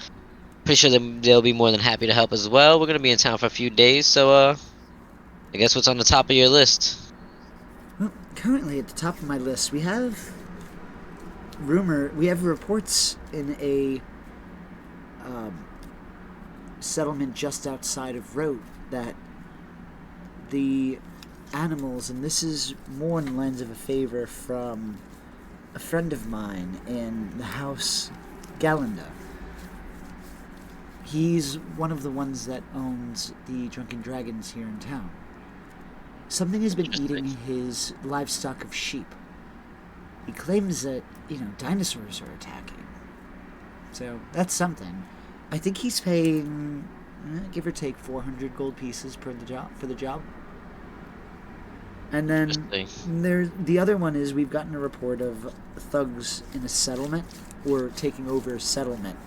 Pretty sure they'll be more than happy to help as well. We're gonna be in town for a few days, so I guess what's on the top of your list? Well, currently at the top of my list, we have rumor. We have reports in a settlement just outside of Rote that the animals, and this is more in the lens of a favor from a friend of mine in the house Galanda. He's one of the ones that owns the Drunken Dragons here in town. Something has been eating his livestock of sheep. He claims that, dinosaurs are attacking. So that's something. I think he's paying, give or take, 400 gold pieces for the job. And then the other one is we've gotten a report of thugs in a settlement or taking over a settlement.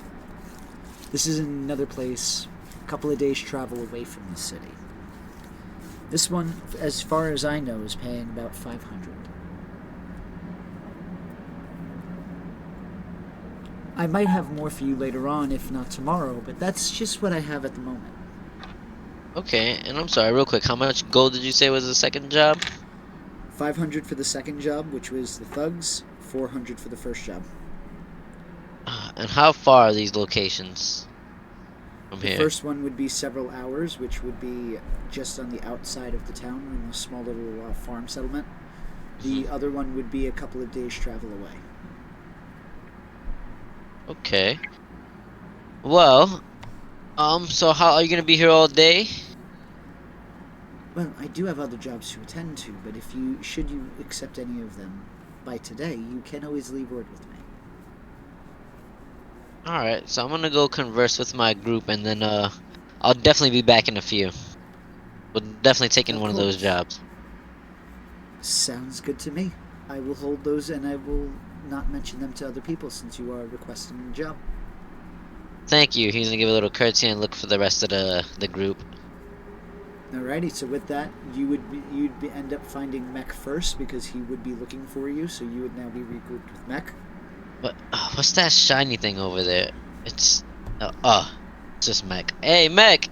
This is in another place, a couple of days' travel away from the city. This one, as far as I know, is paying about 500. I might have more for you later on, if not tomorrow, but that's just what I have at the moment. Okay, and I'm sorry, real quick, how much gold did you say was the second job? 500 for the second job, which was the thugs, 400 for the first job. And how far are these locations from The here? first one would be several hours, which would be just on the outside of the town in a small little farm settlement. The other one would be a couple of days' travel away. Okay. Well, so how are you gonna be here all day? Well, I do have other jobs to attend to, but should you accept any of them by today, you can always leave word with me. Alright, so I'm gonna go converse with my group and then I'll definitely be back in a few. We'll definitely take in Of one of those course. jobs. Sounds good to me. I will hold those and I will not mention them to other people since you are requesting the job. Thank you. He's gonna give a little curtsy and look for the rest of the group. Alrighty, so with that, you'd end up finding Mech first because he would be looking for you, so you would now be regrouped with Mech. What's that shiny thing over there? It's it's just Mech. Hey, Mech.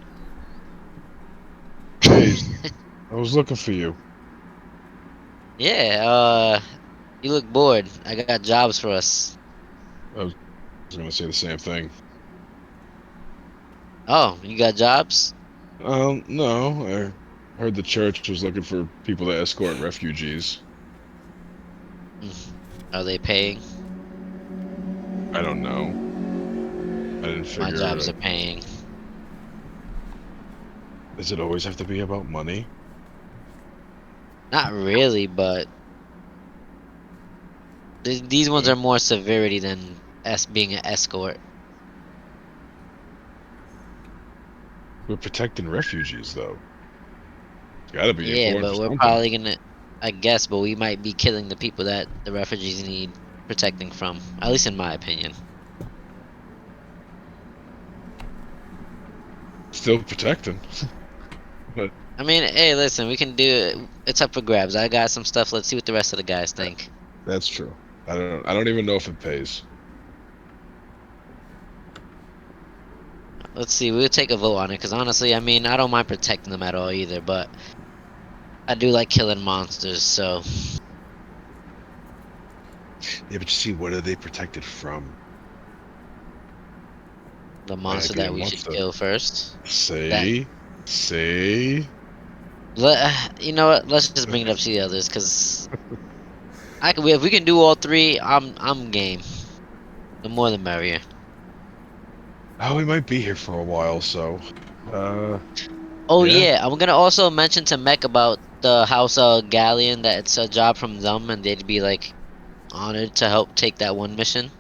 Hey, I was looking for you. Yeah. You look bored. I got jobs for us. I was gonna say the same thing. Oh, you got jobs? No, I heard the church was looking for people to escort refugees. Are they paying? I don't know. I didn't My figure. jobs are paying. Does it always have to be about money? Not really, but these ones are more severity than being an escort. We're protecting refugees, though. It's gotta be Yeah, important but for we're something. probably gonna, I guess, but we might be killing the people that the refugees need protecting from. At least in my opinion. Still protecting. But I mean, hey, listen, we can do it. It's up for grabs. I got some stuff. Let's see what the rest of the guys think. that's true. I don't even know if it pays. Let's see. We'll take a vote on it, because honestly, I mean, I don't mind protecting them at all either, but I do like killing monsters, so Yeah, but you see, what are they protected from? the Might monster be a that we should monster. kill first. That Say. You know what? Let's just bring it up to the others, because if we can do all three, I'm game. The more the merrier. Oh, we might be here for a while, so. Oh Yeah. yeah, I'm gonna also mention to Mech about the House Galleon that it's a job from them and they'd be like honored to help take that one mission.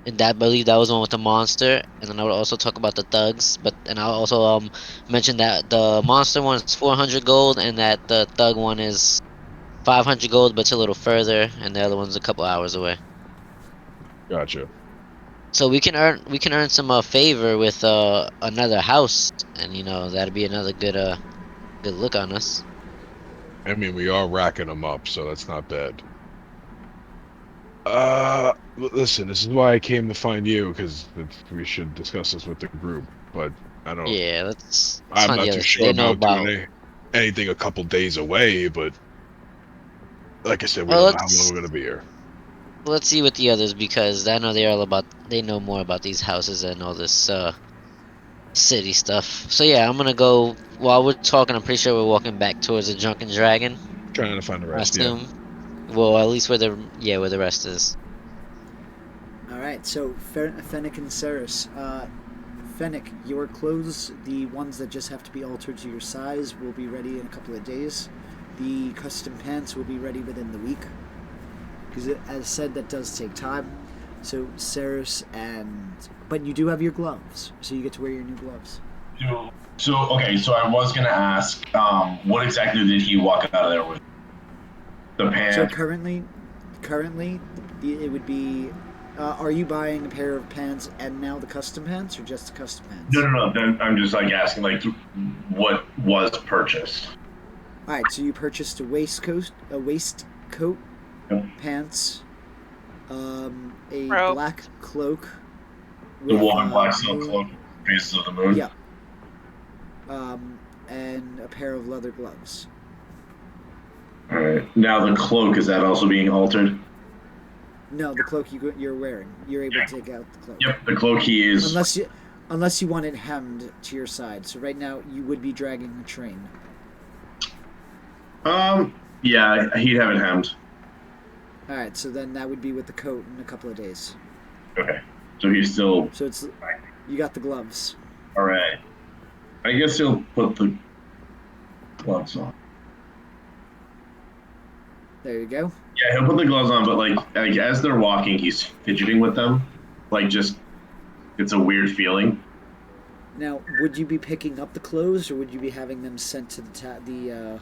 And that, I believe that was the one with the monster. And then I would also talk about the thugs, and I'll also mention that the monster one is 400 gold and that the thug one is 500 gold, but it's a little further, and the other one's a couple hours away. Gotcha. So we can earn some favor with another house, and that'd be another good look on us. I mean, we are racking them up, so that's not bad. Listen, this is why I came to find you, because we should discuss this with the group. But I don't. Yeah, let's I'm find the not too others. sure They know about doing about. anything a couple days away. But like I said, we Well, don't know how long let's we're gonna be here. let's see with the others because I know they know more about these houses and all this city stuff. So yeah, I'm gonna go while we're talking. I'm pretty sure we're walking back towards the Drunken Dragon. Trying to find the I rest. Yeah. assume. Well, at least where the rest is. All right, so Fennec and Ceres. Fennec, your clothes, the ones that just have to be altered to your size, will be ready in a couple of days. The custom pants will be ready within the week. Because, as said, that does take time. So, Ceres but you do have your gloves, so you get to wear your new gloves. So I was gonna ask, what exactly did he walk out of there with? The pants. So currently, it would be. Are you buying a pair of pants and now the custom pants, or just the custom pants? No. I'm just like asking, like, what was purchased. All right, so you purchased a waistcoat, Yep. pants, a Robe. black cloak. The with, one black silk moon- cloak, faces of the moon. Yeah. And a pair of leather gloves. All right. Now the cloak, is that also being altered? No, the cloak you're wearing. You're able to take out the cloak. Yep. The cloak he is. Unless you want it hemmed to your side. So right now you would be dragging a train. Yeah, he'd have it hemmed. All right, so then that would be with the coat in a couple of days. Okay. So he's still. So you got the gloves. All right. I guess he'll put the gloves on. There you go. Yeah, he'll put the gloves on, but like as they're walking, he's fidgeting with them. Like, just, it's a weird feeling. Now, would you be picking up the clothes, or would you be having them sent to the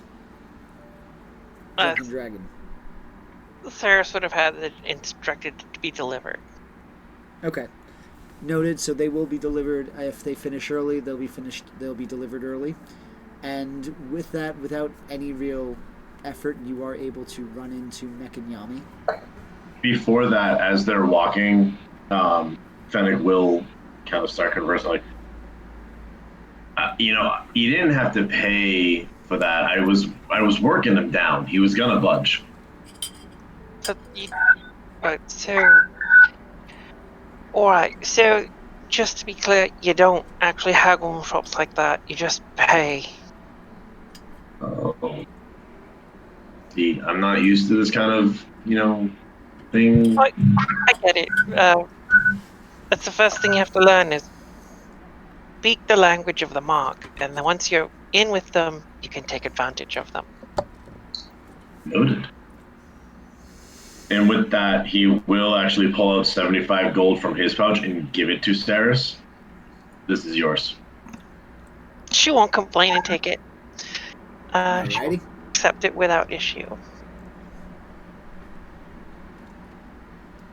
Drunken Dragon? Ceres would have had it instructed to be delivered. Okay. Noted. So they will be delivered. If they finish early, they'll be delivered early. And with that, without any real effort, you are able to run into Mech and Yami. Before that, as they're walking, Fennec will kind of start conversing, like, you didn't have to pay for that. I was working him down. He was gonna budge. Alright, so just to be clear, you don't actually haggle in shops like that, you just pay. Oh. See, I'm not used to this kind of, thing. I get it. That's the first thing you have to learn is speak the language of the mark, and then once you're in with them, you can take advantage of them. Noted. And with that, he will actually pull out 75 gold from his pouch and give it to Ceres. This is yours. She won't complain and take it. She'll Alrighty. accept it without issue.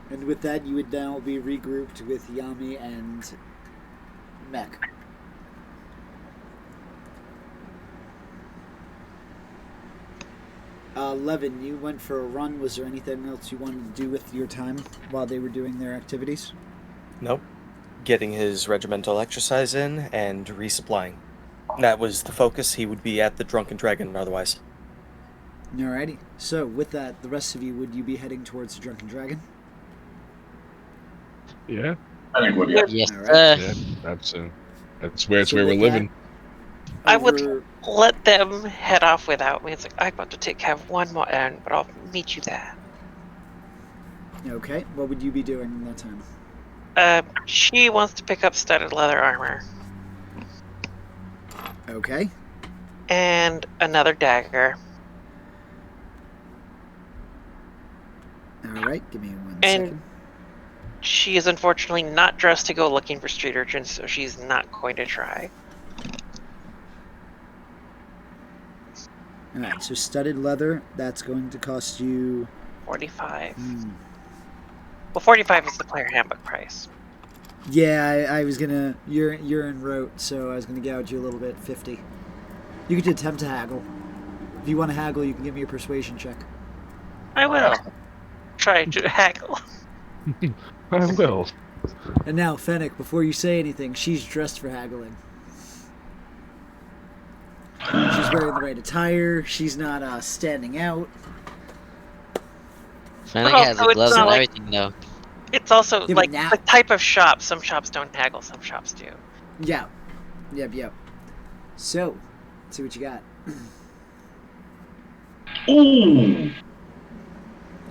And with that, you would now be regrouped with Yami and Mech. Levin, you went for a run. Was there anything else you wanted to do with your time while they were doing their activities? Nope. Getting his regimental exercise in and resupplying. That was the focus. He would be at the Drunken Dragon otherwise. Alrighty. So, with that, the rest of you, would you be heading towards the Drunken Dragon? Yeah. I think would, yeah. Yes, All right. sir. Yeah. That's where So we're with living. I would Over- let them head off without me. It's like, I've got to take care of one more errand, but I'll meet you there. Okay. What would you be doing in that time? She wants to pick up studded leather armor. Okay. And another dagger. Alright, give me one And- second. She is unfortunately not dressed to go looking for street urchins, so she's not going to try. Alright, so studded leather, that's going to cost you... 45. Hmm. Well, 45 is the player handbook price. Yeah, I was gonna... You're in rote, so I was gonna gouge you a little bit, 50. You could attempt to haggle. If you want to haggle, you can give me a persuasion check. I will try to haggle. I will. And now, Fennec, before you say anything, she's dressed for haggling. She's wearing the right attire. She's not standing out. Flanagan has the also, it's gloves not and like everything, though. it's also Yeah, but like now- the type of shop. Some shops don't haggle, some shops do. Yeah. Yep. So, let's see what you got. Ooh.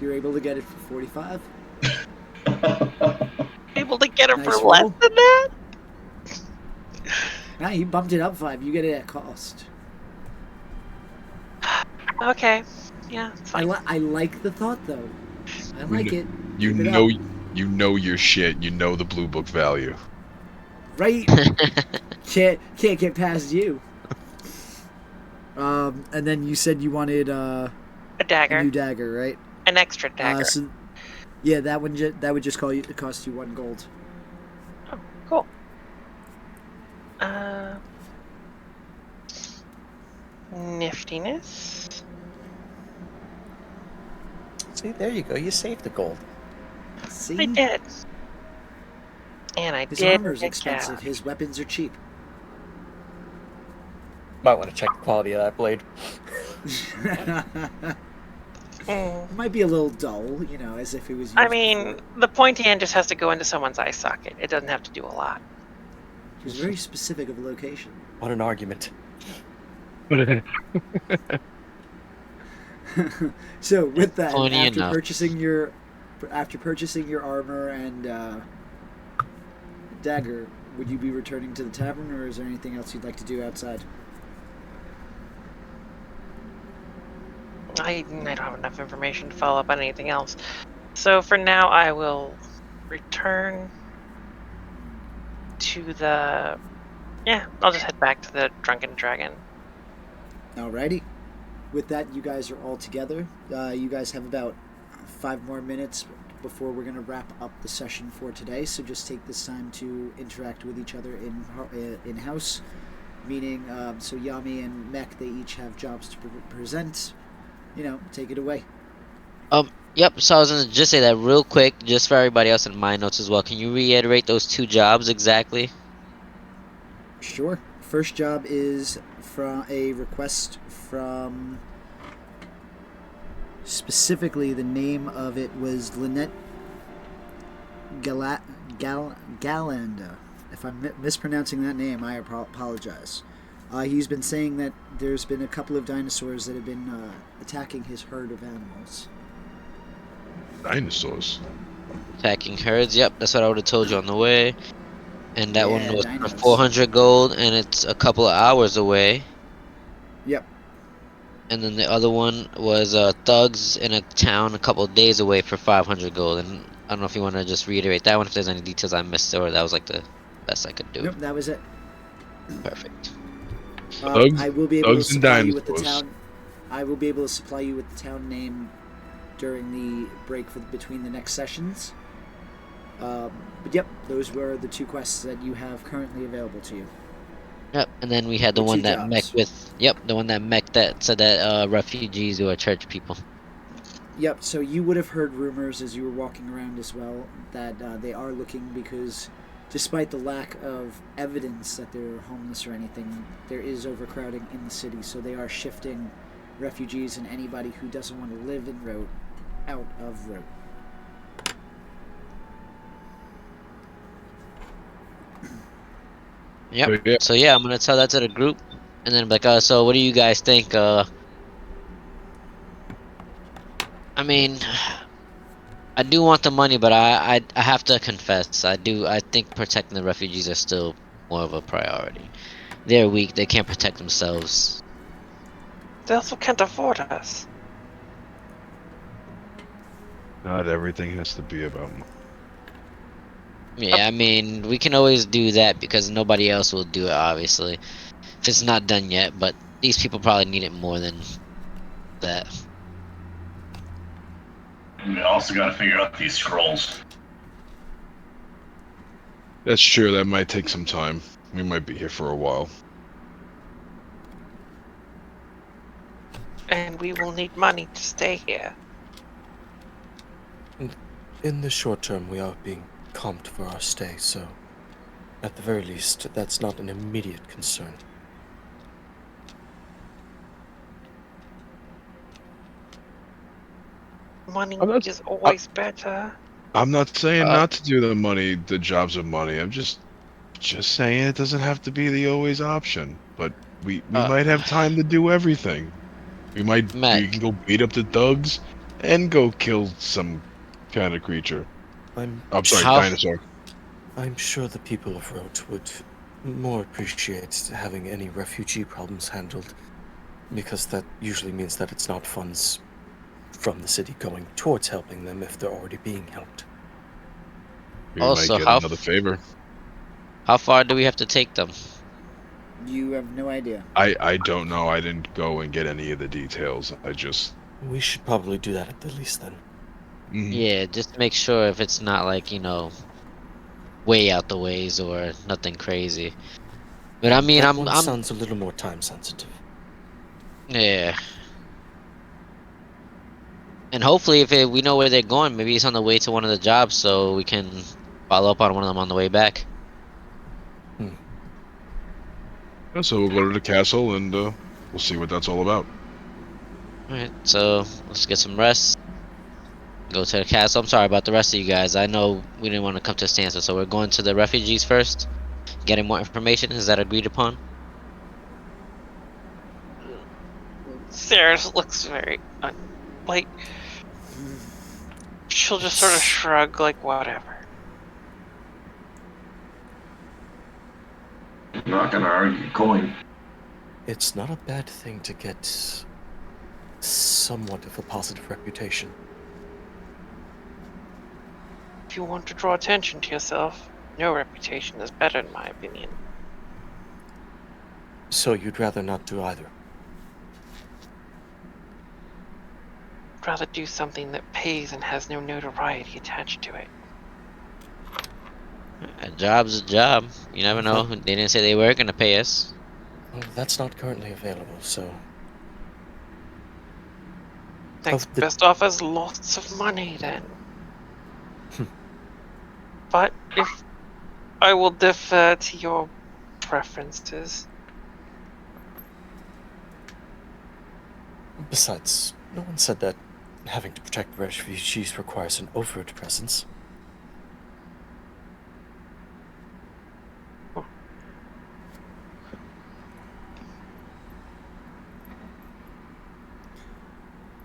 You're able to get it for 45. Able to get it Nice for less roll. than that? Nah, you bumped it up 5. You get it at cost. Okay. Yeah, it's fine. I like the thought though. I like it. You Keep it know, up. you know your shit. You know the blue book value. Right. can't get past you. And then you said you wanted A a dagger. new dagger, right? An extra dagger. So yeah, that would just cost you 1 gold. Oh, cool. Niftiness. See, there you go. You saved the gold. See, I did. And I his did. armor's a expensive. job. His weapons are cheap. Might want to check the quality of that blade. It might be a little dull, you know, as if it was used I mean, before. the pointy end just has to go into someone's eye socket. It doesn't have to do a lot. He was very specific of location. What an argument. So with that, Funny after enough. purchasing your armor and dagger, would you be returning to the tavern, or is there anything else you'd like to do outside? I don't have enough information to follow up on anything else. So for now, I will return to the... Yeah, I'll just head back to the Drunken Dragon. Alrighty. With that, you guys are all together. You guys have about 5 more minutes before we're going to wrap up the session for today. So just take this time to interact with each other in house. Meaning, so Yami and Mech, they each have jobs to present. You know, take it away. Yep, so I was gonna just say that real quick, just for everybody else in my notes as well. Can you reiterate those 2 jobs exactly? Sure. First job is from a request from, specifically the name of it was Lynette Galanda. If I'm mispronouncing that name, I apologize. He's been saying that there's been a couple of dinosaurs that have been attacking his herd of animals. Dinosaurs. Attacking herds, yep, that's what I would have told you on the way. And that one Yeah, was for dinos. 400 gold, and it's a couple of hours away. Yep. And then the other one was thugs in a town a couple of days away for 500 gold. And I don't know if you want to just reiterate that one, if there's any details I missed, or that was like the best I could do. Nope, that was it. Perfect. Thugs- I will be able to thugs and supply you with the dinosaurs. town. I will be able to supply you with the town name during the break between the next sessions. But yep, those were the 2 quests that you have currently available to you. Yep, and then we had the The one 2 that jobs. mech with. Yep, the one that mech that said that refugees or church people. Yep, so you would have heard rumors as you were walking around as well that they are looking, because despite the lack of evidence that they're homeless or anything, there is overcrowding in the city, so they are shifting refugees and anybody who doesn't want to live in Rote out of Rote. Yep. So, yeah. So yeah, I'm gonna tell that to the group, and then be like, so what do you guys think? I mean, I do want the money, but I have to confess, I think protecting the refugees are still more of a priority. They're weak, they can't protect themselves. They also can't afford us. Not everything has to be about money. Yeah, I mean, we can always do that because nobody else will do it, obviously. If it's not done yet, but these people probably need it more than that. And we also got to figure out these scrolls. That's true. That might take some time. We might be here for a while. And we will need money to stay here. In the short term, we are being comped for our stay, so at the very least, that's not an immediate concern. Money I'm not. is always better. I'm not saying Uh, not to do the jobs of money. I'm just saying it doesn't have to be the always option. But we uh, might have time to do everything. We can Meg. go beat up the thugs and go kill some kind of creature. I'm I'm sorry, How? dinosaur. I'm sure the people of Rote would more appreciate having any refugee problems handled, because that usually means that it's not funds from the city going towards helping them if they're already being helped. We might Also, get another favor. how far do we have to take them? You have no idea. I don't know. I didn't go and get any of the details. I just We should probably do that at the least then. mhm. Yeah, just to make sure if it's not like, way out the ways or nothing crazy. But I mean, That I'm one I'm sounds a little more time sensitive. yeah. And hopefully we know where they're going, maybe it's on the way to one of the jobs so we can follow up on one of them on the way back. Yeah, so we'll go to the castle and we'll see what that's all about. Alright, so let's get some rest. Go to the castle. I'm sorry about the rest of you guys. I know we didn't want to come to a standstill, so we're going to the refugees first. Getting more information. Is that agreed upon? Sarah looks very like she'll just sort of It's, shrug, like whatever. I'm not gonna argue going. it's not a bad thing to get somewhat of a positive reputation. If you want to draw attention to yourself, no reputation is better, in my opinion. So you'd rather not do either? I'd rather do something that pays and has no notoriety attached to it. A job's a job. You never know. That, They didn't say they were gonna pay us. well, that's not currently available, so... Next Of the... best offer is lots of money, then. But if I will defer to your preferences. Besides, no one said that having to protect refugees requires an overt presence.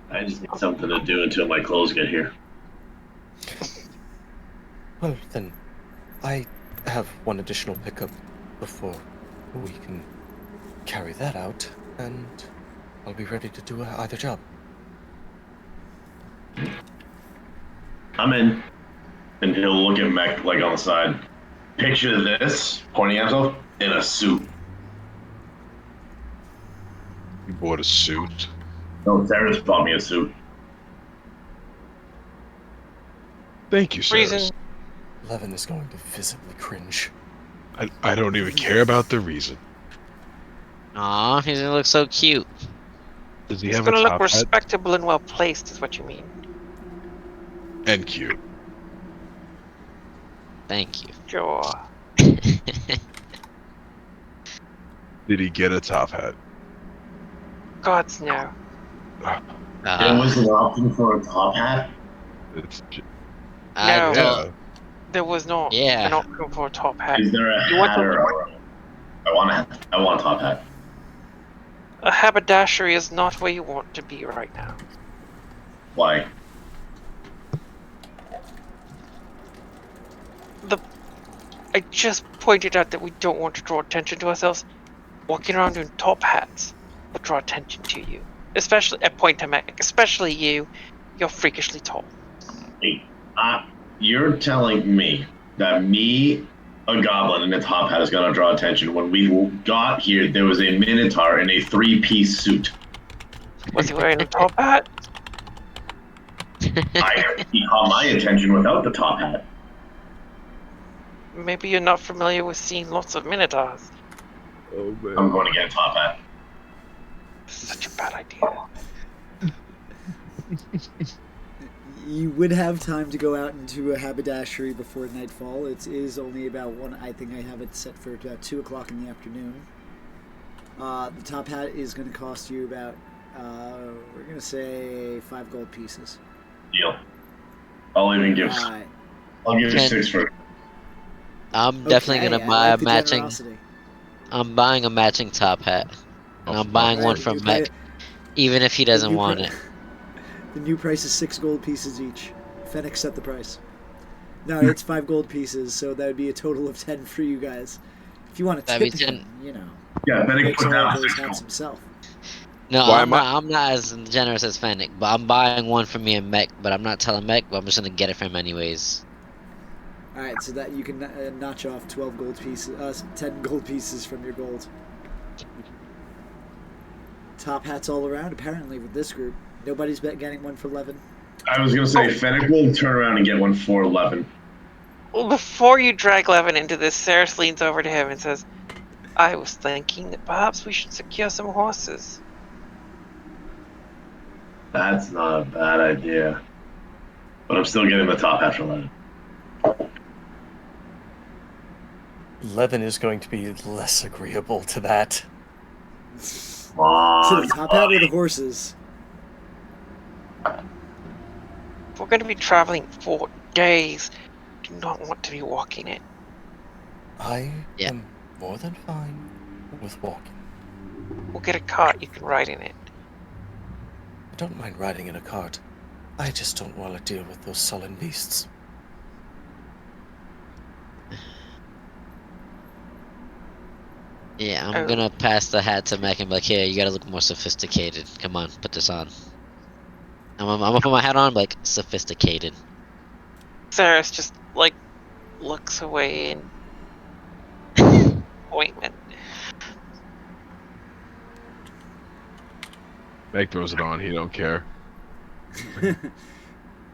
I just need something to do until my clothes get here. Well, then, I have one additional pickup before we can carry that out, and I'll be ready to do either job. I'm in. And he'll look at Mech like on the side. Picture this, pointing at himself, in a suit. You bought a suit. No, Sarah's bought me a suit. Thank you, Sarah. Reason Levin is going to visibly cringe. I don't even care about the reason. Aw, he's gonna look so cute. Does he it's have a gonna look top hat? respectable and well placed, is what you mean. And cute. Thank you. Sure. Did he get a top hat? Gods no. There was an option for a top hat. It's I No. don't. yeah. There was not Yeah. an option for a top hat. Is there a You want hat or I want a top hat. A haberdashery is not where you want to be right now. Why? I just pointed out that we don't want to draw attention to ourselves. Walking around in top hats will draw attention to you. Especially at point to Mac, especially you. You're freakishly tall. Hey, you're telling me that me, a goblin in a top hat, is going to draw attention. When we got here, there was a minotaur in a three-piece suit. Was he wearing a top hat? He caught my attention without the top hat. Maybe you're not familiar with seeing lots of minotaurs. Oh man. I'm going to get a top hat. Such a bad idea. You would have time to go out into a haberdashery before nightfall. It is only about one. I think I have it set for about 2 o'clock in the afternoon. The top hat is going to cost you about, we're going to say 5 gold pieces. Deal. I'll even give. Alright. I'll give you Can- 6 for. I'm definitely Okay, gonna I buy like a the matching. generosity. I'm buying a matching top hat, and I'm buying Alright, one the from new Mech, even if he the doesn't new want it. the new price is 6 gold pieces each. Fennec set the price. No, it's 5 gold pieces, so that would be a total of 10 for you guys. If you want to That'd tip be him, 10. you know, Yeah, he Fennec makes put all of down those 6 hats gold. himself. No, Why I'm am I- not. I'm not as generous as Fennec, but I'm buying one for me and Mech. But I'm not telling Mech. But I'm just gonna get it for him anyways. Alright, so that you can notch off 12 gold pieces, 10 gold pieces from your gold. Top hats all around, apparently, with this group. Nobody's getting one for Levin. I was gonna say Fennec will turn around and get one for 11. Well, before you drag Levin into this, Ceres leans over to him and says, I was thinking that perhaps we should secure some horses. That's not a bad idea. But I'm still getting the top hat for 11. Levin is going to be less agreeable to that. Come To on. the top hat or the horses? If we're going to be traveling 4 days, I do not want to be walking it. I Yeah. am more than fine with walking. We'll get a cart, you can ride in it. I don't mind riding in a cart. I just don't want to deal with those sullen beasts. Yeah, I'm Oh. gonna pass the hat to Mech and be like, here, you gotta look more sophisticated. Come on, put this on. I'm gonna put my hat on, like, sophisticated. Ceres just, looks away in ointment. Meg throws it on. He don't care. I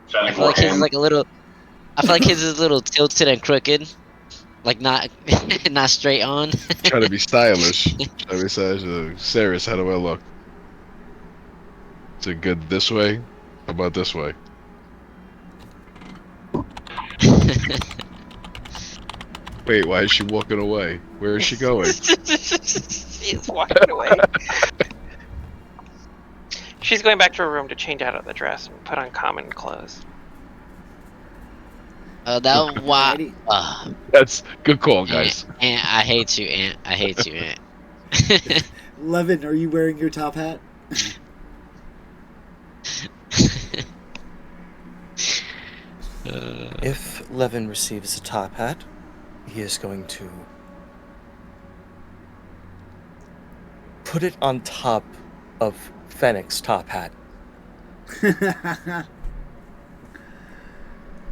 Fennec feel like his is Warham. like a little. I feel like his is a little tilted and crooked, like not not straight on. Trying to be stylish. Trying to be stylish. Serious. How do I look? Is it good this way? How about this way? Wait, why is she walking away? Where is she going? She's walking away. She's going back to her room to change out of the dress and put on common clothes. That why. Alrighty. That's good call, guys. Aunt, I hate you, Aunt. I hate you, Aunt. Levin, are you wearing your top hat? If Levin receives a top hat, he is going to put it on top of Fennec's top hat.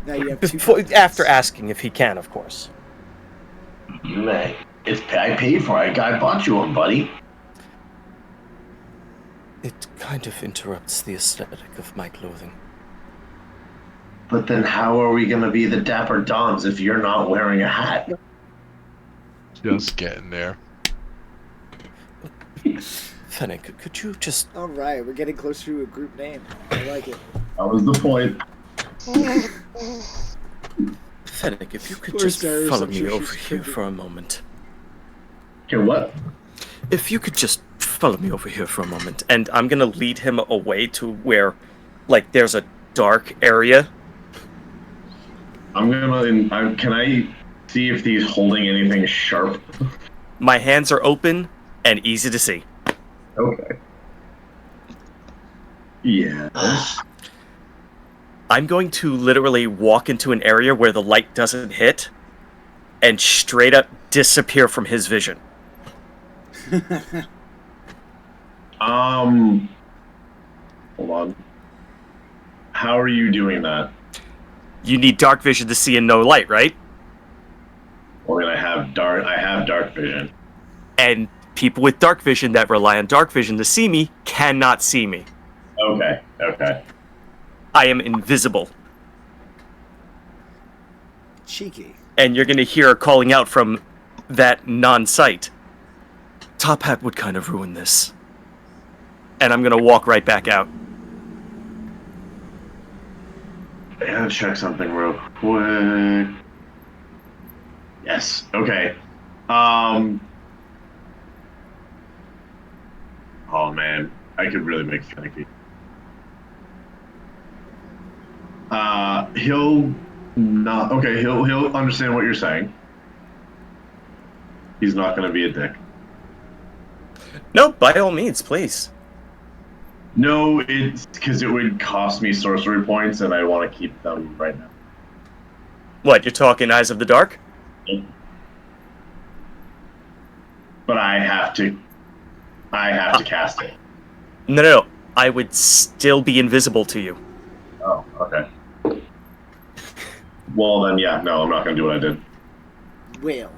Now you have two Before, top hats. after asking if he can, of course. You may. I paid for it. I bought you one, buddy. It kind of interrupts the aesthetic of my clothing. But then how are we gonna be the Dapper Dons if you're not wearing a hat? Just getting there. Fennec, could you just... Alright, we're getting closer to a group name. I like it. That was the point. Fennec, if you could Poor just Cyrus, follow I'm me sure over she's here tripping. for a moment. Okay, what? If you could just follow me over here for a moment. And I'm gonna lead him away to where, like, there's a dark area. Can I see if he's holding anything sharp? My hands are open and easy to see. Okay. Yes. I'm going to literally walk into an area where the light doesn't hit and straight up disappear from his vision. Hold on. How are you doing that? You need dark vision to see in no light, right? Well, then I have dark vision. And people with dark vision that rely on dark vision to see me cannot see me. Okay. I am invisible. Cheeky. And you're going to hear calling out from that non-sight. Top Hat would kind of ruin this. And I'm going to walk right back out. I gotta check something real quick. Yes. Okay. Oh man, I could really make Fennec. He'll not. Okay, he'll understand what you're saying. He's not going to be a dick. No, by all means, please. No, it's because it would cost me sorcery points, and I want to keep them right now. What, you're talking Eyes of the Dark? But I have to cast it. No. I would still be invisible to you. Oh, okay. Well, then, yeah, no, I'm not going to do what I did. Well,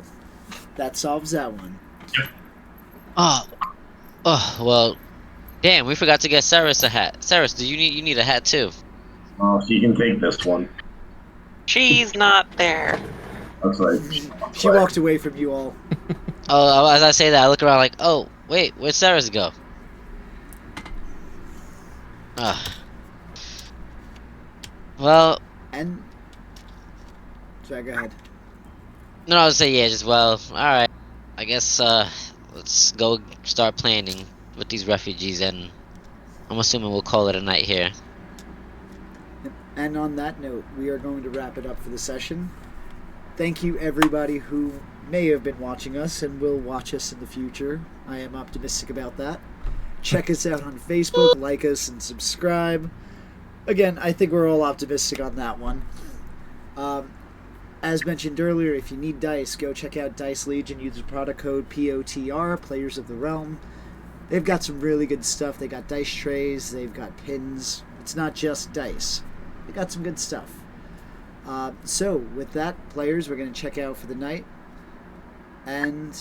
that solves that one. Oh, well, damn, we forgot to get Saris a hat. Saris, you need a hat too? She can take this one. She's not there. That's right. She walked away from you all. Oh, as I say that, I look around like, oh, wait, where'd Saris go? Well, And sorry, go ahead. no, I was say yeah, just well, all right. I guess let's go start planning with these refugees, and I'm assuming we'll call it a night here. And on that note, we are going to wrap it up for the session. Thank you, everybody who may have been watching us and will watch us in the future. I am optimistic about that. Check us out on Facebook, like us, and subscribe. Again, I think we're all optimistic on that one. As mentioned earlier, if you need dice, go check out Dice Legion. Use the product code POTR, Players of the Realm. They've got some really good stuff. They got dice trays, they've got pins. It's not just dice. They got some good stuff. So, with that, players, we're going to check out for the night. And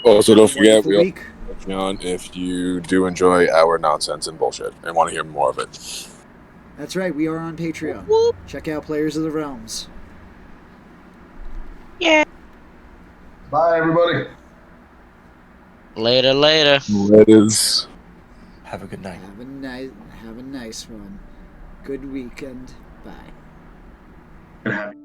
Also, don't forget, wonderful week. Patreon if you do enjoy our nonsense and bullshit and want to hear more of it. That's right, we are on Patreon. Check out Players of the Realms. Yeah. Bye, everybody. Later. Laters. Have a good night. Have a nice one. Good weekend. Bye. And happy.